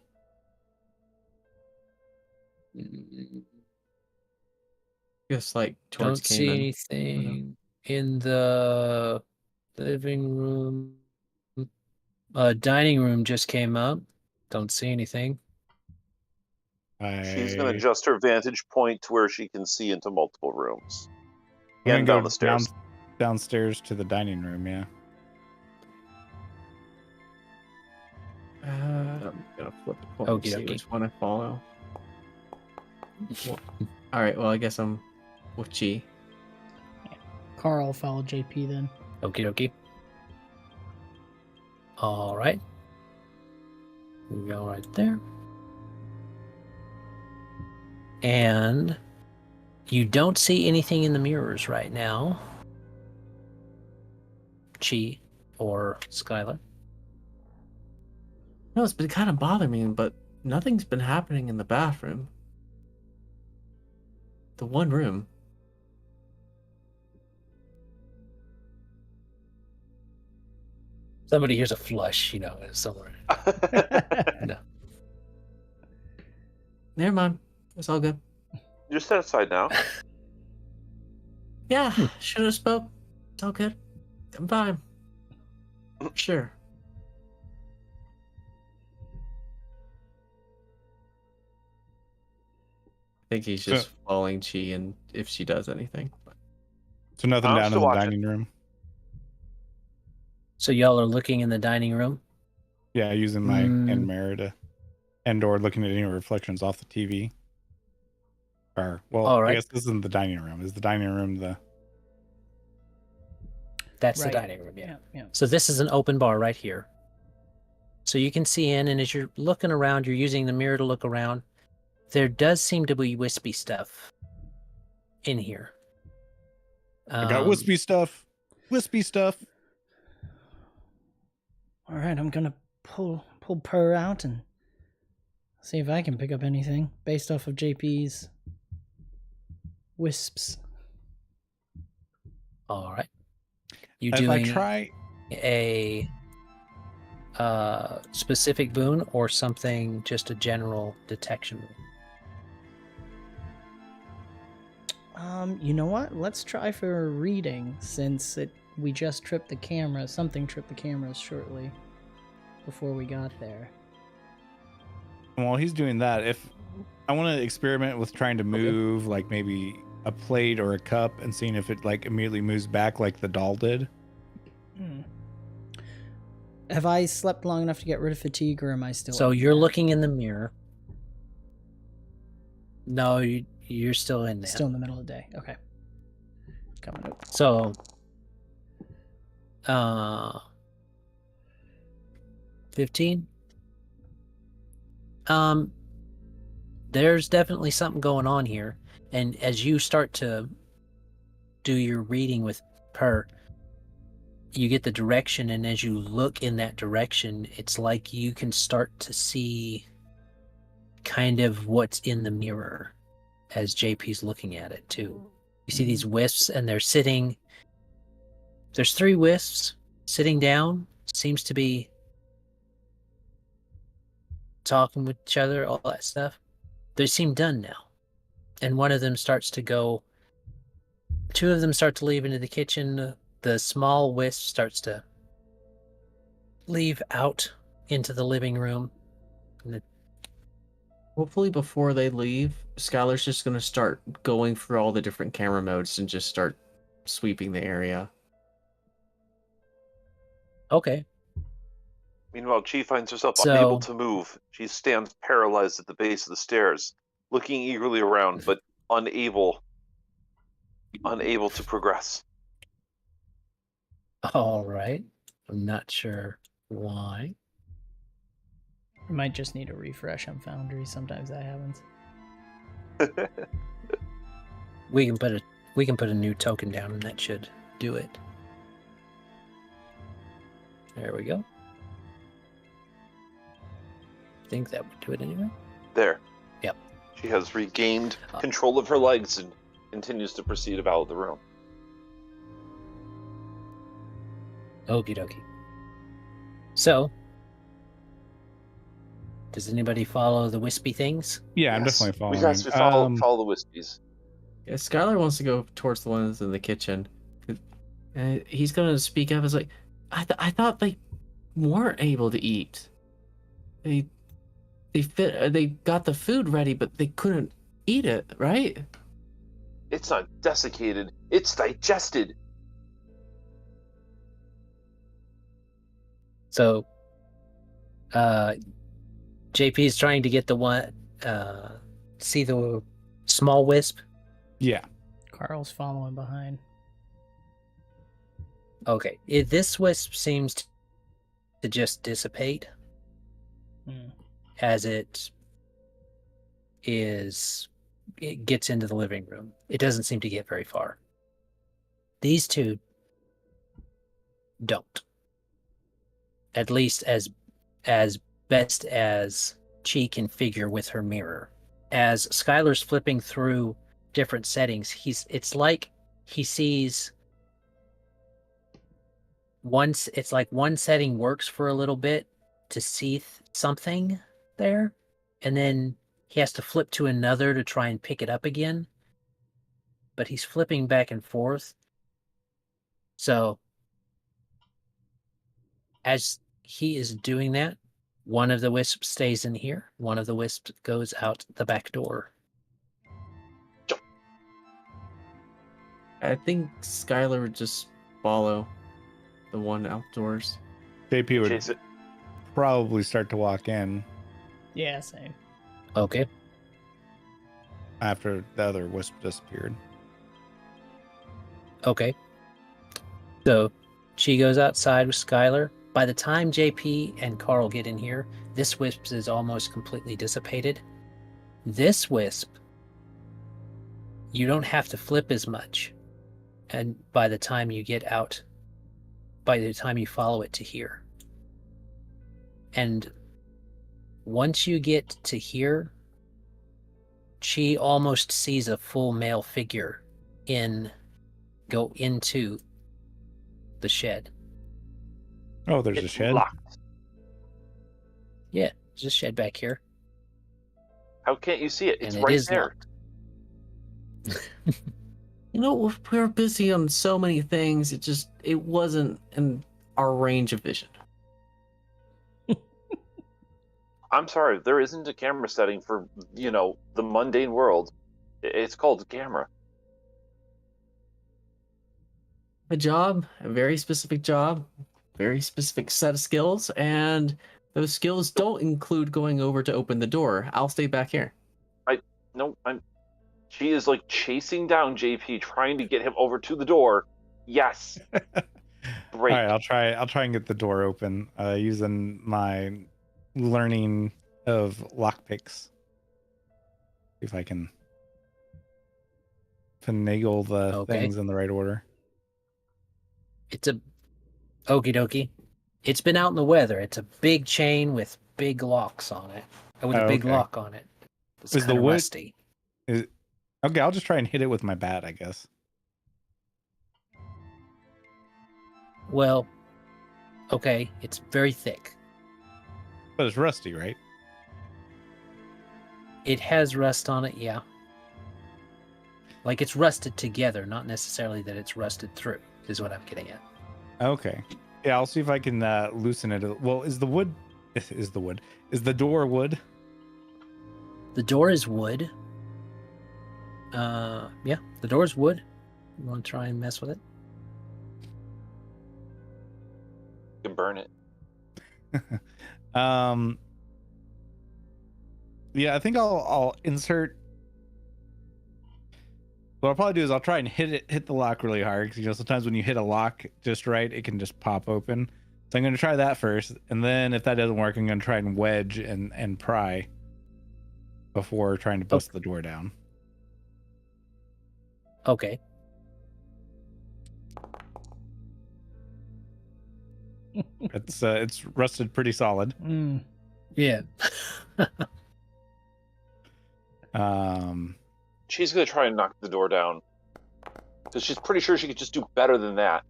Just like Don't towards see Kanan. anything in the living room. Dining room just came up. Don't see anything. She's going to adjust her vantage point to where she can see into multiple rooms. I'm And gonna down the stairs. Downstairs to the dining room, yeah. I'm gonna flip a coin and Okie see dokie. which one I follow. All right. Well, I guess I'm with G. Carl will follow JP then. Okie dokie. All right. We go right there. And you don't see anything in the mirrors right now, Chi or Skylar. No, it's been kind of bothering me, but nothing's been happening in the bathroom. The one room. Somebody hears a flush, somewhere. No. Never mind. It's all good. You're satisfied now. Yeah, should have spoke. It's all good. I'm fine. Sure. I think he's just following Chi and if she does anything. So nothing I'm down in still the watching. dining room. So y'all are looking in the dining room? Yeah, using my end mirror to, and/or looking at any reflections off the TV. Or, well, All right. I guess this isn't the dining room. Is the dining room the... That's Right. the dining room, yeah. Yeah. So this is an open bar right here. So you can see in, and as you're looking around, you're using the mirror to look around. There does seem to be wispy stuff in here. I got wispy stuff. Wispy stuff. All right, I'm gonna pull Per out and see if I can pick up anything based off of JP's wisps. All right. You If I doing try... a specific boon or something, just a general detection? You know what? Let's try for a reading since we just tripped the camera. Something tripped the cameras shortly before we got there. While he's doing that, if I want to experiment with trying to move like maybe a plate or a cup and seeing if it like immediately moves back like the doll did. Have I slept long enough to get rid of fatigue, or am I still? So you're looking in the mirror. No, you're still in there. Still in the middle of the day. Okay. Coming up. So, 15. There's definitely something going on here, and as you start to do your reading with Per, you get the direction, and as you look in that direction, it's like you can start to see kind of what's in the mirror as JP's looking at it too. You see these wisps, and they're sitting. There's 3 wisps sitting down. Seems to be talking with each other, all that stuff. They seem done now. And one of them starts to go. 2 of them start to leave into the kitchen. The small wisp starts to leave out into the living room. Hopefully before they leave, Skylar's just going to start going through all the different camera modes and just start sweeping the area. Okay. Meanwhile, Chi finds herself So- unable to move. She stands paralyzed at the base of the stairs, looking eagerly around, but unable to progress. All right. I'm not sure why. We might just need a refresh on Foundry. Sometimes that happens. We can put a new token down, and that should do it. There we go. I think that would do it anyway. There. Yep. She has regained control of her legs and continues to proceed about the room. Okie dokie. So, does anybody follow the wispy things? Yeah, I'm Yes. definitely following. We follow the Wispies. Yeah, Skylar wants to go towards the ones in the kitchen. He's going to speak up as like, I thought they weren't able to eat. They got the food ready, but they couldn't eat it, right? It's not desiccated, it's digested. So, JP is trying to get the one. See the small wisp. Yeah. Carl's following behind. Okay, this wisp seems to just dissipate as it gets into the living room. It doesn't seem to get very far. These two don't. At least as best as she can figure with her mirror. As Skylar's flipping through different settings, it's like he sees it's like one setting works for a little bit to see something there, and then he has to flip to another to try and pick it up again. But he's flipping back and forth. So as he is doing that, one of the wisps stays in here. One of the wisps goes out the back door. I think Skylar would just follow the one outdoors. JP would Chase it. probably start to walk in Yeah, same. Okay. after the other wisp disappeared. Okay. So she goes outside with Skylar. By the time JP and Carl get in here, this wisp is almost completely dissipated. This wisp, you don't have to flip as much. And by the time you get out, by the time you follow it to here. And once you get to here, she almost sees a full male figure go into the shed. Oh, there's a It's shed. locked. Yeah, there's a shed back here. How can't you see it? It's And right it is there. locked. You know, we were busy on so many things. It wasn't in our range of vision. I'm sorry, there isn't a camera setting for, the mundane world. It's called camera. A job, a very specific job, very specific set of skills, and those skills don't include going over to open the door. I'll stay back here. No, she is like chasing down JP, trying to get him over to the door. Yes. All Great. right, I'll try and get the door open using my learning of lockpicks. See if I can finagle the things in the right order. It's a okie dokie. It's been out in the weather. It's a big chain with big locks on it. With a big okay. lock on it. It's Is the kind of wood- rusty. Okay, I'll just try and hit it with my bat, I guess. Well, okay, it's very thick. But it's rusty, right? It has rust on it, yeah. Like it's rusted together, not necessarily that it's rusted through, is what I'm getting at. Okay. Yeah, I'll see if I can loosen it. Well, is the door wood? The door is wood. Yeah, the door is wood. You want to try and mess with it? You can burn it. Yeah, I think I'll insert. What I'll probably do is I'll try and hit the lock really hard, because sometimes when you hit a lock just right, it can just pop open. So I'm going to try that first, and then if that doesn't work, I'm going to try and wedge and pry before trying to bust the door down. Okay. It's rusted pretty solid. Yeah. She's going to try and knock the door down. Because she's pretty sure she could just do better than that.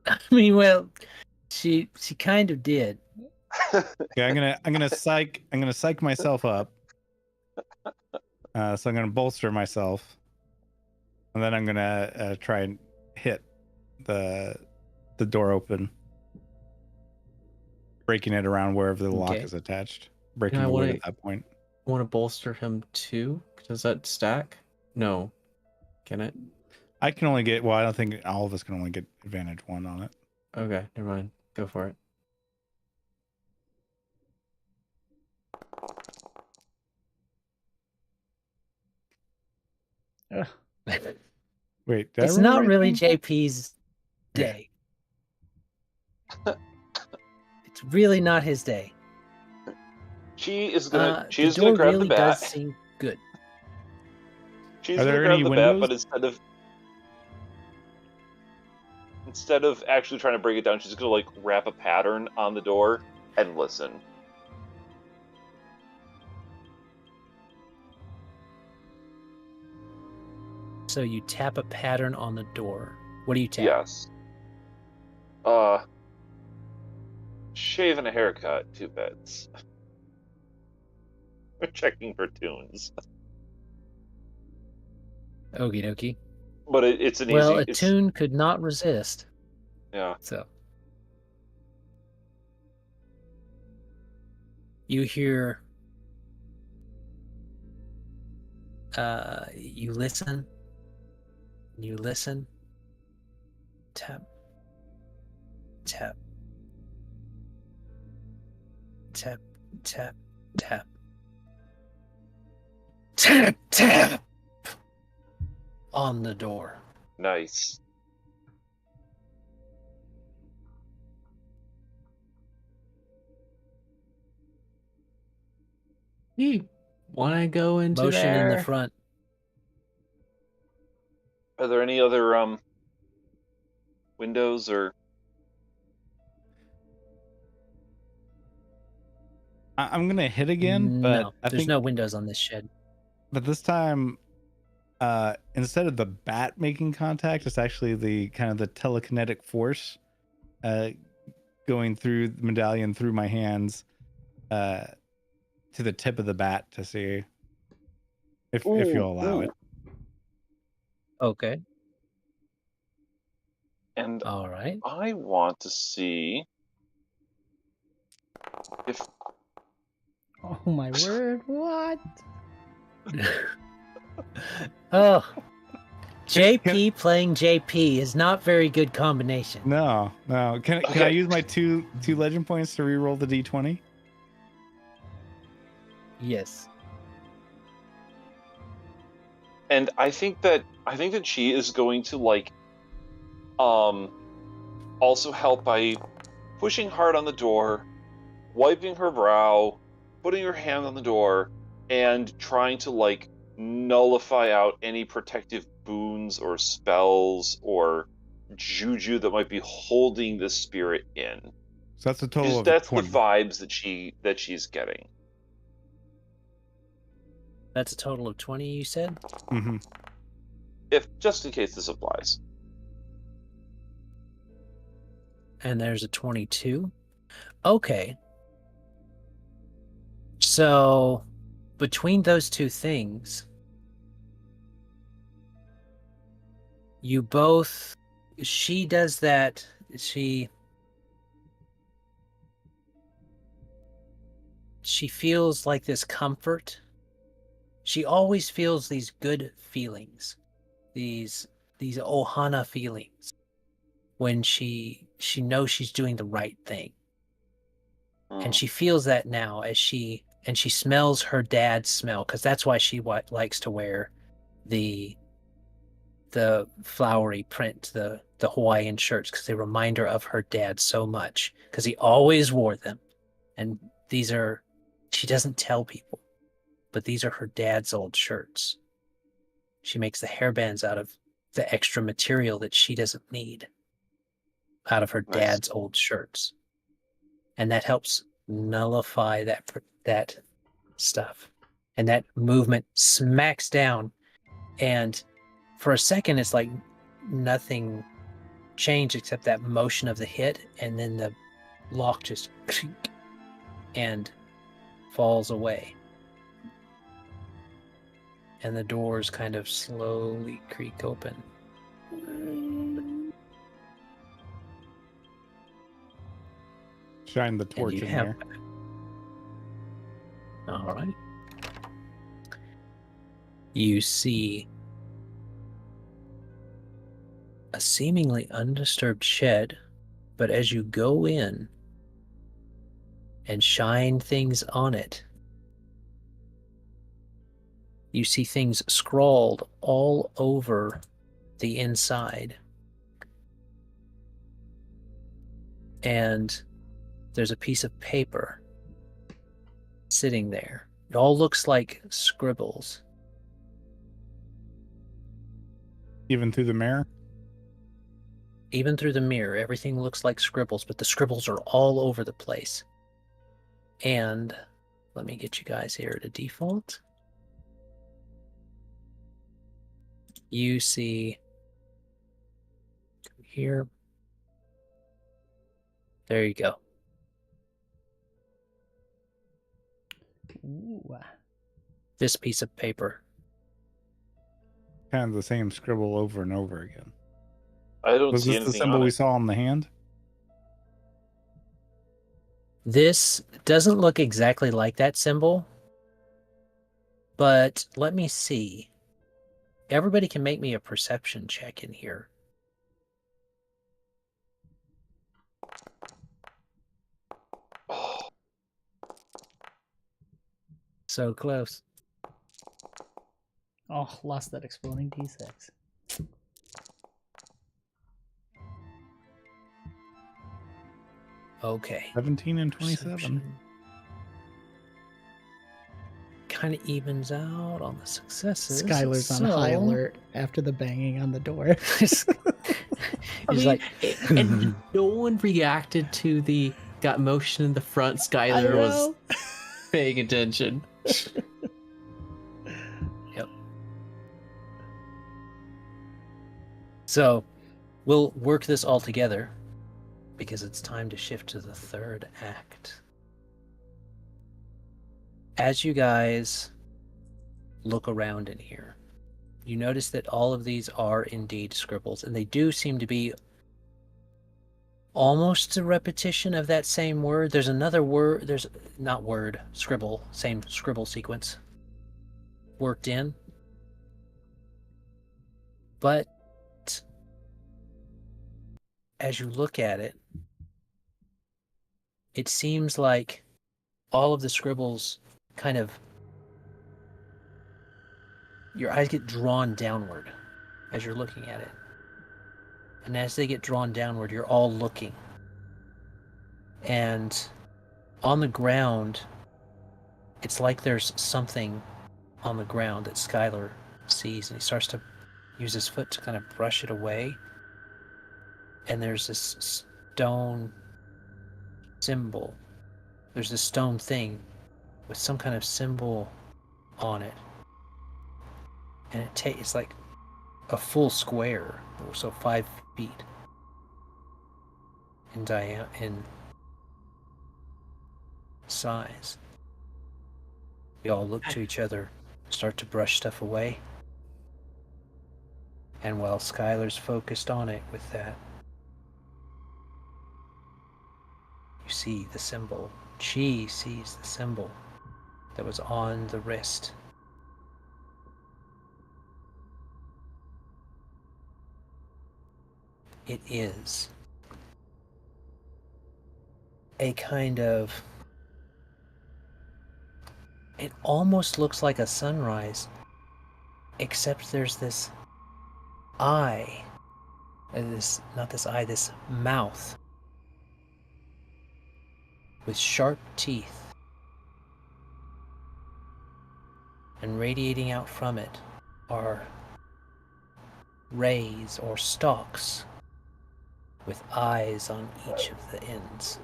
I mean, well, she kind of did. Yeah, I'm gonna psych myself up. So I'm gonna bolster myself, and then I'm gonna try and hit the door open, breaking it around wherever the lock is attached, breaking the wood at that point. Want to bolster him too? Does that stack? No. Can it? I can only get. Well, I don't think all of us can only get advantage 1 on it. Okay, never mind. Go for it. Ugh. Wait, did I It's remember not really anything? JP's Yeah. day. It's really not his day. She is gonna The door grab really the bat. does seem good. She's Are gonna there grab any the bat, windows? but instead of actually trying to break it down, she's gonna like wrap a pattern on the door and listen. So you tap a pattern on the door. What do you tap? Yes. Shave and a haircut, 2 beds. We're checking for tunes. Okie dokie. But it's an Well, easy. a tune could not resist. Yeah. So you hear, you listen, tap, tap, tap, tap, tap, tap, tap on the door. Nice. You want to go into Motion in the there? front. Are there any other windows or? I'm gonna hit again, but No, I there's think, no windows on this shed. but this time, instead of the bat making contact, it's actually the kind of the telekinetic force, going through the medallion through my hands, to the tip of the bat to see if you'll allow it. Okay. And All right. I want to see if Oh my word! What? Oh, JP playing JP is not very good combination. No. Can I Okay. use my two legend points to reroll the d20? Yes. And I think that she is going to like also help by pushing hard on the door, wiping her brow, putting her hand on the door, and trying to like nullify out any protective boons or spells or juju that might be holding the spirit in. So that's a total of That's 20. the vibes that she's getting. That's a total of 20, you said? Mm-hmm. If just in case this applies. And there's a 22. Okay. So, between those two things, you both... She does that... She feels like this comfort. She always feels these good feelings. These ohana feelings. When she knows she's doing the right thing. And she feels that now as she smells her dad's smell, because that's why she likes to wear the flowery print, the Hawaiian shirts, because they remind her of her dad so much, because he always wore them. And these are, she doesn't tell people, but these are her dad's old shirts. She makes the hairbands out of the extra material that she doesn't need, out of her dad's old shirts. And that helps nullify that stuff. And that movement smacks down. And for a second, it's like nothing changed except that motion of the hit. And then the lock just and falls away. And the doors kind of slowly creak open. Shine the torch in there. All right. You see a seemingly undisturbed shed, but as you go in and shine things on it, you see things scrawled all over the inside. And there's a piece of paper sitting there. It all looks like scribbles. Even through the mirror? Even through the mirror, everything looks like scribbles, but the scribbles are all over the place. And let me get you guys here to default. You see here. There you go. Ooh. This piece of paper. Kind of the same scribble over and over again. I don't Was see this the anything symbol on we it. saw on the hand? This doesn't look exactly like that symbol, but let me see. Everybody can make me a perception check in here. Oh, So close. Oh, lost that exploding D6. Okay. 17 and 27. Perception. Kind of evens out on the successes. Skylar's on high alert after the banging on the door. He's like, and no one reacted to the got motion in the front. Skylar was paying attention. Yep. So we'll work this all together because it's time to shift to the third act. As you guys look around in here, you notice that all of these are indeed scribbles, and they do seem to be almost a repetition of that same word. There's another word, there's not word, scribble, same scribble sequence worked in. But as you look at it, it seems like all of the scribbles kind of, your eyes get drawn downward as you're looking at it. And as they get drawn downward, you're all looking. And on the ground, it's like there's something on the ground that Skylar sees, and he starts to use his foot to kind of brush it away. And there's this stone symbol. There's this stone thing with some kind of symbol on it. And it's like a full square, so 5 feet in size. We all look to each other, start to brush stuff away. And while Skylar's focused on it with that, you see the symbol. She sees the symbol that was on the wrist. It is a kind of, it almost looks like a sunrise, except there's this eye, this mouth with sharp teeth, and radiating out from it are rays or stalks with eyes on each of the ends.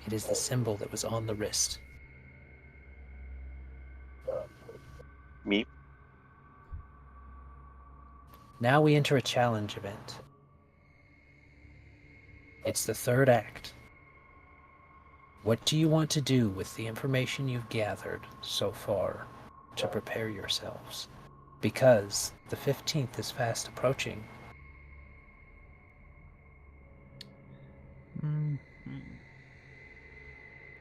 It is the symbol that was on the wrist. me. Now we enter a challenge event. It's the third act. What do you want to do with the information you've gathered so far to prepare yourselves? Because the 15th is fast approaching.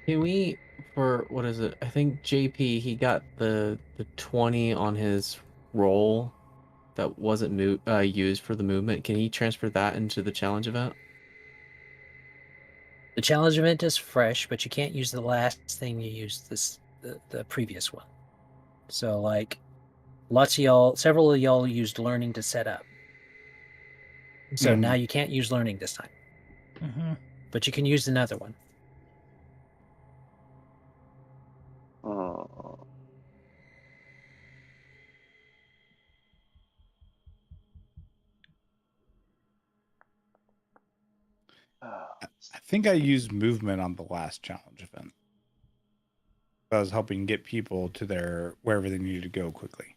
Can we, for what is it? I think JP, he got the 20 on his roll that wasn't used for the movement. Can he transfer that into the challenge event? The challenge event is fresh, but you can't use the last thing you used the previous one. So like lots of y'all, several of y'all used learning to set up. So now you can't use learning this time. Mm-hmm. But you can use another one. I think I used movement on the last challenge event. I was helping get people to wherever they needed to go quickly.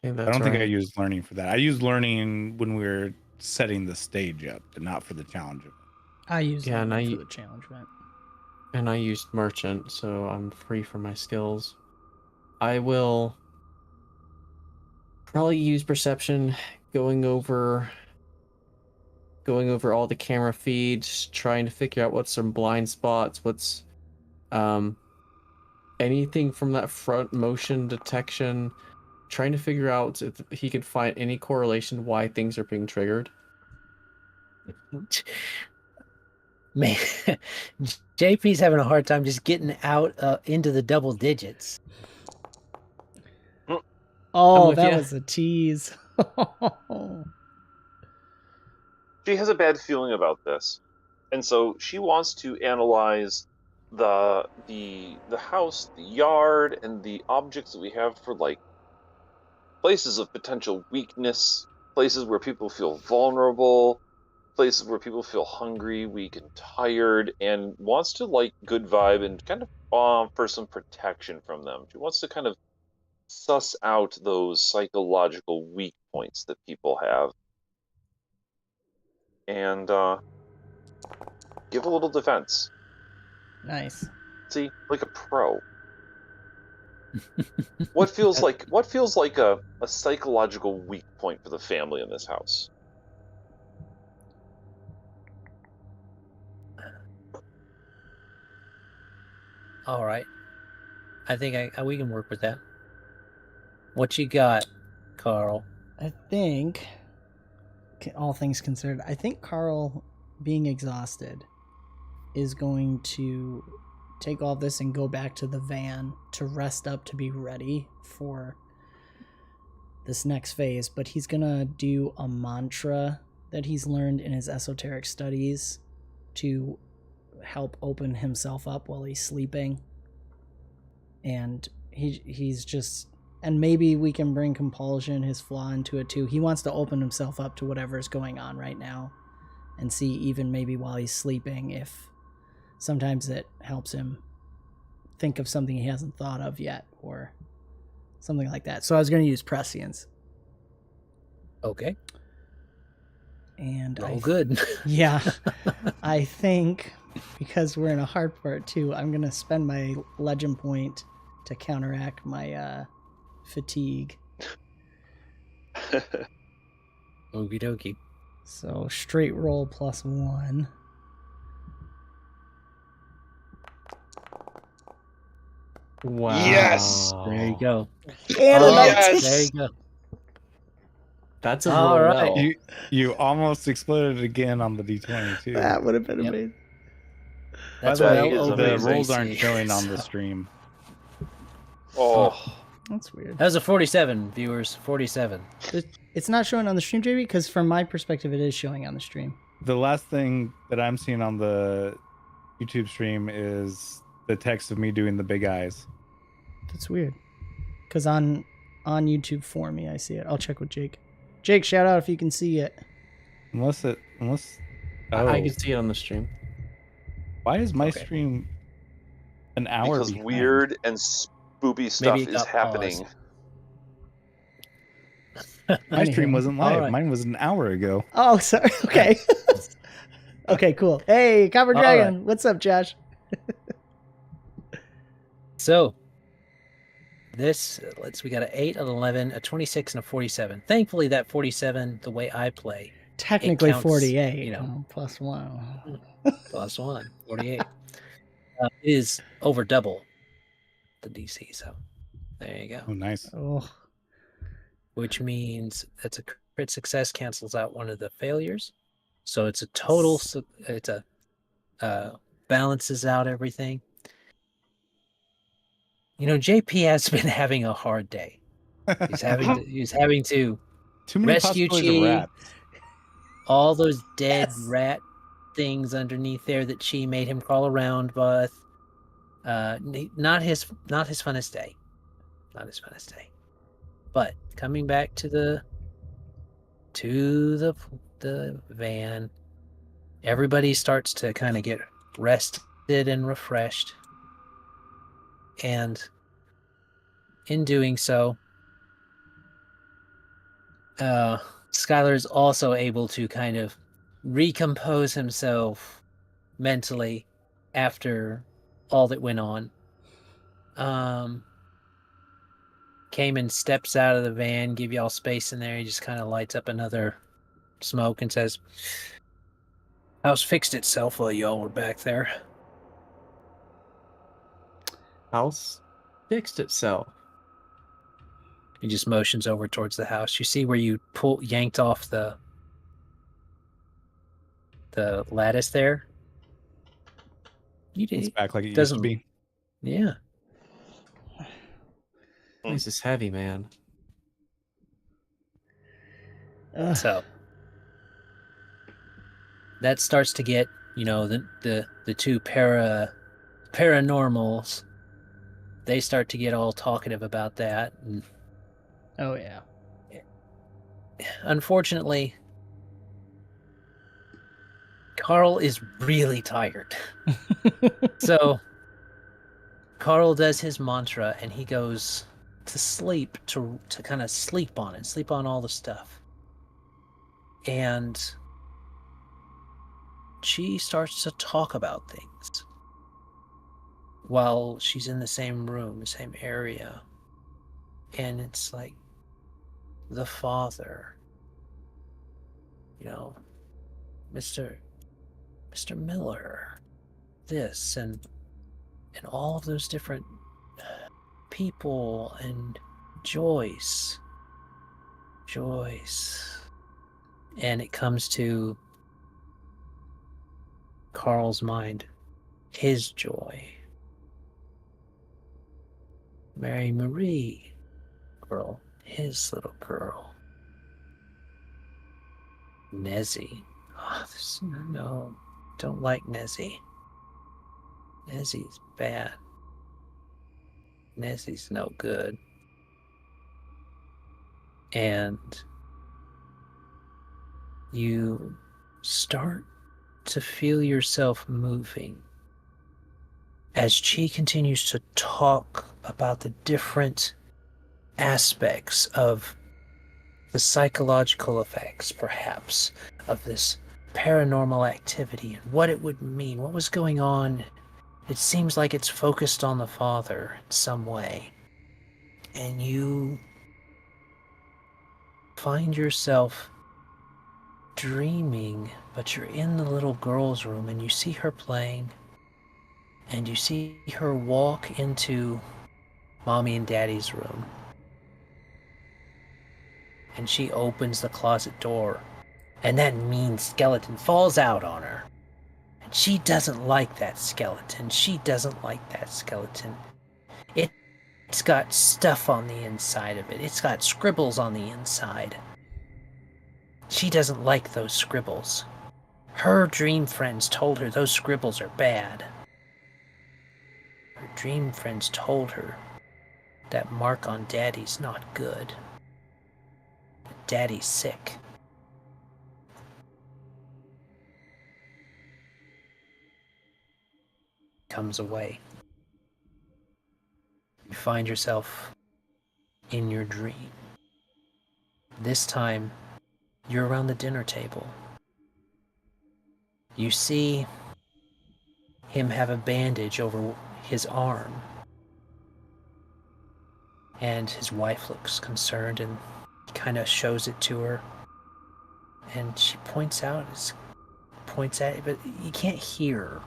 I think I don't think I used learning for that. I used learning when we were setting the stage up, but not for the challenge event. I used Yeah, learning and for the challenge event. And I used merchant, so I'm free from my skills. I will probably use perception, going over all the camera feeds, trying to figure out what's some blind spots, what's anything from that front motion detection, trying to figure out if he could find any correlation why things are being triggered. Man, JP's having a hard time just getting out into the double digits. Oh, with that ya. was a tease. She has a bad feeling about this, and so she wants to analyze the house, the yard, and the objects that we have for like places of potential weakness, places where people feel vulnerable, places where people feel hungry, weak, and tired, and wants to like good vibe and kind of offer some protection from them. She wants to kind of suss out those psychological weak points that people have and give a little defense. Nice. See, like a pro. What feels like a psychological weak point for the family in this house? All right. I think we can work with that. What you got, Carl? I think, all things considered, I think Carl, being exhausted, is going to take all this and go back to the van to rest up to be ready for this next phase. But he's going to do a mantra that he's learned in his esoteric studies to help open himself up while he's sleeping. And he's just... And maybe we can bring compulsion, his flaw, into it too. He wants to open himself up to whatever's going on right now and see, even maybe while he's sleeping, if sometimes it helps him think of something he hasn't thought of yet or something like that. So I was going to use prescience. Okay. And good. Yeah. I think because we're in a hard part too, I'm going to spend my legend point to counteract my fatigue. Okie dokie. So straight roll +1. Wow. Yes! There you go. And a 19. Yes! There you go. That's a All roll right. well. You almost exploded again on the D20 too. That would have been Yep. amazing. That's That well is over the amazing. rolls aren't AC. showing on the stream. Oh, That's weird. That was a 47, viewers. 47. It's not showing on the stream, JB, because from my perspective, it is showing on the stream. The last thing that I'm seeing on the YouTube stream is the text of me doing the big eyes. That's weird. Because on YouTube for me, I see it. I'll check with Jake. Jake, shout out if you can see it. Unless I can see it on the stream. Why is my Okay. stream an hour because behind? weird and spoopy stuff it is got happening. My stream Anyhow. wasn't All live. right. Mine was an hour ago. Oh, sorry. Okay. Okay, cool. Hey, Copper All Dragon. What's up, Josh? So, we got an 8, an 11, a 26, and a 47. Thankfully, that 47, the way I play, Technically counts, 48. you know. +1. +1, 48, is over double the DC. So, there you go. Oh, nice. Oh, Which means that's a crit success, cancels out one of the failures. So it's a total, balances out everything. JP has been having a hard day. He's having to Too many rescue possibilities of Chi, rats. all those dead Yes. rat things underneath there that Chi made him crawl around with. Not his funnest day. Not his funnest day. But coming back to the van, everybody starts to kind of get rested and refreshed. And in doing so, Skylar is also able to kind of recompose himself mentally after all that went on. Cayman steps out of the van, give y'all space in there. He just kind of lights up another smoke and says, "House fixed itself while y'all were back there." House fixed itself. He just motions over towards the house. You see where you yanked off the lattice there? You did. It's back like it used Doesn't to be. Yeah. Place is heavy, man. So that starts to get, the two paranormals. They start to get all talkative about that. And Oh yeah. unfortunately, Carl is really tired. So Carl does his mantra and he goes to sleep to kind of sleep on it, sleep on all the stuff. And she starts to talk about things while she's in the same room, the same area. And it's like the father, Mr. Miller, this and all of those different people, and Joyce. And it comes to Carl's mind, his joy. Mary Marie, girl, his little girl. Nezzy. No, don't like Nezzy. Nezzy's bad. Nezzy's no good. And you start to feel yourself moving as Chi continues to talk about the different aspects of the psychological effects, perhaps, of this paranormal activity and what it would mean, what was going on. It seems like it's focused on the father in some way. And you find yourself dreaming, but you're in the little girl's room and you see her playing, and you see her walk into Mommy and Daddy's room. And she opens the closet door, and that mean skeleton falls out on her. And she doesn't like that skeleton. It's got stuff on the inside of it. It's got scribbles on the inside. She doesn't like those scribbles. Her dream friends told her those scribbles are bad. Her dream friends told her that mark on Daddy's not good. Daddy's sick. Comes away. You find yourself in your dream. This time, you're around the dinner table. You see him have a bandage over his arm. And his wife looks concerned and kind of shows it to her. And she points at it, but you can't hear.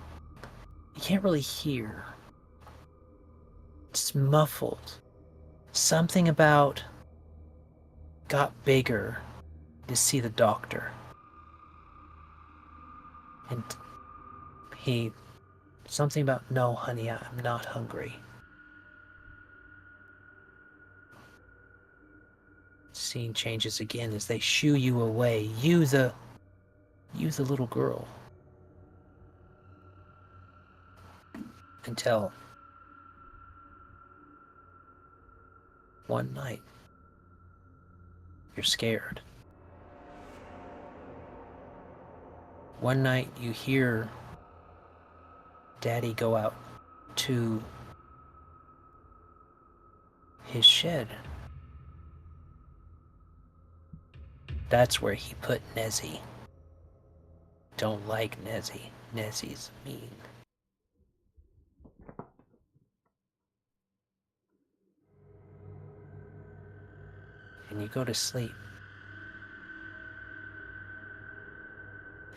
You can't really hear. It's muffled. Something about got bigger to see the doctor. And something about, no, honey, I'm not hungry. Scene changes again as they shoo you away. You the little girl. Until one night, you're scared. One night you hear Daddy go out to his shed. That's where he put 𝕻𝖵𝖃. Don't like 𝕻𝖵𝖃. 𝕻𝖵𝖃's mean. And you go to sleep.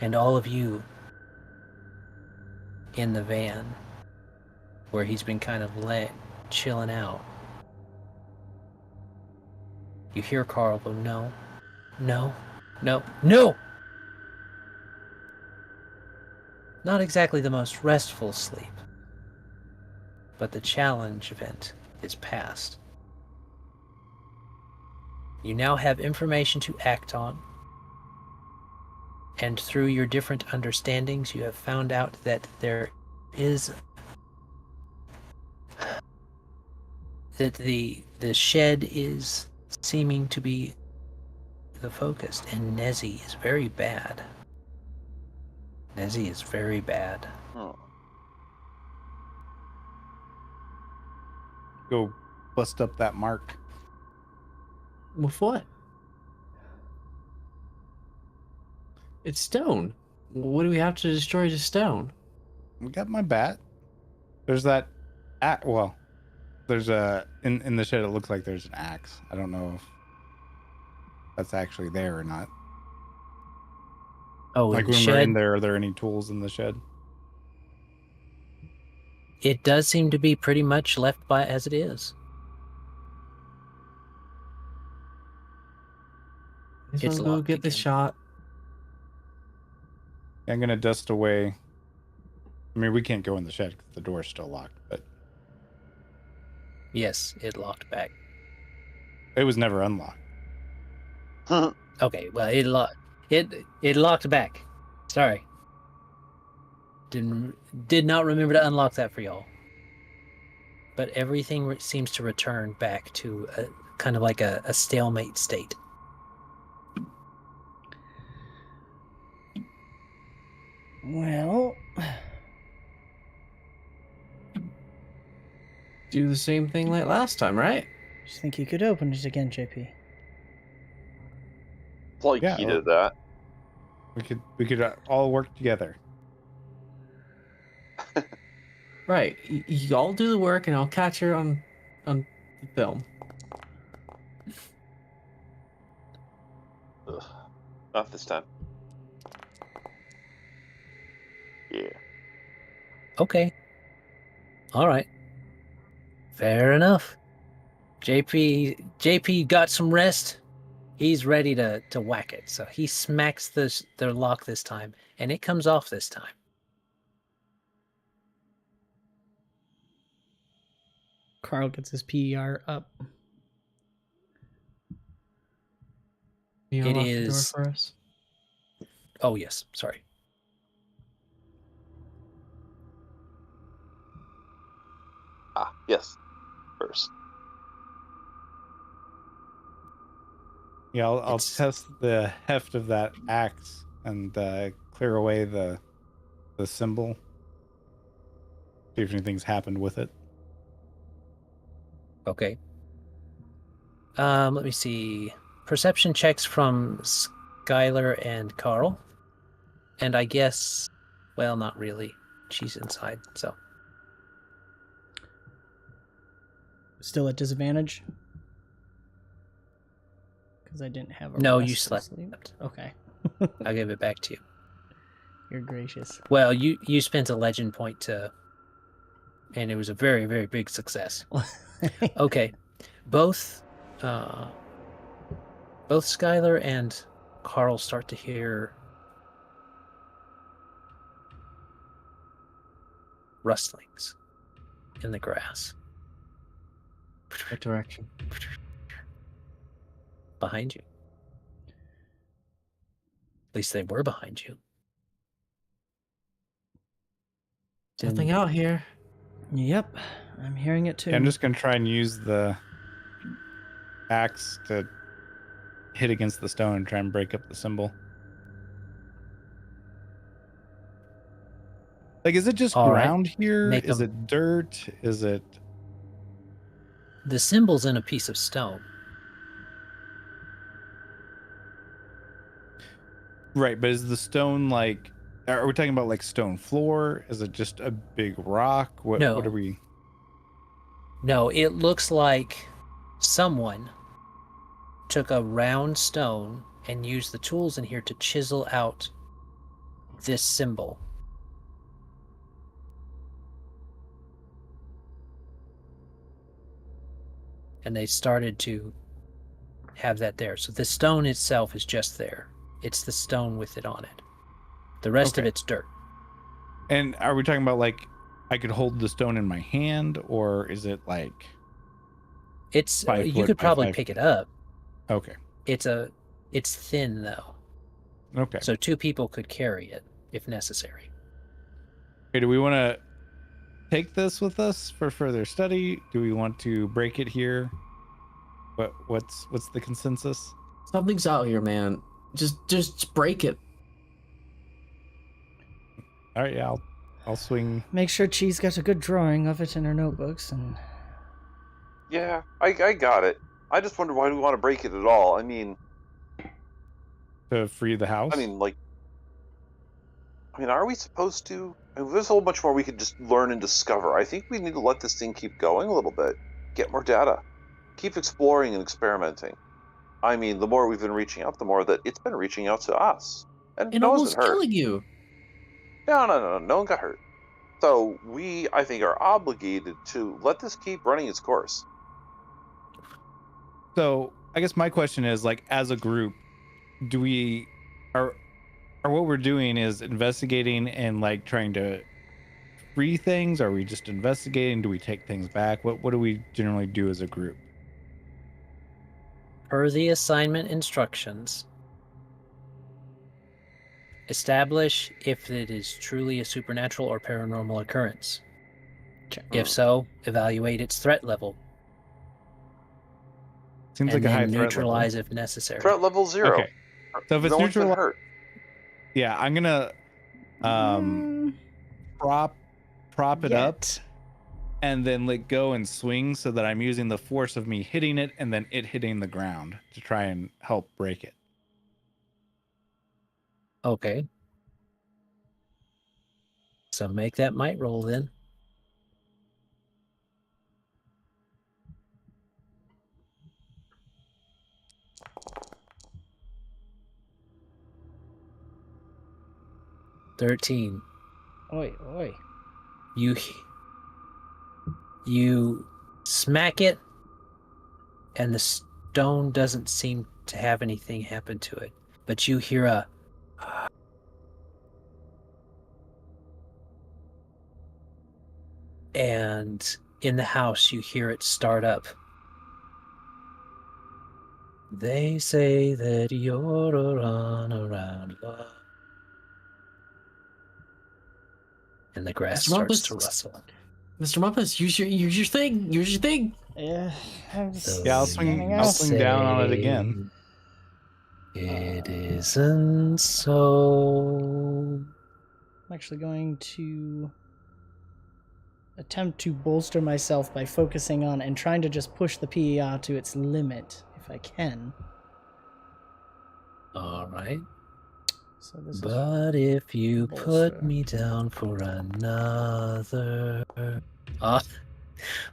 And all of you in the van, where he's been kind of chilling out, you hear Carl go, no, no, no, no! Not exactly the most restful sleep, but the challenge event is past. You now have information to act on, and through your different understandings, you have found out that there is that the shed is seeming to be the focus, and 𝕻𝖵𝖃 is very bad. 𝕻𝖵𝖃 is very bad. Oh. Go bust up that mark. With what? It's stone. What do we have to destroy to stone? We got my bat. There's that. Well, there's a in the shed. It looks like there's an axe. I don't know if that's actually there or not. Oh, Like in the when we're in shed, there, are there any tools in the shed? it does seem to be pretty much left by as it is. Let's It's go locked get the again. shot. I'm gonna dust away. I mean, we can't go in the shed because the door's still locked, but Yes, it locked back. it was never unlocked. Okay, well, it locked back. Sorry. Did not remember to unlock that for y'all. But everything seems to return back to a kind of like a stalemate state. Well, Do the same thing like last time, right? just think you could open it again, JP. It's like Yeah, he did that. We could all work together. Right. Y'all do the work, and I'll catch her on the film. Ugh. Not this time. Yeah. Okay. All right. Fair enough. JP got some rest. He's ready to whack it. So he smacks the lock this time, and it comes off this time. Carl gets his PER up. You It unlock the door is- for us? Oh yes, sorry. Ah, yes. First. Yeah, I'll It's- test the heft of that axe and clear away the symbol. See if anything's happened with it. Okay. Let me see. Perception checks from Skylar and Carl. And I guess, well, not really. She's inside, so. Still at disadvantage? Because I didn't have a No, rest you of slept. sleep. Okay. I'll give it back to you. You're gracious. Well, you spent a legend point and it was a very, very big success. Okay. Both Skylar and Carl start to hear rustlings in the grass. What direction? behind you. At least they were behind you. Nothing out here. Yep, I'm hearing it too. Yeah, I'm just gonna try and use the axe to hit against the stone and try and break up the symbol. Like, is it just All right. ground here? Make Is 'em- it dirt? Is it... The symbol's in a piece of stone. Right, but is the stone like... Are we talking about like stone floor? Is it just a big rock? What No. are we... No, it looks like someone took a round stone and used the tools in here to chisel out this symbol. And they started to have that there. So the stone itself is just there. It's the stone with it on it. The rest of Okay. it's dirt. And are we talking about like I could hold the stone in my hand, or is it like... It's 5 you foot could by probably 5 pick foot? it up. Okay. It's thin though. Okay. So 2 people could carry it if necessary. Okay, do we want to take this with us for further study? Do we want to break it here? What's the consensus? Something's out here, man. Just break it. All right, yeah, I'll swing. Make sure Cheese got a good drawing of it in her notebooks, and Yeah, I got it. I just wonder why do we want to break it at all? I mean, To free the house? are we supposed to? There's a whole bunch more we could just learn and discover. I think we need to let this thing keep going a little bit, get more data, keep exploring and experimenting. I mean, the more we've been reaching out, the more that it's been reaching out to us, and And no one's almost been hurt. killing you. No one got hurt. So we, I think, are obligated to let this keep running its course. So I guess my question is, like, as a group, do we are what we're doing is investigating and like trying to free things? Are we just investigating? Do we take things back? What do we generally do as a group? Per the assignment instructions, establish if it is truly a supernatural or paranormal occurrence. If so, evaluate its threat level. Seems and like a high then threat neutralize level. if necessary. Threat level 0. Okay. So if it's no one's been neutral, hurt. yeah, I'm gonna prop it up yet. and then let go and swing so that I'm using the force of me hitting it and then it hitting the ground to try and help break it. Okay. So make that might roll then. $13. Oi, oi. You smack it, and the stone doesn't seem to have anything happen to it. But you hear a and in the house you hear it start up. They say that you're a run around love. And the grass Mr. starts Mumpus. to rustle. Mr. Mumpus, use your thing. Use your thing. Yeah, I'm just Yeah, I'll standing swing out. down on it again. It isn't so. I'm actually going to attempt to bolster myself by focusing on and trying to just push the PER to its limit, if I can. All right. So this But if you bolster. put me down for another.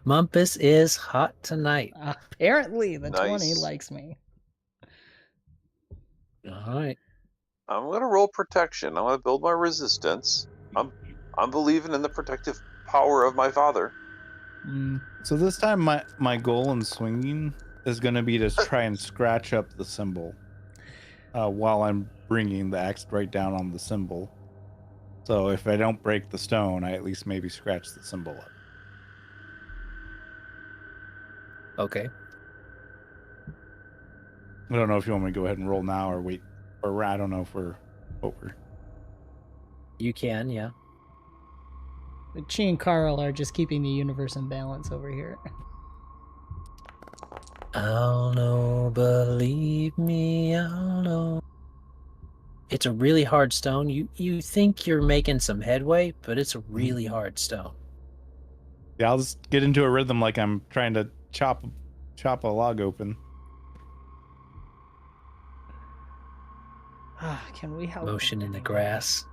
Mumpus is hot tonight. Apparently, the 20 Nice. likes me. All right. I'm going to roll protection. I'm going to build my resistance. I'm believing in the protective power of my father. So this time my goal in swinging is going to be to try and scratch up the symbol while I'm bringing the axe right down on the symbol. So if I don't break the stone, I at least maybe scratch the symbol up. Okay. I don't know if you want me to go ahead and roll now or wait, or I don't know if we're over. You can, yeah. Chi and Carl are just keeping the universe in balance over here. I'll know, believe me, I'll know. It's a really hard stone. You think you're making some headway, but it's a really hard stone. Yeah, I'll just get into a rhythm like I'm trying to chop a log open. Can we help? Motion him in the anyway? grass.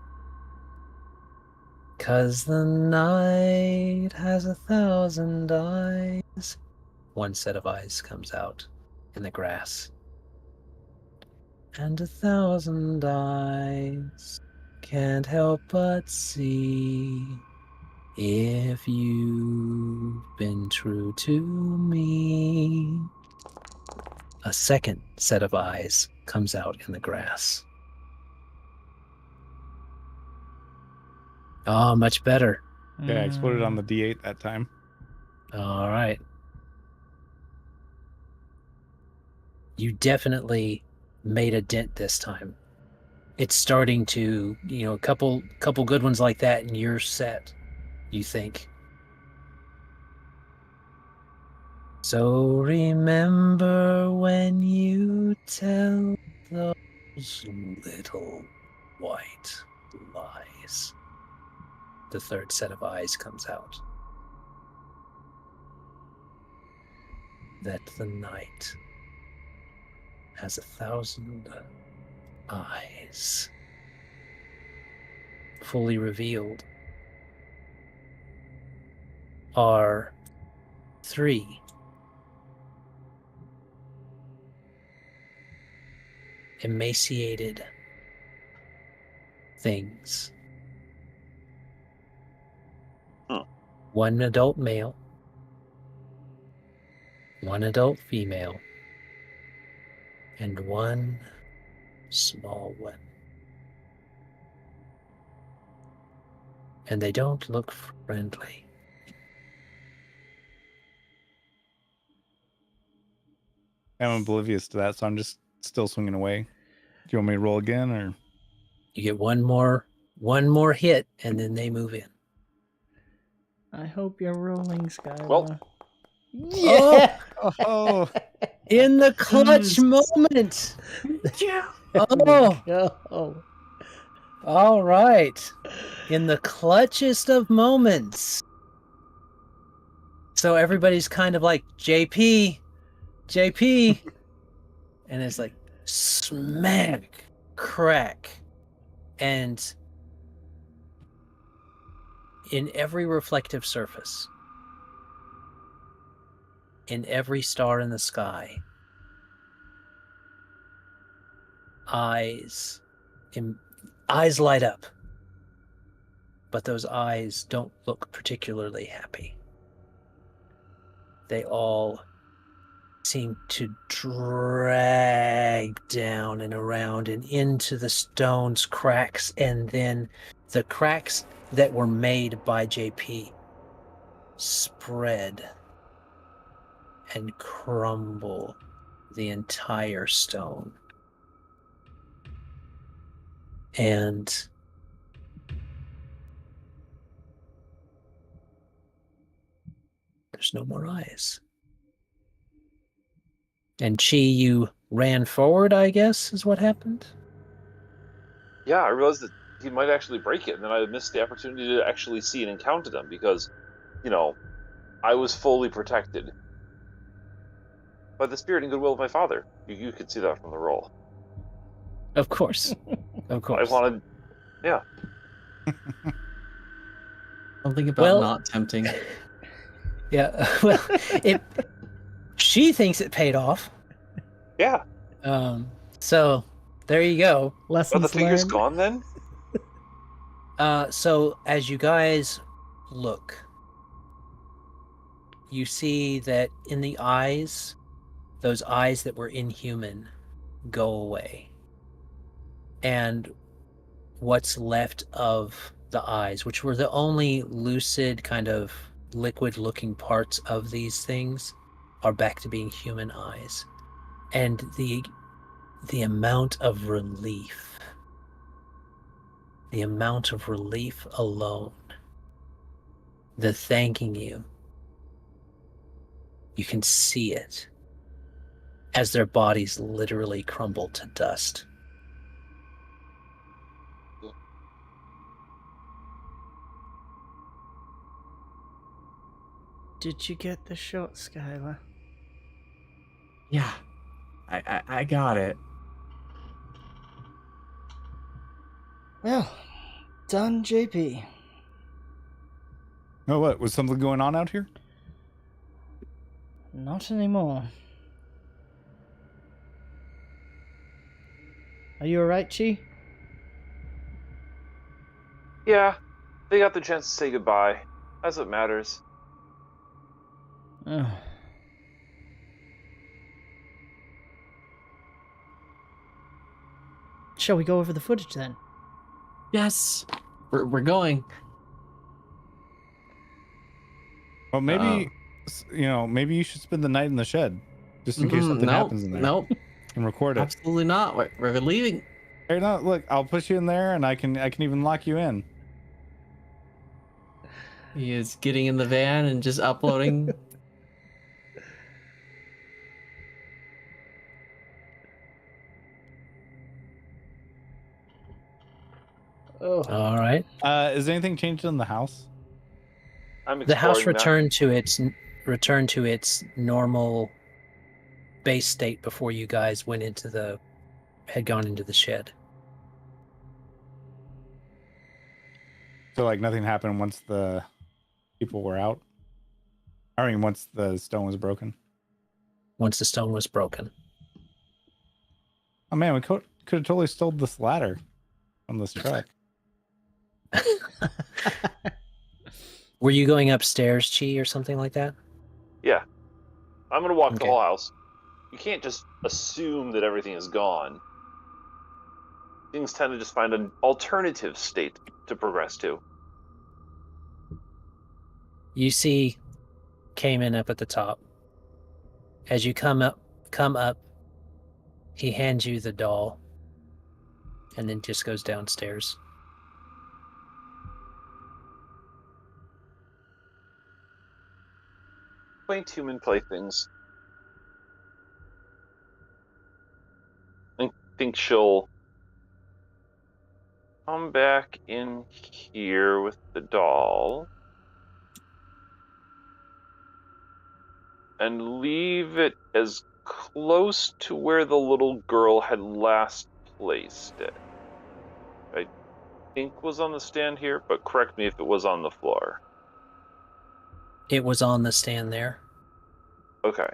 'Cause the night has 1,000 eyes. One set of eyes comes out in the grass. And 1,000 eyes can't help but see if you've been true to me. A second set of eyes comes out in the grass. Oh, much better. Yeah, I exploded on the D8 that time. All right. You definitely made a dent this time. It's starting to, a couple good ones like that, and you're set, you think. So remember when you tell those little white lies. The third set of eyes comes out. That the night has 1,000 eyes. Fully revealed are 3 emaciated things. One adult male, one adult female, and one small one. And they don't look friendly. I'm oblivious to that, so I'm just still swinging away. Do you want me to roll again, or? You get one more hit, and then they move in. I hope you're rolling, Skylar. Well- yeah. Oh, In the clutch moment. Yeah. Oh, Oh. all right. In the clutchest of moments. So everybody's kind of like, JP. And it's like, smack, crack. And in every reflective surface, in every star in the sky, eyes light up, but those eyes don't look particularly happy. They all seem to drag down and around and into the stone's cracks, and then the cracks that were made by JP spread and crumble the entire stone. And there's no more eyes. And Chi, you ran forward, I guess, is what happened? Yeah, I realized that he might actually break it, and then I missed the opportunity to actually see and encounter them because, I was fully protected by the spirit and goodwill of my father. You could see that from the roll. Of course. Of course. I wanted, yeah. Something about Well- not tempting. Yeah, well, she thinks it paid off. Yeah. So there you go. Are Lessons the fingers learned. gone then? So as you guys look, you see that in the eyes, those eyes that were inhuman go away. And what's left of the eyes, which were the only lucid kind of liquid-looking parts of these things, are back to being human eyes. And the the amount of relief. The amount of relief alone. The thanking you. You can see it as their bodies literally crumble to dust. Did you get the shot, Skylar? Yeah, I got it. Well, done, JP. Oh, what? Was something going on out here? Not anymore. Are you alright, Chi? Yeah, they got the chance to say goodbye. That's what matters. Ugh. Shall we go over the footage then? Yes, we're going. Well, maybe, maybe you should spend the night in the shed, just in case something happens in there. Nope, And record it. absolutely not. We're leaving. Hey, no, look, I'll push you in there, and I can even lock you in. He is getting in the van and just uploading. Oh. All right. Is anything changed in the house? I'm The house exploring returned to its normal base state before you guys had gone into the shed. So, like, nothing happened once the people were out? I mean, once the stone was broken? Once the stone was broken. Oh, man, we could have totally stole this ladder from this truck. Were you going upstairs, Chi, or something like that? Yeah. I'm gonna walk the Okay. whole house. You can't just assume that everything is gone. Things tend to just find an alternative state to progress to. You see Cayman up at the top. As you come up, he hands you the doll and then just goes downstairs. Quaint human playthings. I think she'll come back in here with the doll and leave it as close to where the little girl had last placed it. I think was on the stand here, but correct me if it was on the floor. It was on the stand there. Okay.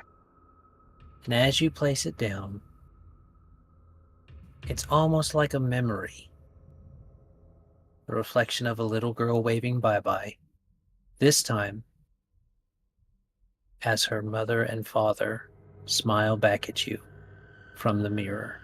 And as you place it down, it's almost like a memory. A reflection of a little girl waving bye-bye. This time, as her mother and father smile back at you from the mirror.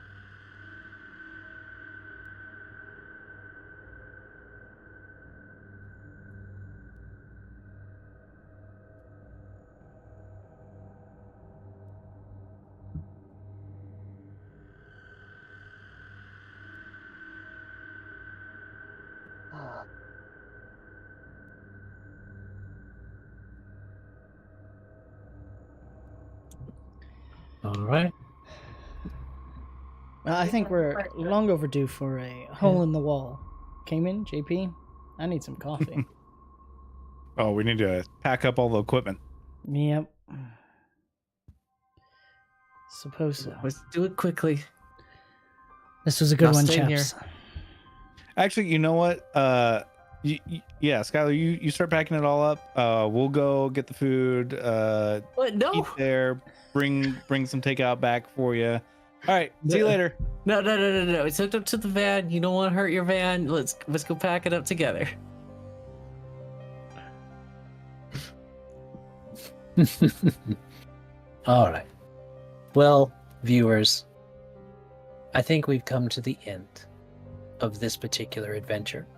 All right. I think we're long overdue for a hole in the wall. Cayman, JP, I need some coffee. Oh, we need to pack up all the equipment. Yep. Suppose so. Let's do it quickly. This was a good Not one, staying chaps. Actually, you know what? Yeah, Skylar, you start packing it all up. We'll go get the food. What? No. Eat there. Bring some takeout back for you. All right. See you later. No. It's hooked up to the van. You don't want to hurt your van. Let's go pack it up together. All right. Well, viewers, I think we've come to the end of this particular adventure.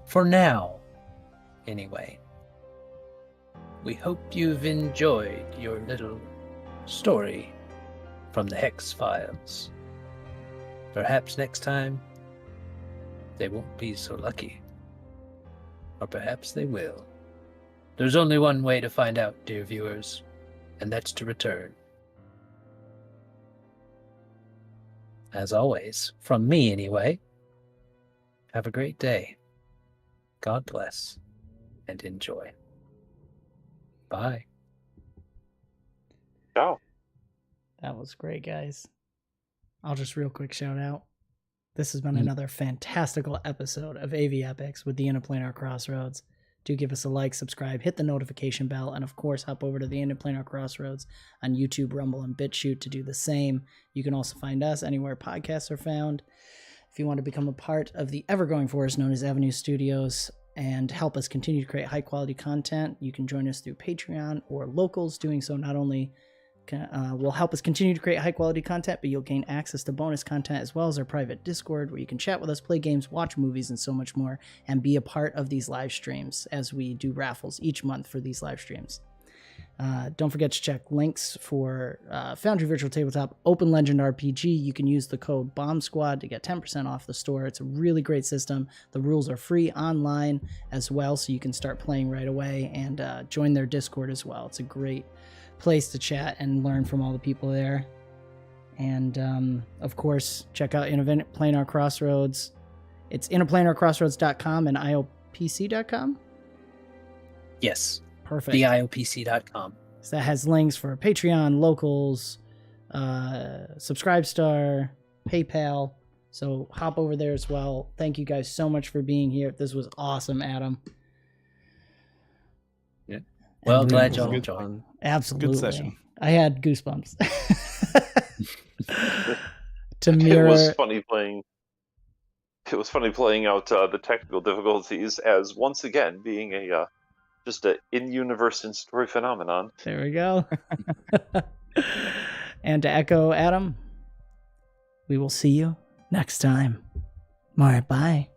For now, anyway. We hope you've enjoyed your little story from the Hex Files. Perhaps next time they won't be so lucky. Or perhaps they will. There's only one way to find out, dear viewers, and that's to return. As always, from me anyway, have a great day. God bless and enjoy. Bye. Ciao. That was great, guys. I'll just real quick shout out. This has been another fantastical episode of AV Epochs with the Interplanar Crossroads. Do give us a like, subscribe, hit the notification bell, and of course, hop over to the Interplanar Crossroads on YouTube, Rumble, and BitChute to do the same. You can also find us anywhere podcasts are found. If you want to become a part of the ever-growing force known as Avenue Studios and help us continue to create high-quality content, you can join us through Patreon or Locals. Doing so not only will help us continue to create high-quality content, but you'll gain access to bonus content as well as our private Discord where you can chat with us, play games, watch movies, and so much more, and be a part of these live streams as we do raffles each month for these live streams. Don't forget to check links for Foundry Virtual Tabletop Open Legend RPG. You can use the code Bomb Squad to get 10% off the store. It's a really great system. The rules are free online as well, so you can start playing right away and join their Discord as well. It's a great place to chat and learn from all the people there. And of course, check out Interplanar Crossroads. It's interplanarcrossroads.com and iopc.com. Yes. Perfect. TheIOPC.com. So that has links for Patreon, Locals, Subscribestar, PayPal. So hop over there as well. Thank you guys so much for being here. This was awesome, Adam. Yeah. Well, glad It y'all was enjoyed. Absolutely. Good session. I had goosebumps. To It mirror. was funny playing. It was funny playing out the technical difficulties as once again being a just an in-universe and story phenomenon. There we go. And to echo Adam, we will see you next time. All right, bye.